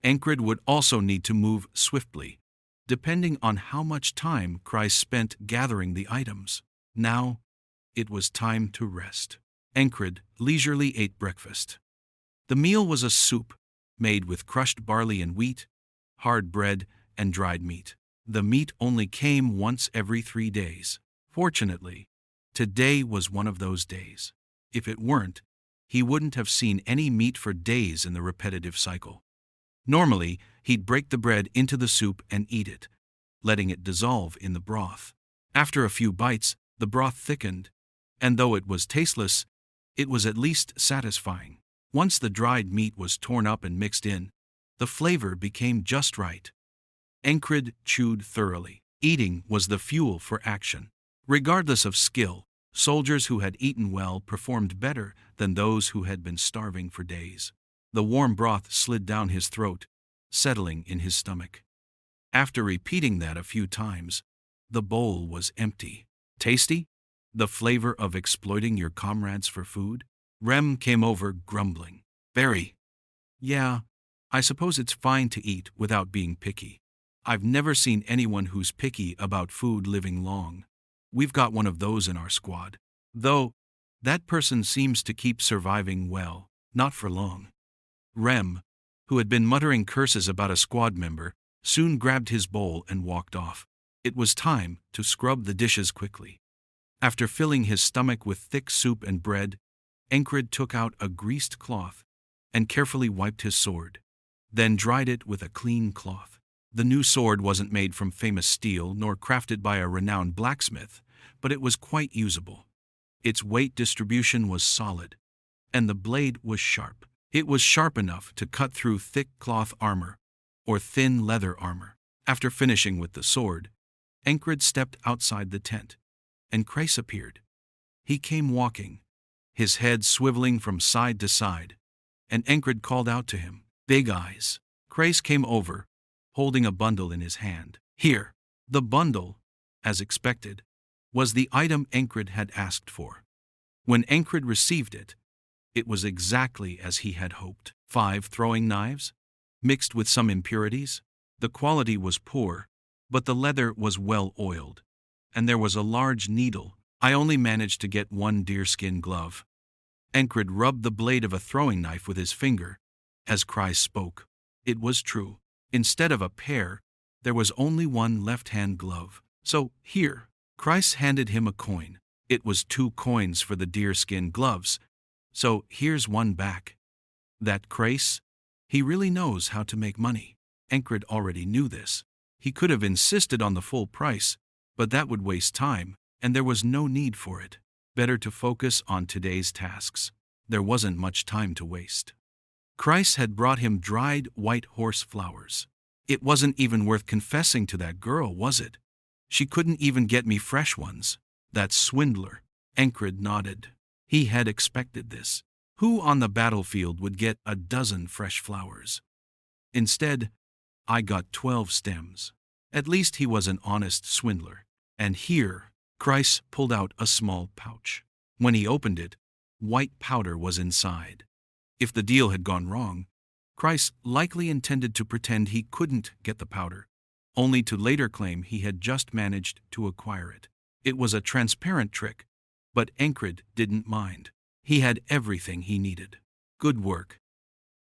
Encred would also need to move swiftly, depending on how much time Chryse spent gathering the items. Now, it was time to rest. Encred leisurely ate breakfast. The meal was a soup made with crushed barley and wheat, hard bread, and dried meat. The meat only came once every 3 days. Fortunately, today was one of those days. If it weren't, he wouldn't have seen any meat for days in the repetitive cycle. Normally, he'd break the bread into the soup and eat it, letting it dissolve in the broth. After a few bites, the broth thickened, and though it was tasteless, it was at least satisfying. Once the dried meat was torn up and mixed in, the flavor became just right. Encred chewed thoroughly. Eating was the fuel for action. Regardless of skill, soldiers who had eaten well performed better than those who had been starving for days. The warm broth slid down his throat, settling in his stomach. After repeating that a few times, the bowl was empty. Tasty? The flavor of exploiting your comrades for food? Rem came over grumbling. Very. Yeah, I suppose it's fine to eat without being picky. I've never seen anyone who's picky about food living long. We've got one of those in our squad. Though, that person seems to keep surviving well, not for long. Rem, who had been muttering curses about a squad member, soon grabbed his bowl and walked off. It was time to scrub the dishes quickly. After filling his stomach with thick soup and bread, Encred took out a greased cloth and carefully wiped his sword, then dried it with a clean cloth. The new sword wasn't made from famous steel nor crafted by a renowned blacksmith, but it was quite usable. Its weight distribution was solid, and the blade was sharp. It was sharp enough to cut through thick cloth armor or thin leather armor. After finishing with the sword, Encred stepped outside the tent, and Chryse appeared. He came walking, his head swiveling from side to side, and Encred called out to him, "Big Eyes." Chryse came over, holding a bundle in his hand. Here, the bundle, as expected, was the item Encred had asked for. When Encred received it, it was exactly as he had hoped. 5 throwing knives, mixed with some impurities. The quality was poor, but the leather was well oiled, and there was a large needle. I only managed to get 1 deerskin glove. Encred rubbed the blade of a throwing knife with his finger as Chryse spoke. It was true. Instead of a pair, there was only 1 left-hand glove. So, here, Chryse handed him a coin. It was 2 coins for the deerskin gloves, so here's 1 back. That Chryse, he really knows how to make money. Encred already knew this. He could have insisted on the full price, but that would waste time, and there was no need for it. Better to focus on today's tasks. There wasn't much time to waste. Chryse had brought him dried white horse flowers. It wasn't even worth confessing to that girl, was it? She couldn't even get me fresh ones. That swindler. Encred nodded. He had expected this. Who on the battlefield would get a dozen fresh flowers? Instead, I got 12 stems. At least he was an honest swindler. And here, Chryse pulled out a small pouch. When he opened it, white powder was inside. If the deal had gone wrong, Chryse likely intended to pretend he couldn't get the powder, only to later claim he had just managed to acquire it. It was a transparent trick, but Encred didn't mind. He had everything he needed. Good work.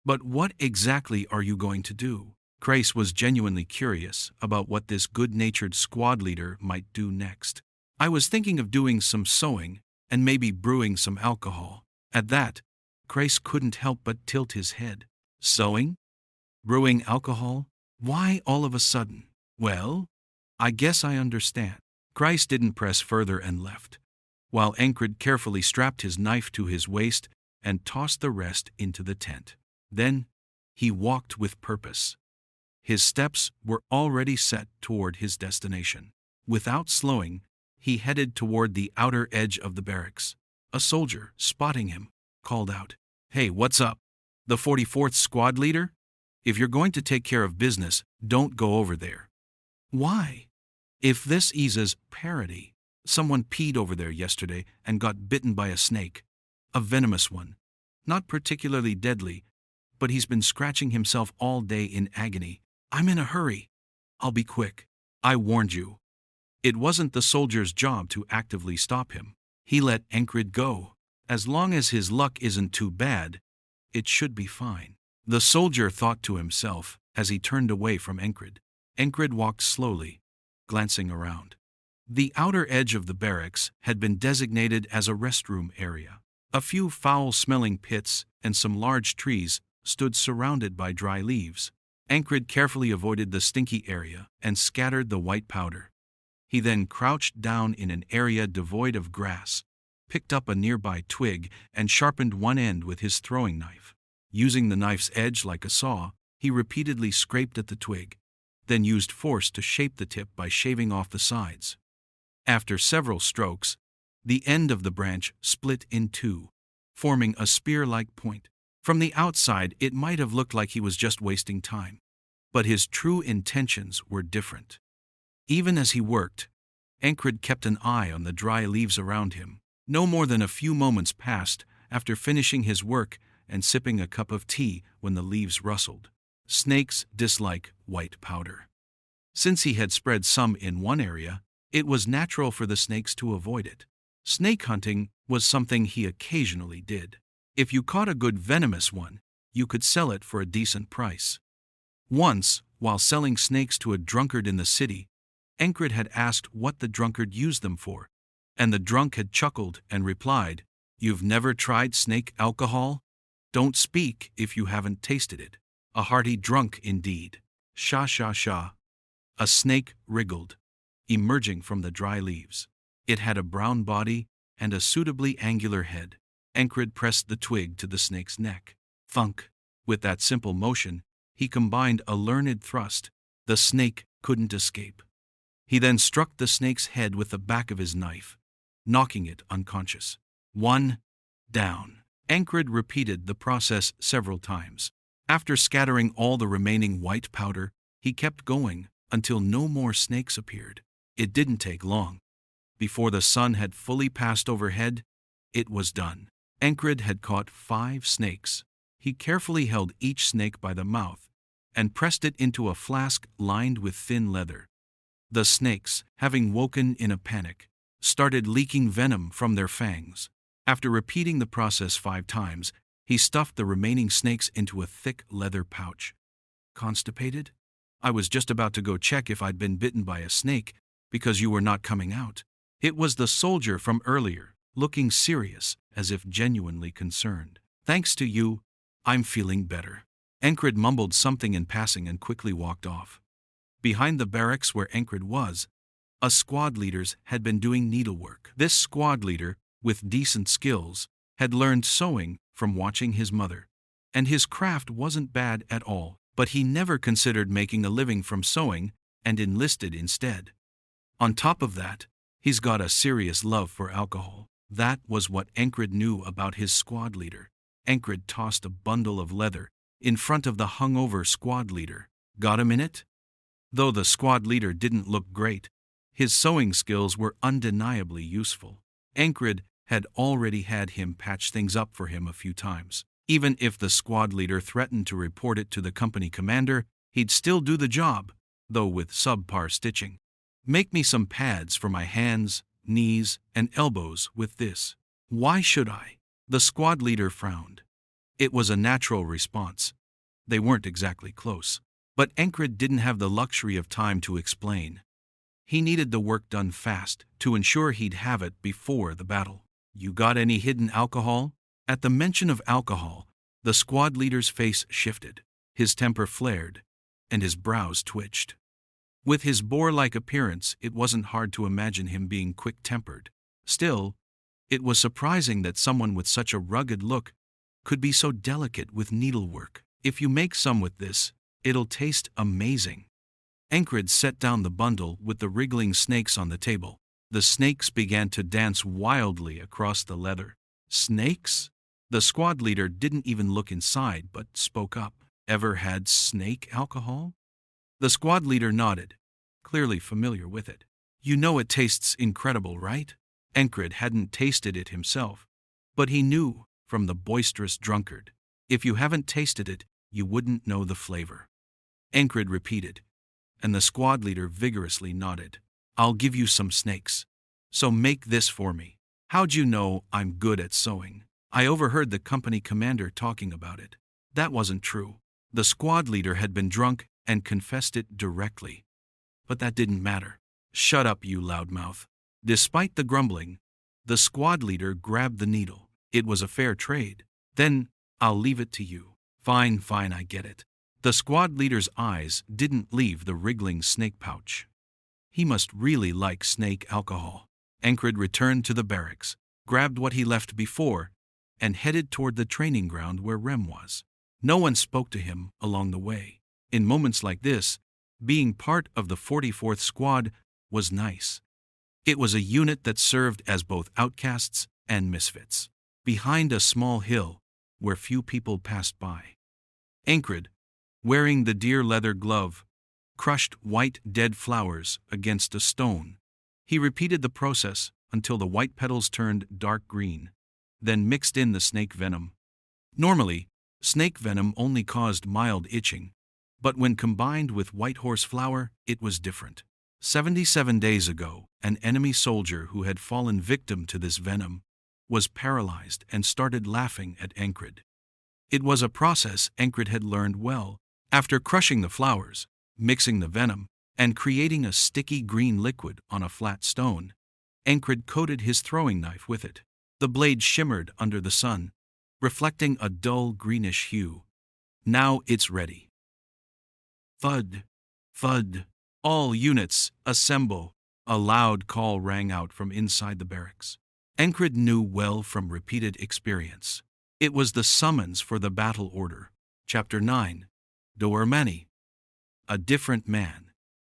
But what exactly are you going to do? Chryse was genuinely curious about what this good-natured squad leader might do next. I was thinking of doing some sewing and maybe brewing some alcohol. At that, Chryse couldn't help but tilt his head. Sewing? Brewing alcohol? Why all of a sudden? Well, I guess I understand. Chryse didn't press further and left, while Encred carefully strapped his knife to his waist and tossed the rest into the tent. Then, he walked with purpose. His steps were already set toward his destination. Without slowing, he headed toward the outer edge of the barracks. A soldier, spotting him, called out, "Hey, what's up? The 44th squad leader? If you're going to take care of business, don't go over there." "Why?" "If this eases parity. Someone peed over there yesterday and got bitten by a snake. A venomous one. Not particularly deadly, but he's been scratching himself all day in agony. I'm in a hurry. I'll be quick. I warned you." It wasn't the soldier's job to actively stop him. He let Encred go. As long as his luck isn't too bad, it should be fine. The soldier thought to himself as he turned away from Encred. Encred walked slowly, glancing around. The outer edge of the barracks had been designated as a restroom area. A few foul-smelling pits and some large trees stood surrounded by dry leaves. Encred carefully avoided the stinky area and scattered the white powder. He then crouched down in an area devoid of grass, picked up a nearby twig, and sharpened one end with his throwing knife. Using the knife's edge like a saw, he repeatedly scraped at the twig, then used force to shape the tip by shaving off the sides. After several strokes, the end of the branch split in two, forming a spear-like point. From the outside, it might have looked like he was just wasting time, but his true intentions were different. Even as he worked, Encred kept an eye on the dry leaves around him. No more than a few moments passed after finishing his work and sipping a cup of tea when the leaves rustled. Snakes dislike white powder. Since he had spread some in one area, it was natural for the snakes to avoid it. Snake hunting was something he occasionally did. If you caught a good venomous one, you could sell it for a decent price. Once, while selling snakes to a drunkard in the city, Encred had asked what the drunkard used them for, and the drunk had chuckled and replied, "You've never tried snake alcohol? Don't speak if you haven't tasted it." A hearty drunk indeed. Sha sha sha. A snake wriggled, emerging from the dry leaves. It had a brown body and a suitably angular head. Encred pressed the twig to the snake's neck. Thunk. With that simple motion, he combined a learned thrust. The snake couldn't escape. He then struck the snake's head with the back of his knife, knocking it unconscious. One down. Encred repeated the process several times. After scattering all the remaining white powder, he kept going until no more snakes appeared. It didn't take long. Before the sun had fully passed overhead, it was done. Encred had caught 5 snakes. He carefully held each snake by the mouth and pressed it into a flask lined with thin leather. The snakes, having woken in a panic, started leaking venom from their fangs. After repeating the process 5 times, he stuffed the remaining snakes into a thick leather pouch. "Constipated? I was just about to go check if I'd been bitten by a snake because you were not coming out." It was the soldier from earlier, looking serious, as if genuinely concerned. "Thanks to you, I'm feeling better." Encred mumbled something in passing and quickly walked off. Behind the barracks where Encred was, a squad leader had been doing needlework. This squad leader, with decent skills, had learned sewing from watching his mother, and his craft wasn't bad at all, but he never considered making a living from sewing and enlisted instead. On top of that, he's got a serious love for alcohol. That was what Encred knew about his squad leader. Encred tossed a bundle of leather in front of the hungover squad leader. "Got a minute?" Though the squad leader didn't look great, his sewing skills were undeniably useful. Encred had already had him patch things up for him a few times. Even if the squad leader threatened to report it to the company commander, he'd still do the job, though with subpar stitching. "Make me some pads for my hands, knees, and elbows with this." "Why should I?" The squad leader frowned. It was a natural response. They weren't exactly close. But Encred didn't have the luxury of time to explain. He needed the work done fast to ensure he'd have it before the battle. "You got any hidden alcohol?" At the mention of alcohol, the squad leader's face shifted. His temper flared, and his brows twitched. With his boar-like appearance, it wasn't hard to imagine him being quick-tempered. Still, it was surprising that someone with such a rugged look could be so delicate with needlework. "If you make some with this, It'll taste amazing. Encred set down the bundle with the wriggling snakes on the table. The snakes began to dance wildly across the leather. Snakes? The squad leader didn't even look inside but spoke up. Ever had snake alcohol? The squad leader nodded, clearly familiar with it. You know it tastes incredible, right? Encred hadn't tasted it himself, but he knew from the boisterous drunkard. If you haven't tasted it, you wouldn't know the flavor. Encred repeated, and the squad leader vigorously nodded. I'll give you some snakes. So make this for me. How'd you know I'm good at sewing? I overheard the company commander talking about it. That wasn't true. The squad leader had been drunk and confessed it directly. But that didn't matter. Shut up, you loudmouth. Despite the grumbling, the squad leader grabbed the needle. It was a fair trade. Then, I'll leave it to you. Fine, I get it. The squad leader's eyes didn't leave the wriggling snake pouch. He must really like snake alcohol. Encred returned to the barracks, grabbed what he left before, and headed toward the training ground where Rem was. No one spoke to him along the way. In moments like this, being part of the 44th Squad was nice. It was a unit that served as both outcasts and misfits. Behind a small hill, where few people passed by, Encred, wearing the deer leather glove, crushed white dead flowers against a stone. He repeated the process until the white petals turned dark green, then mixed in the snake venom. Normally, snake venom only caused mild itching, but when combined with white horse flower, it was different. 77 days ago, an enemy soldier who had fallen victim to this venom was paralyzed and started laughing at Encred. It was a process Encred had learned well. After crushing the flowers, mixing the venom, and creating a sticky green liquid on a flat stone, Encred coated his throwing knife with it. The blade shimmered under the sun, reflecting a dull greenish hue. Now it's ready. Thud, thud. All units, assemble. A loud call rang out from inside the barracks. Encred knew well from repeated experience. It was the summons for the battle order. Chapter 9. Doermani. A different man,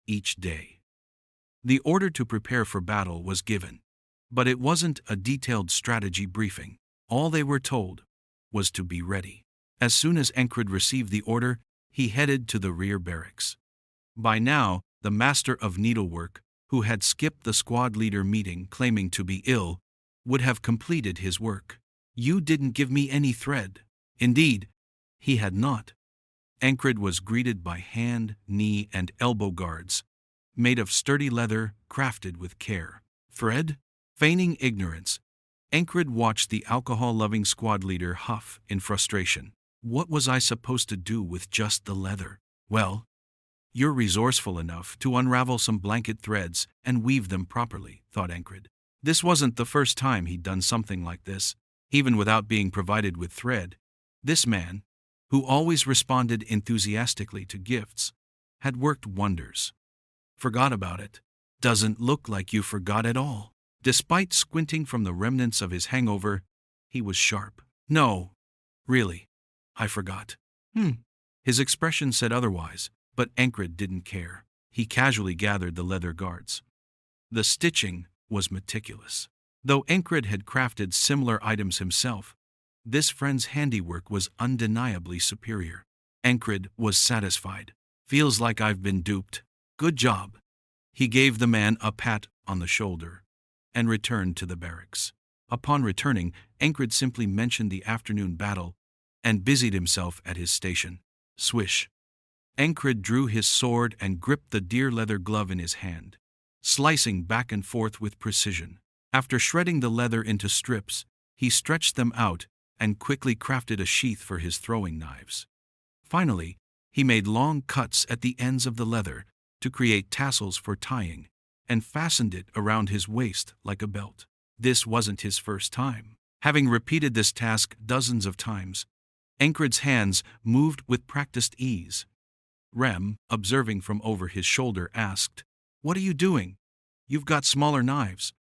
each day. The order to prepare for battle was given, but it wasn't a detailed strategy briefing. All they were told was to be ready. As soon as Encred received the order, he headed to the rear barracks. By now, the master of needlework, who had skipped the squad leader meeting claiming to be ill, would have completed his work. You didn't give me any thread. Indeed, he had not. Encred was greeted by hand, knee, and elbow guards, made of sturdy leather crafted with care. Thread? Feigning ignorance, Encred watched the alcohol-loving squad leader huff in frustration. What was I supposed to do with just the leather? Well, you're resourceful enough to unravel some blanket threads and weave them properly, thought Encred. This wasn't the first time he'd done something like this. Even without being provided with thread, this man, who always responded enthusiastically to gifts, had worked wonders. Forgot about it. Doesn't look like you forgot at all. Despite squinting from the remnants of his hangover, he was sharp. No, really, I forgot. His expression said otherwise, but Encred didn't care. He casually gathered the leather guards. The stitching was meticulous. Though Encred had crafted similar items himself, this friend's handiwork was undeniably superior. Encred was satisfied. Feels like I've been duped. Good job. He gave the man a pat on the shoulder and returned to the barracks. Upon returning, Encred simply mentioned the afternoon battle and busied himself at his station. Swish. Encred drew his sword and gripped the deer leather glove in his hand, slicing back and forth with precision. After shredding the leather into strips, he stretched them out and quickly crafted a sheath for his throwing knives. Finally, he made long cuts at the ends of the leather to create tassels for tying, and fastened it around his waist like a belt. This wasn't his first time. Having repeated this task dozens of times, Encred's hands moved with practiced ease. Rem, observing from over his shoulder, asked, "What are you doing? You've got smaller knives.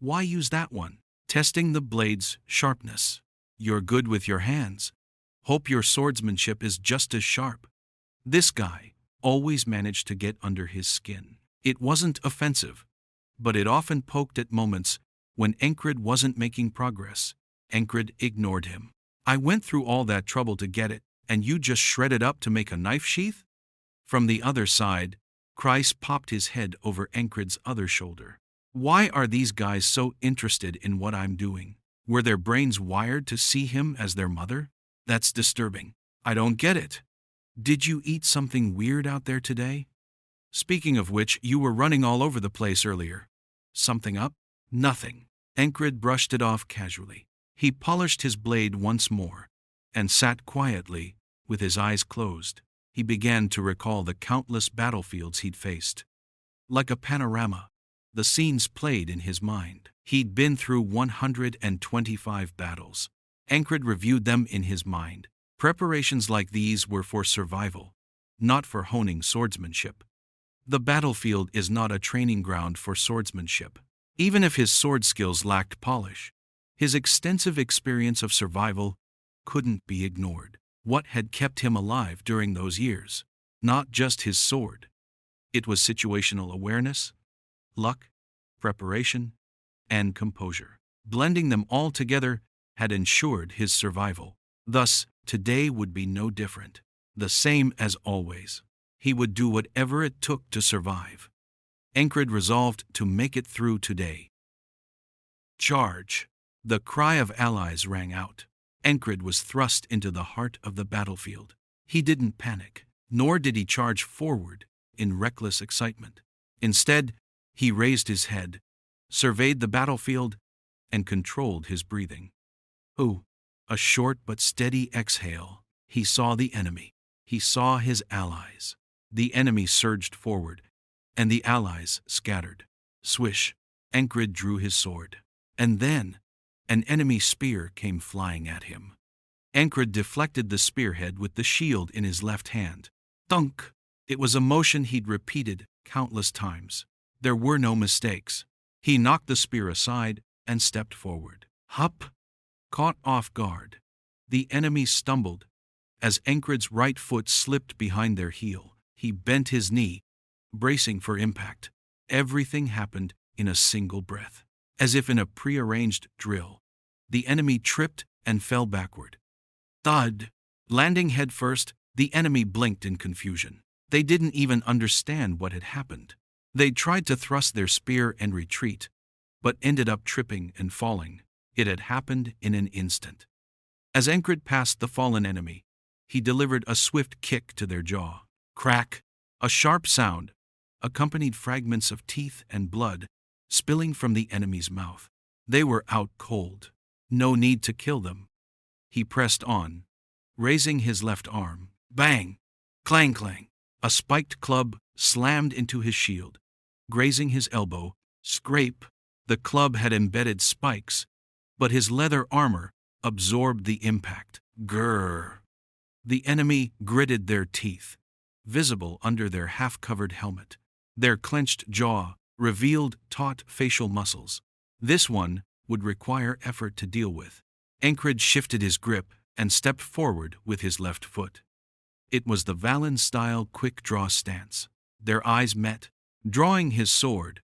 Why use that one?" "Testing the blade's sharpness." "You're good with your hands. Hope your swordsmanship is just as sharp." This guy always managed to get under his skin. It wasn't offensive, but it often poked at moments when Encred wasn't making progress. Encred ignored him. "I went through all that trouble to get it, and you just shred it up to make a knife sheath?" From the other side, Kreis popped his head over Encred's other shoulder. "Why are these guys so interested in what I'm doing? Were their brains wired to see him as their mother? That's disturbing. I don't get it. Did you eat something weird out there today? Speaking of which, you were running all over the place earlier. Something up?" "Nothing." Encred brushed it off casually. He polished his blade once more and sat quietly, with his eyes closed. He began to recall the countless battlefields he'd faced. Like a panorama, the scenes played in his mind. He'd been through 125 battles. Encred reviewed them in his mind. Preparations like these were for survival, not for honing swordsmanship. The battlefield is not a training ground for swordsmanship. Even if his sword skills lacked polish, his extensive experience of survival couldn't be ignored. What had kept him alive during those years? Not just his sword. It was situational awareness, luck, preparation, and composure. Blending them all together had ensured his survival. Thus, today would be no different. The same as always. He would do whatever it took to survive. Encred resolved to make it through today. Charge! The cry of allies rang out. Encred was thrust into the heart of the battlefield. He didn't panic, nor did he charge forward in reckless excitement. Instead, he raised his head, surveyed the battlefield, and controlled his breathing. A short but steady exhale. He saw the enemy. He saw his allies. The enemy surged forward, and the allies scattered. Swish! Encred drew his sword. And then, an enemy spear came flying at him. Encred deflected the spearhead with the shield in his left hand. Thunk! It was a motion he'd repeated countless times. There were no mistakes. He knocked the spear aside and stepped forward. Hup! Caught off guard, the enemy stumbled. As Encred's right foot slipped behind their heel, he bent his knee, bracing for impact. Everything happened in a single breath. As if in a prearranged drill, the enemy tripped and fell backward. Thud! Landing headfirst, the enemy blinked in confusion. They didn't even understand what had happened. They tried to thrust their spear and retreat, but ended up tripping and falling. It had happened in an instant. As Encred passed the fallen enemy, he delivered a swift kick to their jaw. Crack! A sharp sound accompanied fragments of teeth and blood spilling from the enemy's mouth. They were out cold. No need to kill them. He pressed on, raising his left arm. Bang! Clang clang! A spiked club slammed into his shield, grazing his elbow. Scrape! The club had embedded spikes, but his leather armor absorbed the impact. Grrr! The enemy gritted their teeth, visible under their half-covered helmet. Their clenched jaw revealed taut facial muscles. This one would require effort to deal with. Encred shifted his grip and stepped forward with his left foot. It was the Valen-style quick-draw stance. Their eyes met. Drawing his sword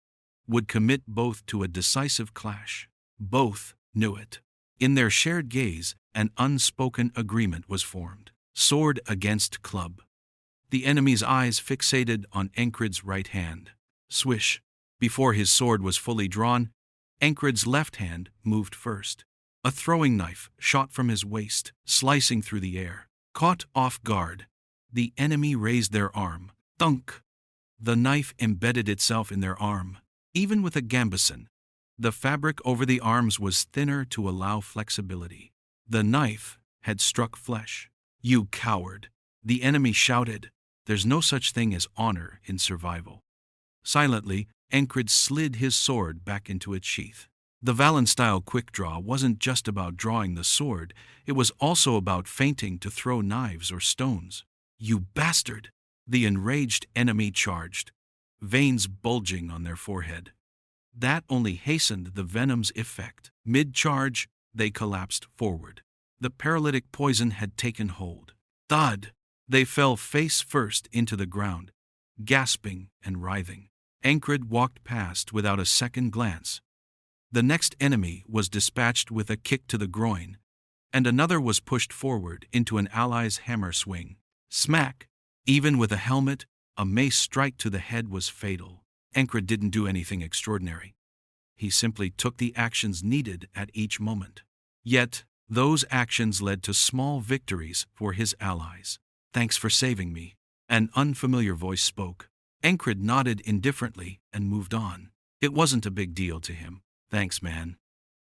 would commit both to a decisive clash. Both knew it. In their shared gaze, an unspoken agreement was formed. Sword against club. The enemy's eyes fixated on Encred's right hand. Swish! Before his sword was fully drawn, Encred's left hand moved first. A throwing knife shot from his waist, slicing through the air. Caught off guard, the enemy raised their arm. Thunk! The knife embedded itself in their arm. Even with a gambeson, the fabric over the arms was thinner to allow flexibility. The knife had struck flesh. You coward! The enemy shouted. There's no such thing as honor in survival. Silently, Encred slid his sword back into its sheath. The Valen-style quick-draw wasn't just about drawing the sword, it was also about feinting to throw knives or stones. You bastard! The enraged enemy charged, veins bulging on their forehead. That only hastened the venom's effect. Mid-charge, they collapsed forward. The paralytic poison had taken hold. Thud! They fell face first into the ground, gasping and writhing. Ancred walked past without a second glance. The next enemy was dispatched with a kick to the groin, and another was pushed forward into an ally's hammer swing. Smack! Even with a helmet, a mace strike to the head was fatal. Ancred didn't do anything extraordinary. He simply took the actions needed at each moment. Yet, those actions led to small victories for his allies. "Thanks for saving me," an unfamiliar voice spoke. Ancred nodded indifferently and moved on. It wasn't a big deal to him. "Thanks, man."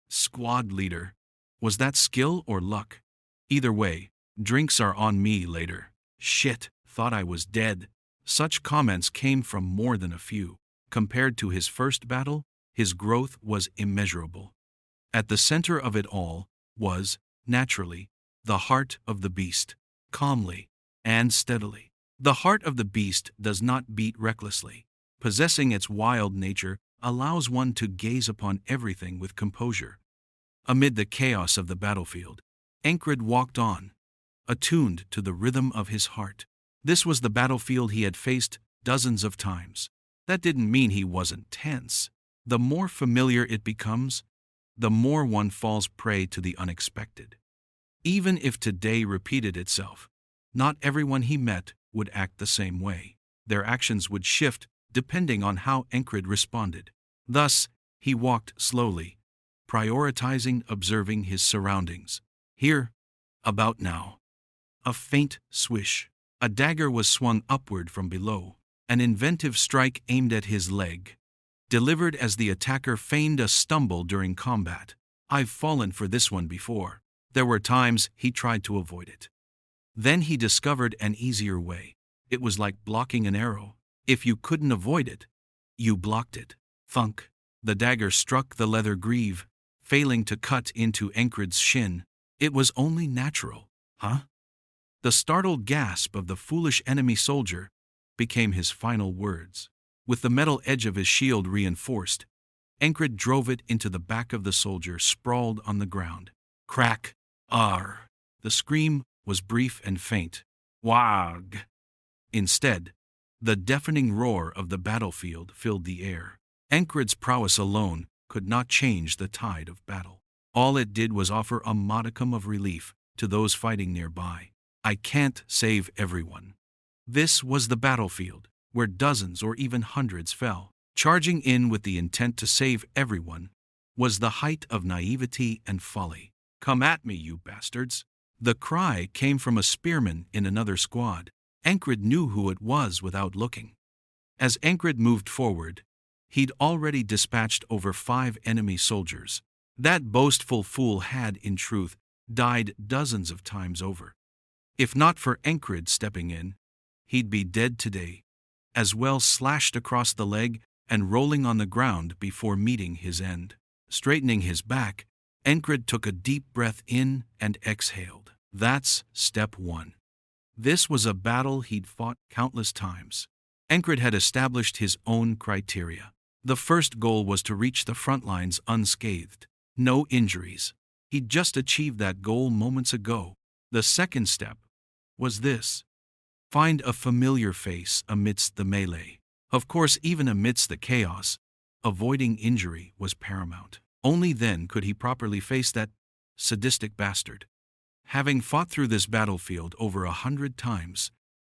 Squad leader. Was that skill or luck? Either way, drinks are on me later. Shit, thought I was dead. Such comments came from more than a few. Compared to his first battle, his growth was immeasurable. At the center of it all was, naturally, the heart of the beast, calmly and steadily. The heart of the beast does not beat recklessly. Possessing its wild nature allows one to gaze upon everything with composure. Amid the chaos of the battlefield, Ancred walked on, attuned to the rhythm of his heart. This was the battlefield he had faced dozens of times. That didn't mean he wasn't tense. The more familiar it becomes, the more one falls prey to the unexpected. Even if today repeated itself, not everyone he met would act the same way. Their actions would shift depending on how Ancred responded. Thus, he walked slowly, prioritizing observing his surroundings. Here, about now. A faint swish. A dagger was swung upward from below, an inventive strike aimed at his leg, delivered as the attacker feigned a stumble during combat. I've fallen for this one before. There were times he tried to avoid it. Then he discovered an easier way. It was like blocking an arrow. If you couldn't avoid it, you blocked it. Thunk. The dagger struck the leather greave, failing to cut into Ancred's shin. It was only natural. Huh? The startled gasp of the foolish enemy soldier became his final words. With the metal edge of his shield reinforced, Ancred drove it into the back of the soldier sprawled on the ground. Crack! Arr! The scream was brief and faint. Wag! Instead, the deafening roar of the battlefield filled the air. Ancred's prowess alone could not change the tide of battle. All it did was offer a modicum of relief to those fighting nearby. I can't save everyone. This was the battlefield, where dozens or even hundreds fell. Charging in with the intent to save everyone was the height of naivety and folly. "Come at me, you bastards!" The cry came from a spearman in another squad. Ancred knew who it was without looking. As Ancred moved forward, he'd already dispatched over 5 enemy soldiers. That boastful fool had, in truth, died dozens of times over. If not for Ancred stepping in, he'd be dead today, as well slashed across the leg and rolling on the ground before meeting his end. Straightening his back, Ancred took a deep breath in and exhaled. That's step 1. This was a battle he'd fought countless times. Ancred had established his own criteria. The first goal was to reach the front lines unscathed. No injuries. He'd just achieved that goal moments ago. The second step was this. Find a familiar face amidst the melee. Of course, even amidst the chaos, avoiding injury was paramount. Only then could he properly face that sadistic bastard. Having fought through this battlefield over 100 times,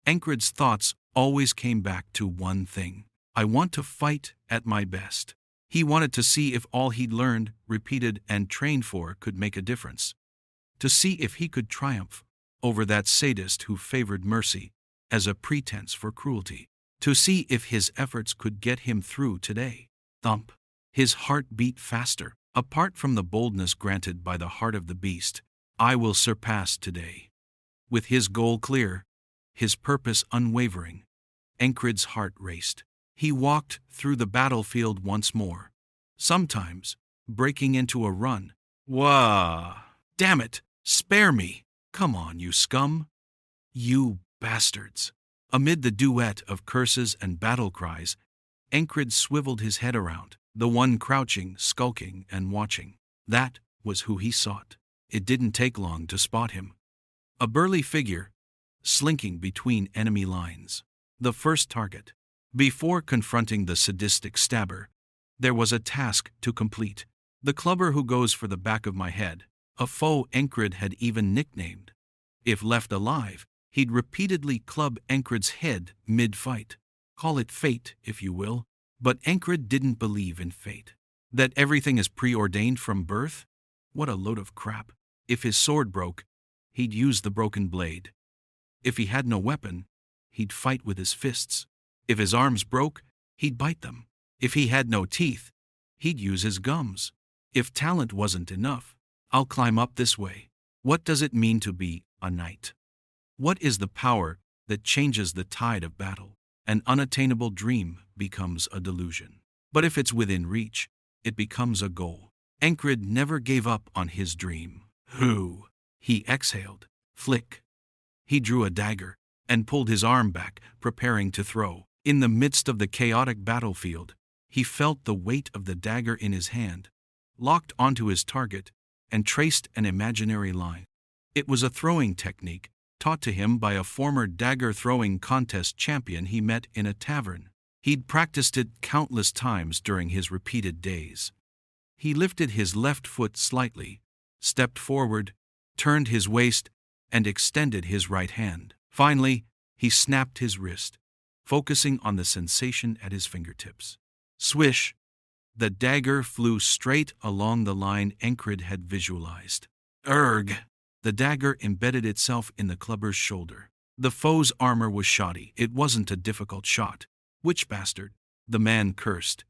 Ancred's thoughts always came back to one thing. I want to fight at my best. He wanted to see if all he'd learned, repeated, and trained for could make a difference. To see if he could triumph over that sadist who favored mercy as a pretense for cruelty. To see if his efforts could get him through today. Thump. His heart beat faster. Apart from the boldness granted by the heart of the beast, I will surpass today. With his goal clear, his purpose unwavering, Ancred's heart raced. He walked through the battlefield once more, sometimes breaking into a run. Wah! Damn it! Spare me! Come on, you scum! You bastards! Amid the duet of curses and battle cries, Ancred swiveled his head around, the one crouching, skulking, and watching. That was who he sought. It didn't take long to spot him. A burly figure, slinking between enemy lines. The first target. Before confronting the sadistic stabber, there was a task to complete. The clubber who goes for the back of my head, a foe Encred had even nicknamed. If left alive, he'd repeatedly club Encred's head mid-fight. Call it fate, if you will. But Encred didn't believe in fate. That everything is preordained from birth? What a load of crap. If his sword broke, he'd use the broken blade. If he had no weapon, he'd fight with his fists. If his arms broke, he'd bite them. If he had no teeth, he'd use his gums. If talent wasn't enough, I'll climb up this way. What does it mean to be a knight? What is the power that changes the tide of battle? An unattainable dream becomes a delusion. But if it's within reach, it becomes a goal. Encred never gave up on his dream. Who? He exhaled. Flick. He drew a dagger and pulled his arm back, preparing to throw. In the midst of the chaotic battlefield, he felt the weight of the dagger in his hand, locked onto his target, and traced an imaginary line. It was a throwing technique taught to him by a former dagger-throwing contest champion he met in a tavern. He'd practiced it countless times during his repeated days. He lifted his left foot slightly, stepped forward, turned his waist, and extended his right hand. Finally, he snapped his wrist, focusing on the sensation at his fingertips. Swish! The dagger flew straight along the line Encred had visualized. Erg! The dagger embedded itself in the clubber's shoulder. The foe's armor was shoddy. It wasn't a difficult shot. Which bastard? The man cursed,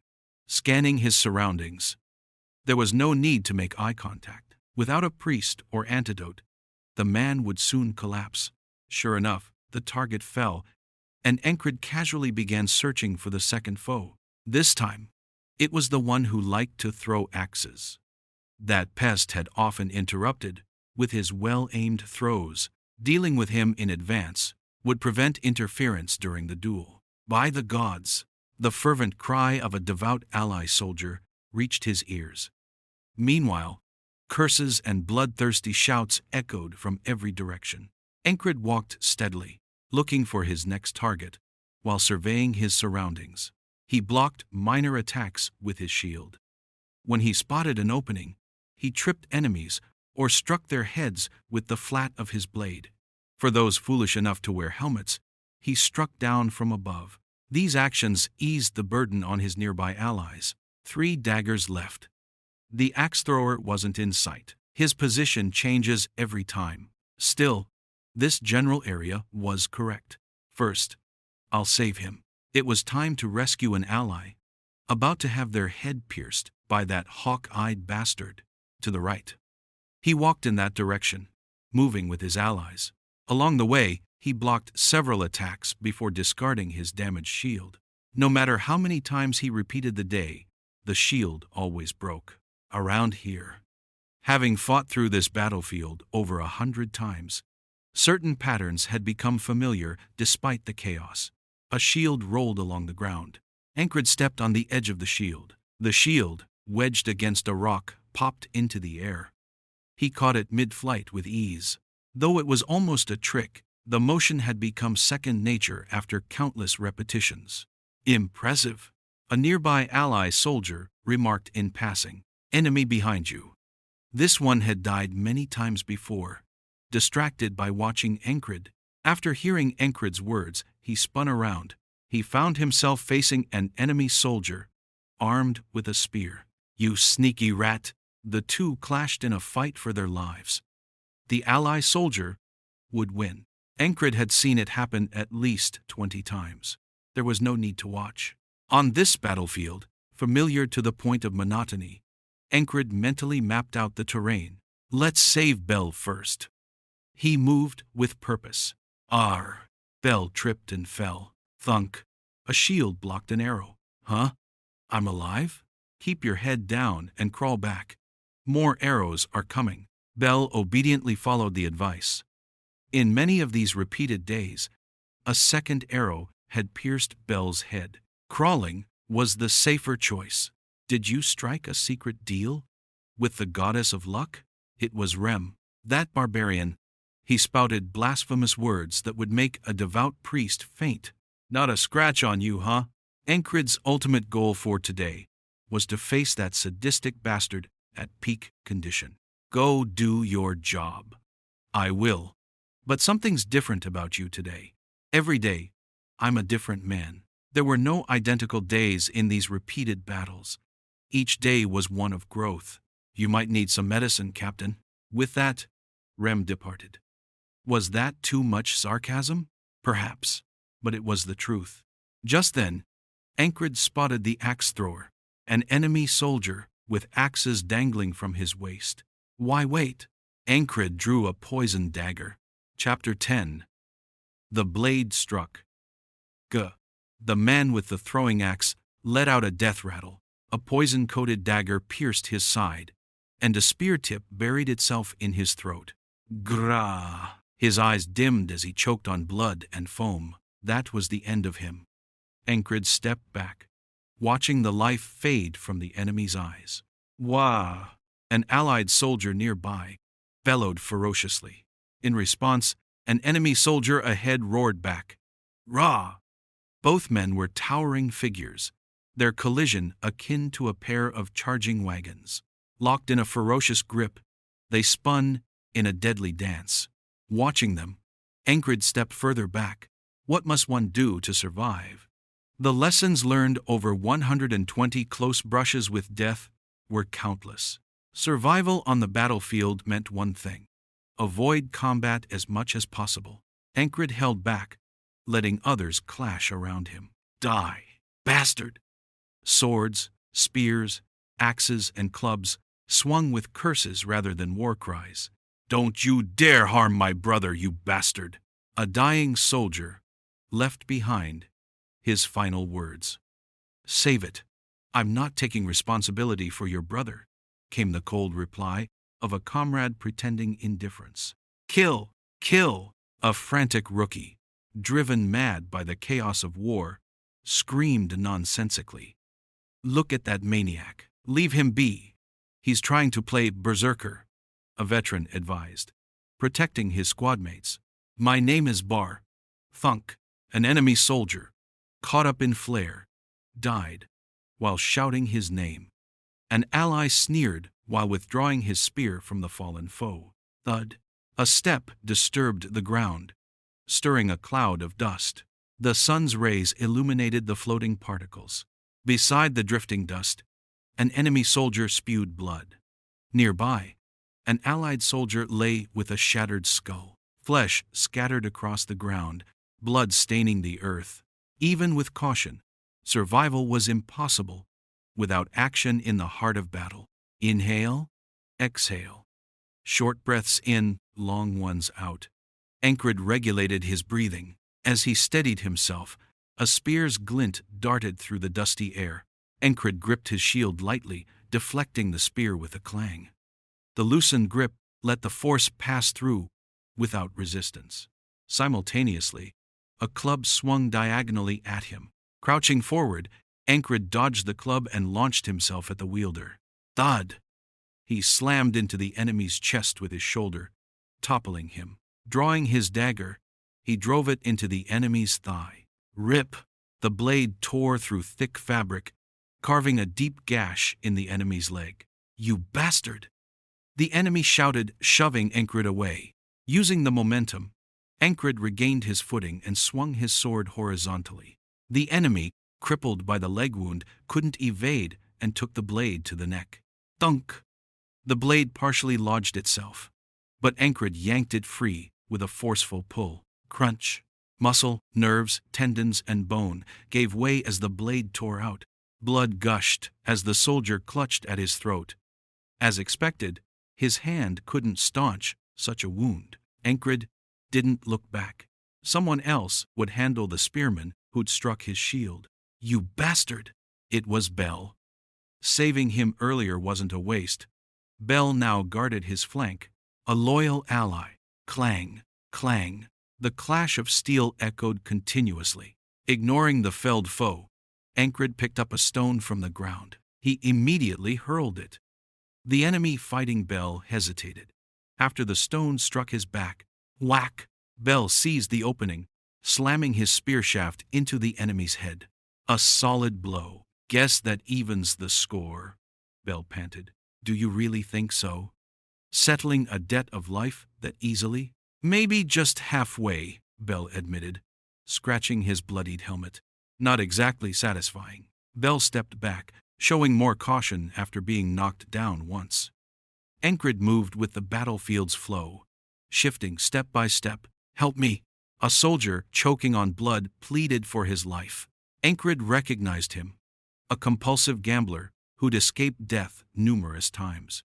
scanning his surroundings. There was no need to make eye contact. Without a priest or antidote, the man would soon collapse. Sure enough, the target fell, and Encred casually began searching for the second foe. This time, it was the one who liked to throw axes. That pest had often interrupted with his well-aimed throws. Dealing with him in advance would prevent interference during the duel. By the gods! The fervent cry of a devout ally soldier reached his ears. Meanwhile, curses and bloodthirsty shouts echoed from every direction. Encred walked steadily, looking for his next target, while surveying his surroundings. He blocked minor attacks with his shield. When he spotted an opening, he tripped enemies or struck their heads with the flat of his blade. For those foolish enough to wear helmets, he struck down from above. These actions eased the burden on his nearby allies. 3 daggers left. The axe thrower wasn't in sight. His position changes every time. Still, this general area was correct. First, I'll save him. It was time to rescue an ally, about to have their head pierced by that hawk-eyed bastard. To the right. He walked in that direction, moving with his allies. Along the way, he blocked several attacks before discarding his damaged shield. No matter how many times he repeated the day, the shield always broke. Around here, having fought through this battlefield over 100 times, certain patterns had become familiar despite the chaos. A shield rolled along the ground. Encred stepped on the edge of the shield. The shield, wedged against a rock, popped into the air. He caught it mid-flight with ease. Though it was almost a trick, the motion had become second nature after countless repetitions. Impressive! A nearby ally soldier remarked in passing. Enemy behind you. This one had died many times before, distracted by watching Encred. After hearing Encred's words, he spun around. He found himself facing an enemy soldier, armed with a spear. You sneaky rat! The two clashed in a fight for their lives. The ally soldier would win. Encred had seen it happen at least 20 times. There was no need to watch. On this battlefield, familiar to the point of monotony, Encred mentally mapped out the terrain. Let's save Bel first. He moved with purpose. Arr! Bel tripped and fell. Thunk! A shield blocked an arrow. Huh? I'm alive? Keep your head down and crawl back. More arrows are coming. Bel obediently followed the advice. In many of these repeated days, a second arrow had pierced Bel's head. Crawling was the safer choice. Did you strike a secret deal with the goddess of luck? It was Rem. That barbarian He spouted blasphemous words that would make a devout priest faint. Not a scratch on you, huh? Encred's ultimate goal for today was to face that sadistic bastard at peak condition. Go do your job. I will. But something's different about you today. Every day, I'm a different man. There were no identical days in these repeated battles. Each day was one of growth. You might need some medicine, Captain. With that, Rem departed. Was that too much sarcasm? Perhaps, but it was the truth. Just then, Encred spotted the axe thrower, an enemy soldier with axes dangling from his waist. Why wait? Encred drew a poisoned dagger. Chapter 10. The blade struck. The man with the throwing axe let out a death rattle. A poison-coated dagger pierced his side, and a spear tip buried itself in his throat. Grah! His eyes dimmed as he choked on blood and foam. That was the end of him. Encred stepped back, watching the life fade from the enemy's eyes. Wah! An allied soldier nearby bellowed ferociously. In response, an enemy soldier ahead roared back. Rah! Both men were towering figures, their collision akin to a pair of charging wagons. Locked in a ferocious grip, they spun in a deadly dance. Watching them, Encred stepped further back. What must one do to survive? The lessons learned over 120 close brushes with death were countless. Survival on the battlefield meant one thing: avoid combat as much as possible. Encred held back, letting others clash around him. Die, bastard! Swords, spears, axes, and clubs swung with curses rather than war cries. Don't you dare harm my brother, you bastard! A dying soldier left behind his final words. Save it. I'm not taking responsibility for your brother, came the cold reply of a comrade pretending indifference. Kill! Kill! A frantic rookie, driven mad by the chaos of war, screamed nonsensically. Look at that maniac. Leave him be. He's trying to play berserker, a veteran advised, protecting his squadmates. My name is Bar. Thunk, an enemy soldier, caught up in flare, died while shouting his name. An ally sneered while withdrawing his spear from the fallen foe. Thud. A step disturbed the ground, stirring a cloud of dust. The sun's rays illuminated the floating particles. Beside the drifting dust, an enemy soldier spewed blood. Nearby, an allied soldier lay with a shattered skull, flesh scattered across the ground, blood staining the earth. Even with caution, survival was impossible without action in the heart of battle. Inhale, exhale. Short breaths in, long ones out. Encred regulated his breathing. As he steadied himself, a spear's glint darted through the dusty air. Encred gripped his shield lightly, deflecting the spear with a clang. The loosened grip let the force pass through without resistance. Simultaneously, a club swung diagonally at him. Crouching forward, Encred dodged the club and launched himself at the wielder. Thud! He slammed into the enemy's chest with his shoulder, toppling him. Drawing his dagger, he drove it into the enemy's thigh. Rip! The blade tore through thick fabric, carving a deep gash in the enemy's leg. You bastard! The enemy shouted, shoving Encred away. Using the momentum, Encred regained his footing and swung his sword horizontally. The enemy, crippled by the leg wound, couldn't evade and took the blade to the neck. Thunk! The blade partially lodged itself, but Encred yanked it free with a forceful pull. Crunch! Muscle, nerves, tendons, and bone gave way as the blade tore out. Blood gushed as the soldier clutched at his throat. As expected, his hand couldn't staunch such a wound. Encred didn't look back. Someone else would handle the spearman who'd struck his shield. You bastard! It was Bell. Saving him earlier wasn't a waste. Bell now guarded his flank, a loyal ally. Clang, clang. The clash of steel echoed continuously. Ignoring the felled foe, Encred picked up a stone from the ground. He immediately hurled it. The enemy fighting Bell hesitated. After the stone struck his back, Whack! Bell seized the opening, slamming his spear shaft into the enemy's head. A solid blow. Guess that evens the score, Bell panted. Do you really think so? Settling a debt of life that easily? Maybe just halfway, Bell admitted, scratching his bloodied helmet. Not exactly satisfying. Bell stepped back, showing more caution after being knocked down once. Encred moved with the battlefield's flow, shifting step by step. Help me! A soldier, choking on blood, pleaded for his life. Encred recognized him, a compulsive gambler who'd escaped death numerous times.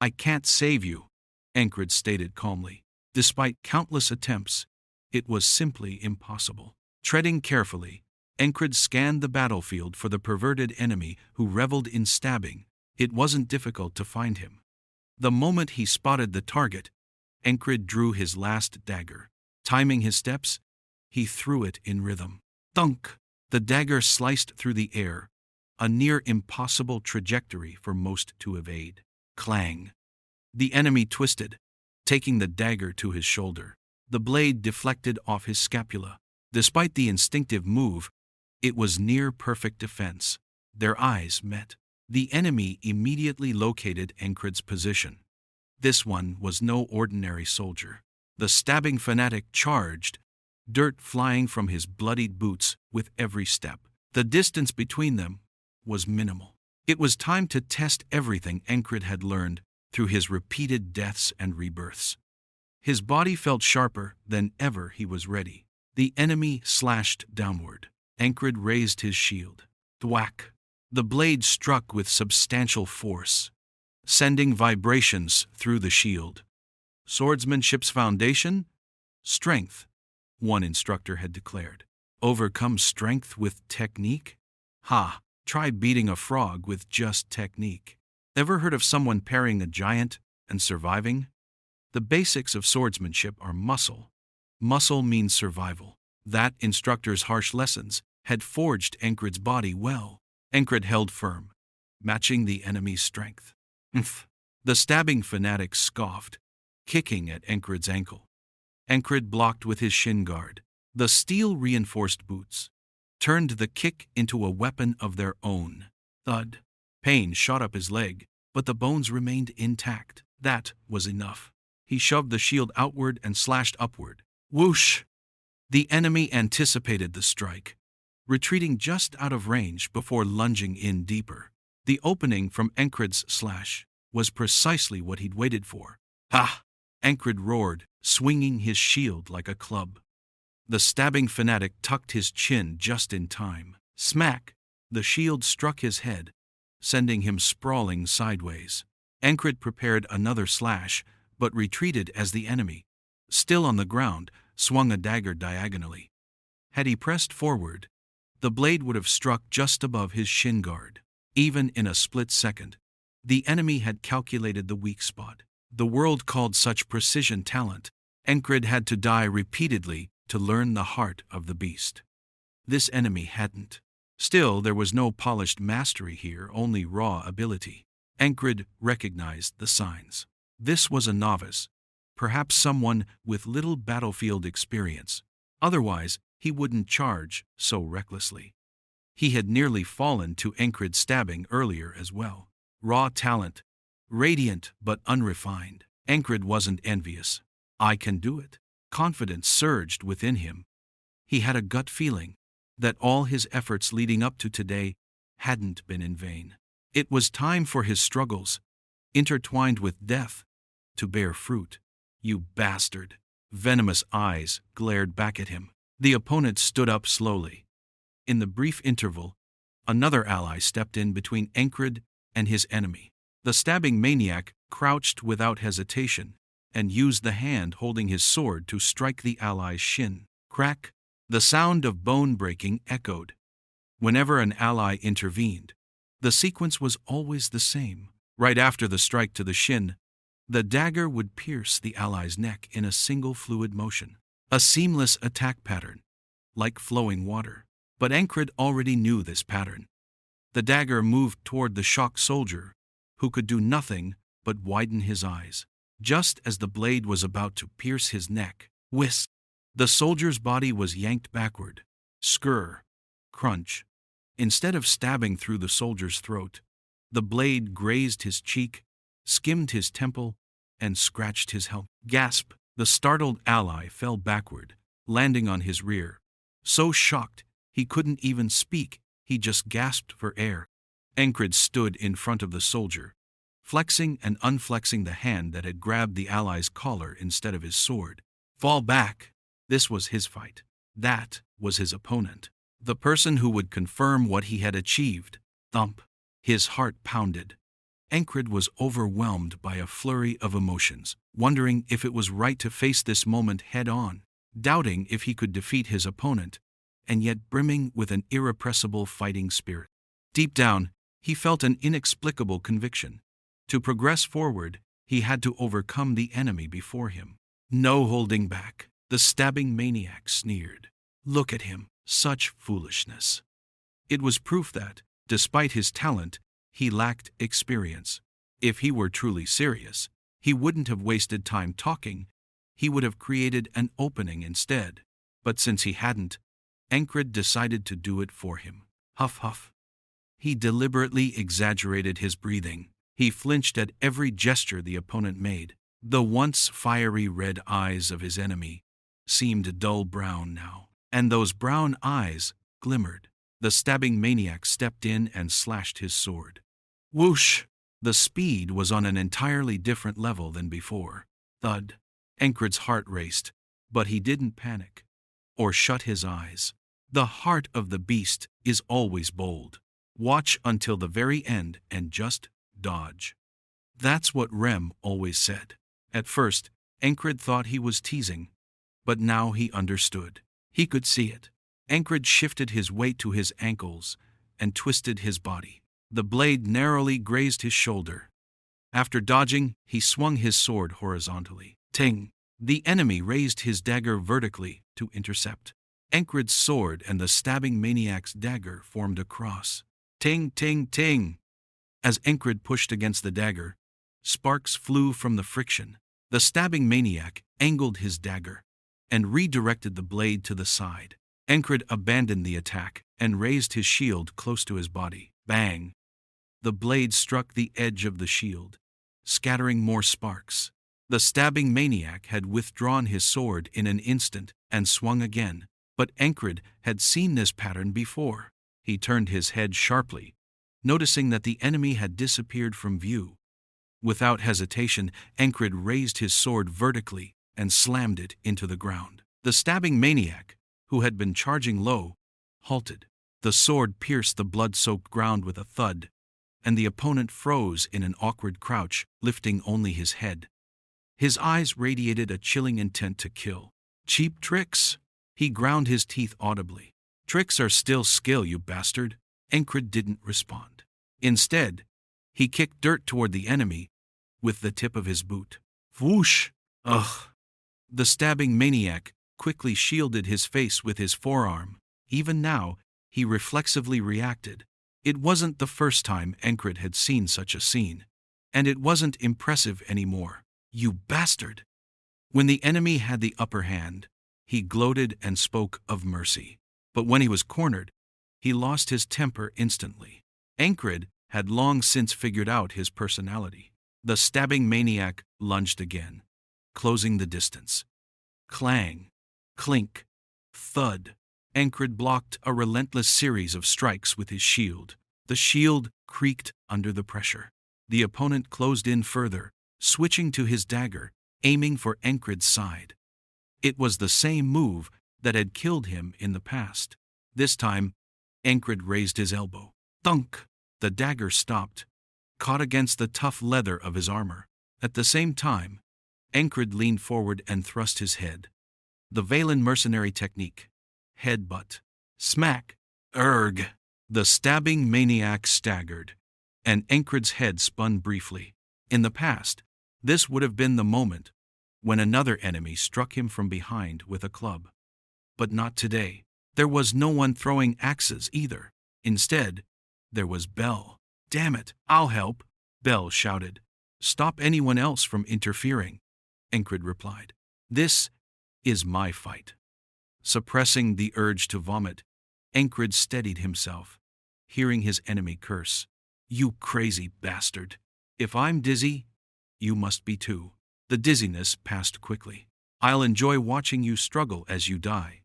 I can't save you, Encred stated calmly. Despite countless attempts, it was simply impossible. Treading carefully, Encred scanned the battlefield for the perverted enemy who reveled in stabbing. It wasn't difficult to find him. The moment he spotted the target, Encred drew his last dagger. Timing his steps, he threw it in rhythm. Thunk! The dagger sliced through the air, a near impossible trajectory for most to evade. Clang! The enemy twisted, taking the dagger to his shoulder. The blade deflected off his scapula. Despite the instinctive move, it was near perfect defense. Their eyes met. The enemy immediately located Encred's position. This one was no ordinary soldier. The stabbing fanatic charged, dirt flying from his bloodied boots with every step. The distance between them was minimal. It was time to test everything Encred had learned through his repeated deaths and rebirths. His body felt sharper than ever. He was ready. The enemy slashed downward. Encred raised his shield. Thwack! The blade struck with substantial force, sending vibrations through the shield. Swordsmanship's foundation? Strength, one instructor had declared. Overcome strength with technique? Ha! Try beating a frog with just technique. Ever heard of someone parrying a giant and surviving? The basics of swordsmanship are muscle. Muscle means survival. That instructor's harsh lessons had forged Encred's body well. Encred held firm, matching the enemy's strength. Umph! The stabbing fanatic scoffed, kicking at Encred's ankle. Encred blocked with his shin guard. The steel-reinforced boots turned the kick into a weapon of their own. Thud! Pain shot up his leg, but the bones remained intact. That was enough. He shoved the shield outward and slashed upward. Whoosh! The enemy anticipated the strike, retreating just out of range before lunging in deeper. The opening from Encred's slash was precisely what he'd waited for. Ha! Encred roared, swinging his shield like a club. The stabbing fanatic tucked his chin just in time. Smack! The shield struck his head, sending him sprawling sideways. Encred prepared another slash, but retreated as the enemy, still on the ground, swung a dagger diagonally. Had he pressed forward, the blade would have struck just above his shin guard. Even in a split second, the enemy had calculated the weak spot. The world called such precision talent. Encred had to die repeatedly to learn the heart of the beast. This enemy hadn't. Still, there was no polished mastery here, only raw ability. Encred recognized the signs. This was a novice, perhaps someone with little battlefield experience. Otherwise, he wouldn't charge so recklessly. He had nearly fallen to Encred's stabbing earlier as well. Raw talent, radiant but unrefined. Encred wasn't envious. I can do it. Confidence surged within him. He had a gut feeling that all his efforts leading up to today hadn't been in vain. It was time for his struggles, intertwined with death, to bear fruit. You bastard! Venomous eyes glared back at him. The opponent stood up slowly. In the brief interval, another ally stepped in between Encred and his enemy. The stabbing maniac crouched without hesitation and used the hand holding his sword to strike the ally's shin. Crack! The sound of bone breaking echoed. Whenever an ally intervened, the sequence was always the same. Right after the strike to the shin, the dagger would pierce the ally's neck in a single fluid motion. A seamless attack pattern, like flowing water. But Encred already knew this pattern. The dagger moved toward the shocked soldier, who could do nothing but widen his eyes. Just as the blade was about to pierce his neck, whisk! The soldier's body was yanked backward. Skr! Crunch! Instead of stabbing through the soldier's throat, the blade grazed his cheek, skimmed his temple, and scratched his helmet. Gasp! The startled ally fell backward, landing on his rear. So shocked, he couldn't even speak, he just gasped for air. Encred stood in front of the soldier, flexing and unflexing the hand that had grabbed the ally's collar instead of his sword. Fall back! This was his fight. That was his opponent. The person who would confirm what he had achieved. Thump! His heart pounded. Encred was overwhelmed by a flurry of emotions, wondering if it was right to face this moment head-on, doubting if he could defeat his opponent, and yet brimming with an irrepressible fighting spirit. Deep down, he felt an inexplicable conviction. To progress forward, he had to overcome the enemy before him. No holding back, the stabbing maniac sneered. Look at him, such foolishness. It was proof that, despite his talent, he lacked experience. If he were truly serious, he wouldn't have wasted time talking, he would have created an opening instead. But since he hadn't, Encred decided to do it for him. Huff huff. He deliberately exaggerated his breathing. He flinched at every gesture the opponent made. The once fiery red eyes of his enemy seemed dull brown now, and those brown eyes glimmered. The stabbing maniac stepped in and slashed his sword. Whoosh! The speed was on an entirely different level than before. Thud! Encred's heart raced, but he didn't panic or shut his eyes. The heart of the beast is always bold. Watch until the very end and just dodge. That's what Rem always said. At first, Encred thought he was teasing, but now he understood. He could see it. Encred shifted his weight to his ankles and twisted his body. The blade narrowly grazed his shoulder. After dodging, he swung his sword horizontally. Ting! The enemy raised his dagger vertically to intercept. Encred's sword and the stabbing maniac's dagger formed a cross. Ting, ting, ting! As Encred pushed against the dagger, sparks flew from the friction. The stabbing maniac angled his dagger and redirected the blade to the side. Encred abandoned the attack and raised his shield close to his body. Bang! The blade struck the edge of the shield, scattering more sparks. The stabbing maniac had withdrawn his sword in an instant and swung again, but Encred had seen this pattern before. He turned his head sharply, noticing that the enemy had disappeared from view. Without hesitation, Encred raised his sword vertically and slammed it into the ground. The stabbing maniac, who had been charging low, halted. The sword pierced the blood-soaked ground with a thud, and the opponent froze in an awkward crouch, lifting only his head. His eyes radiated a chilling intent to kill. Cheap tricks? He ground his teeth audibly. Tricks are still skill, you bastard. Encred didn't respond. Instead, he kicked dirt toward the enemy with the tip of his boot. Whoosh! Ugh! The stabbing maniac quickly shielded his face with his forearm. Even now, he reflexively reacted. It wasn't the first time Encred had seen such a scene, and it wasn't impressive anymore. You bastard! When the enemy had the upper hand, he gloated and spoke of mercy. But when he was cornered, he lost his temper instantly. Encred had long since figured out his personality. The stabbing maniac lunged again, closing the distance. Clang, clink, thud. Encred blocked a relentless series of strikes with his shield. The shield creaked under the pressure. The opponent closed in further, switching to his dagger, aiming for Encred's side. It was the same move that had killed him in the past. This time, Encred raised his elbow. Thunk! The dagger stopped, caught against the tough leather of his armor. At the same time, Encred leaned forward and thrust his head. The Valen mercenary technique. Headbutt. Smack. Erg! The stabbing maniac staggered, and Encred's head spun briefly. In the past, this would have been the moment when another enemy struck him from behind with a club. But not today. There was no one throwing axes either. Instead, there was Bell. Damn it, I'll help, Bell shouted. Stop anyone else from interfering, Encred replied. This is my fight. Suppressing the urge to vomit, Encred steadied himself, hearing his enemy curse. You crazy bastard. If I'm dizzy, you must be too. The dizziness passed quickly. I'll enjoy watching you struggle as you die.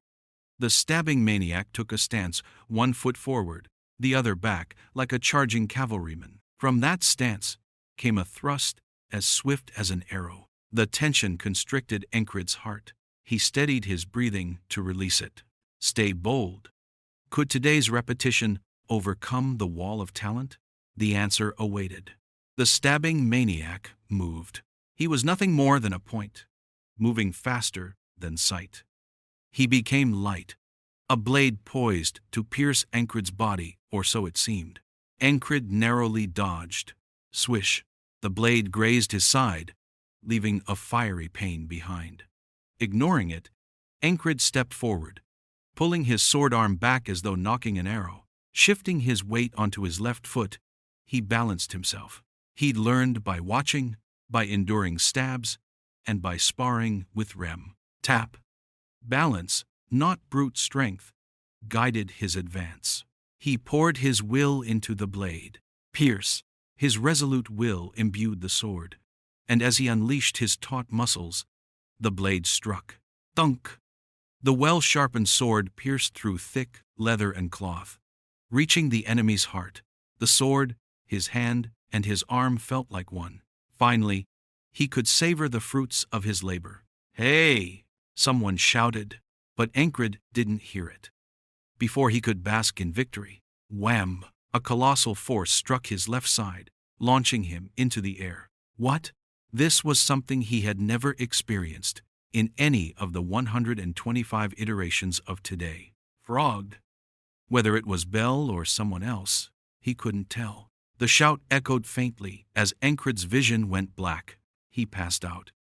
The stabbing maniac took a stance, one foot forward, the other back, like a charging cavalryman. From that stance came a thrust as swift as an arrow. The tension constricted Encred's heart. He steadied his breathing to release it. Stay bold. Could today's repetition overcome the wall of talent? The answer awaited. The stabbing maniac moved. He was nothing more than a point, moving faster than sight. He became light, a blade poised to pierce Encred's body, or so it seemed. Encred narrowly dodged. Swish, the blade grazed his side, leaving a fiery pain behind. Ignoring it, Encred stepped forward, pulling his sword arm back as though knocking an arrow. Shifting his weight onto his left foot, he balanced himself. He'd learned by watching, by enduring stabs, and by sparring with Rem. Tap. Balance, not brute strength, guided his advance. He poured his will into the blade. Pierce. His resolute will imbued the sword, and as he unleashed his taut muscles, the blade struck. Thunk! The well-sharpened sword pierced through thick leather and cloth. Reaching the enemy's heart, the sword, his hand, and his arm felt like one. Finally, he could savor the fruits of his labor. Hey! Someone shouted, but Encred didn't hear it. Before he could bask in victory, wham! A colossal force struck his left side, launching him into the air. What? This was something he had never experienced in any of the 125 iterations of today. Frogged. Whether it was Bell or someone else, he couldn't tell. The shout echoed faintly as Encred's vision went black. He passed out.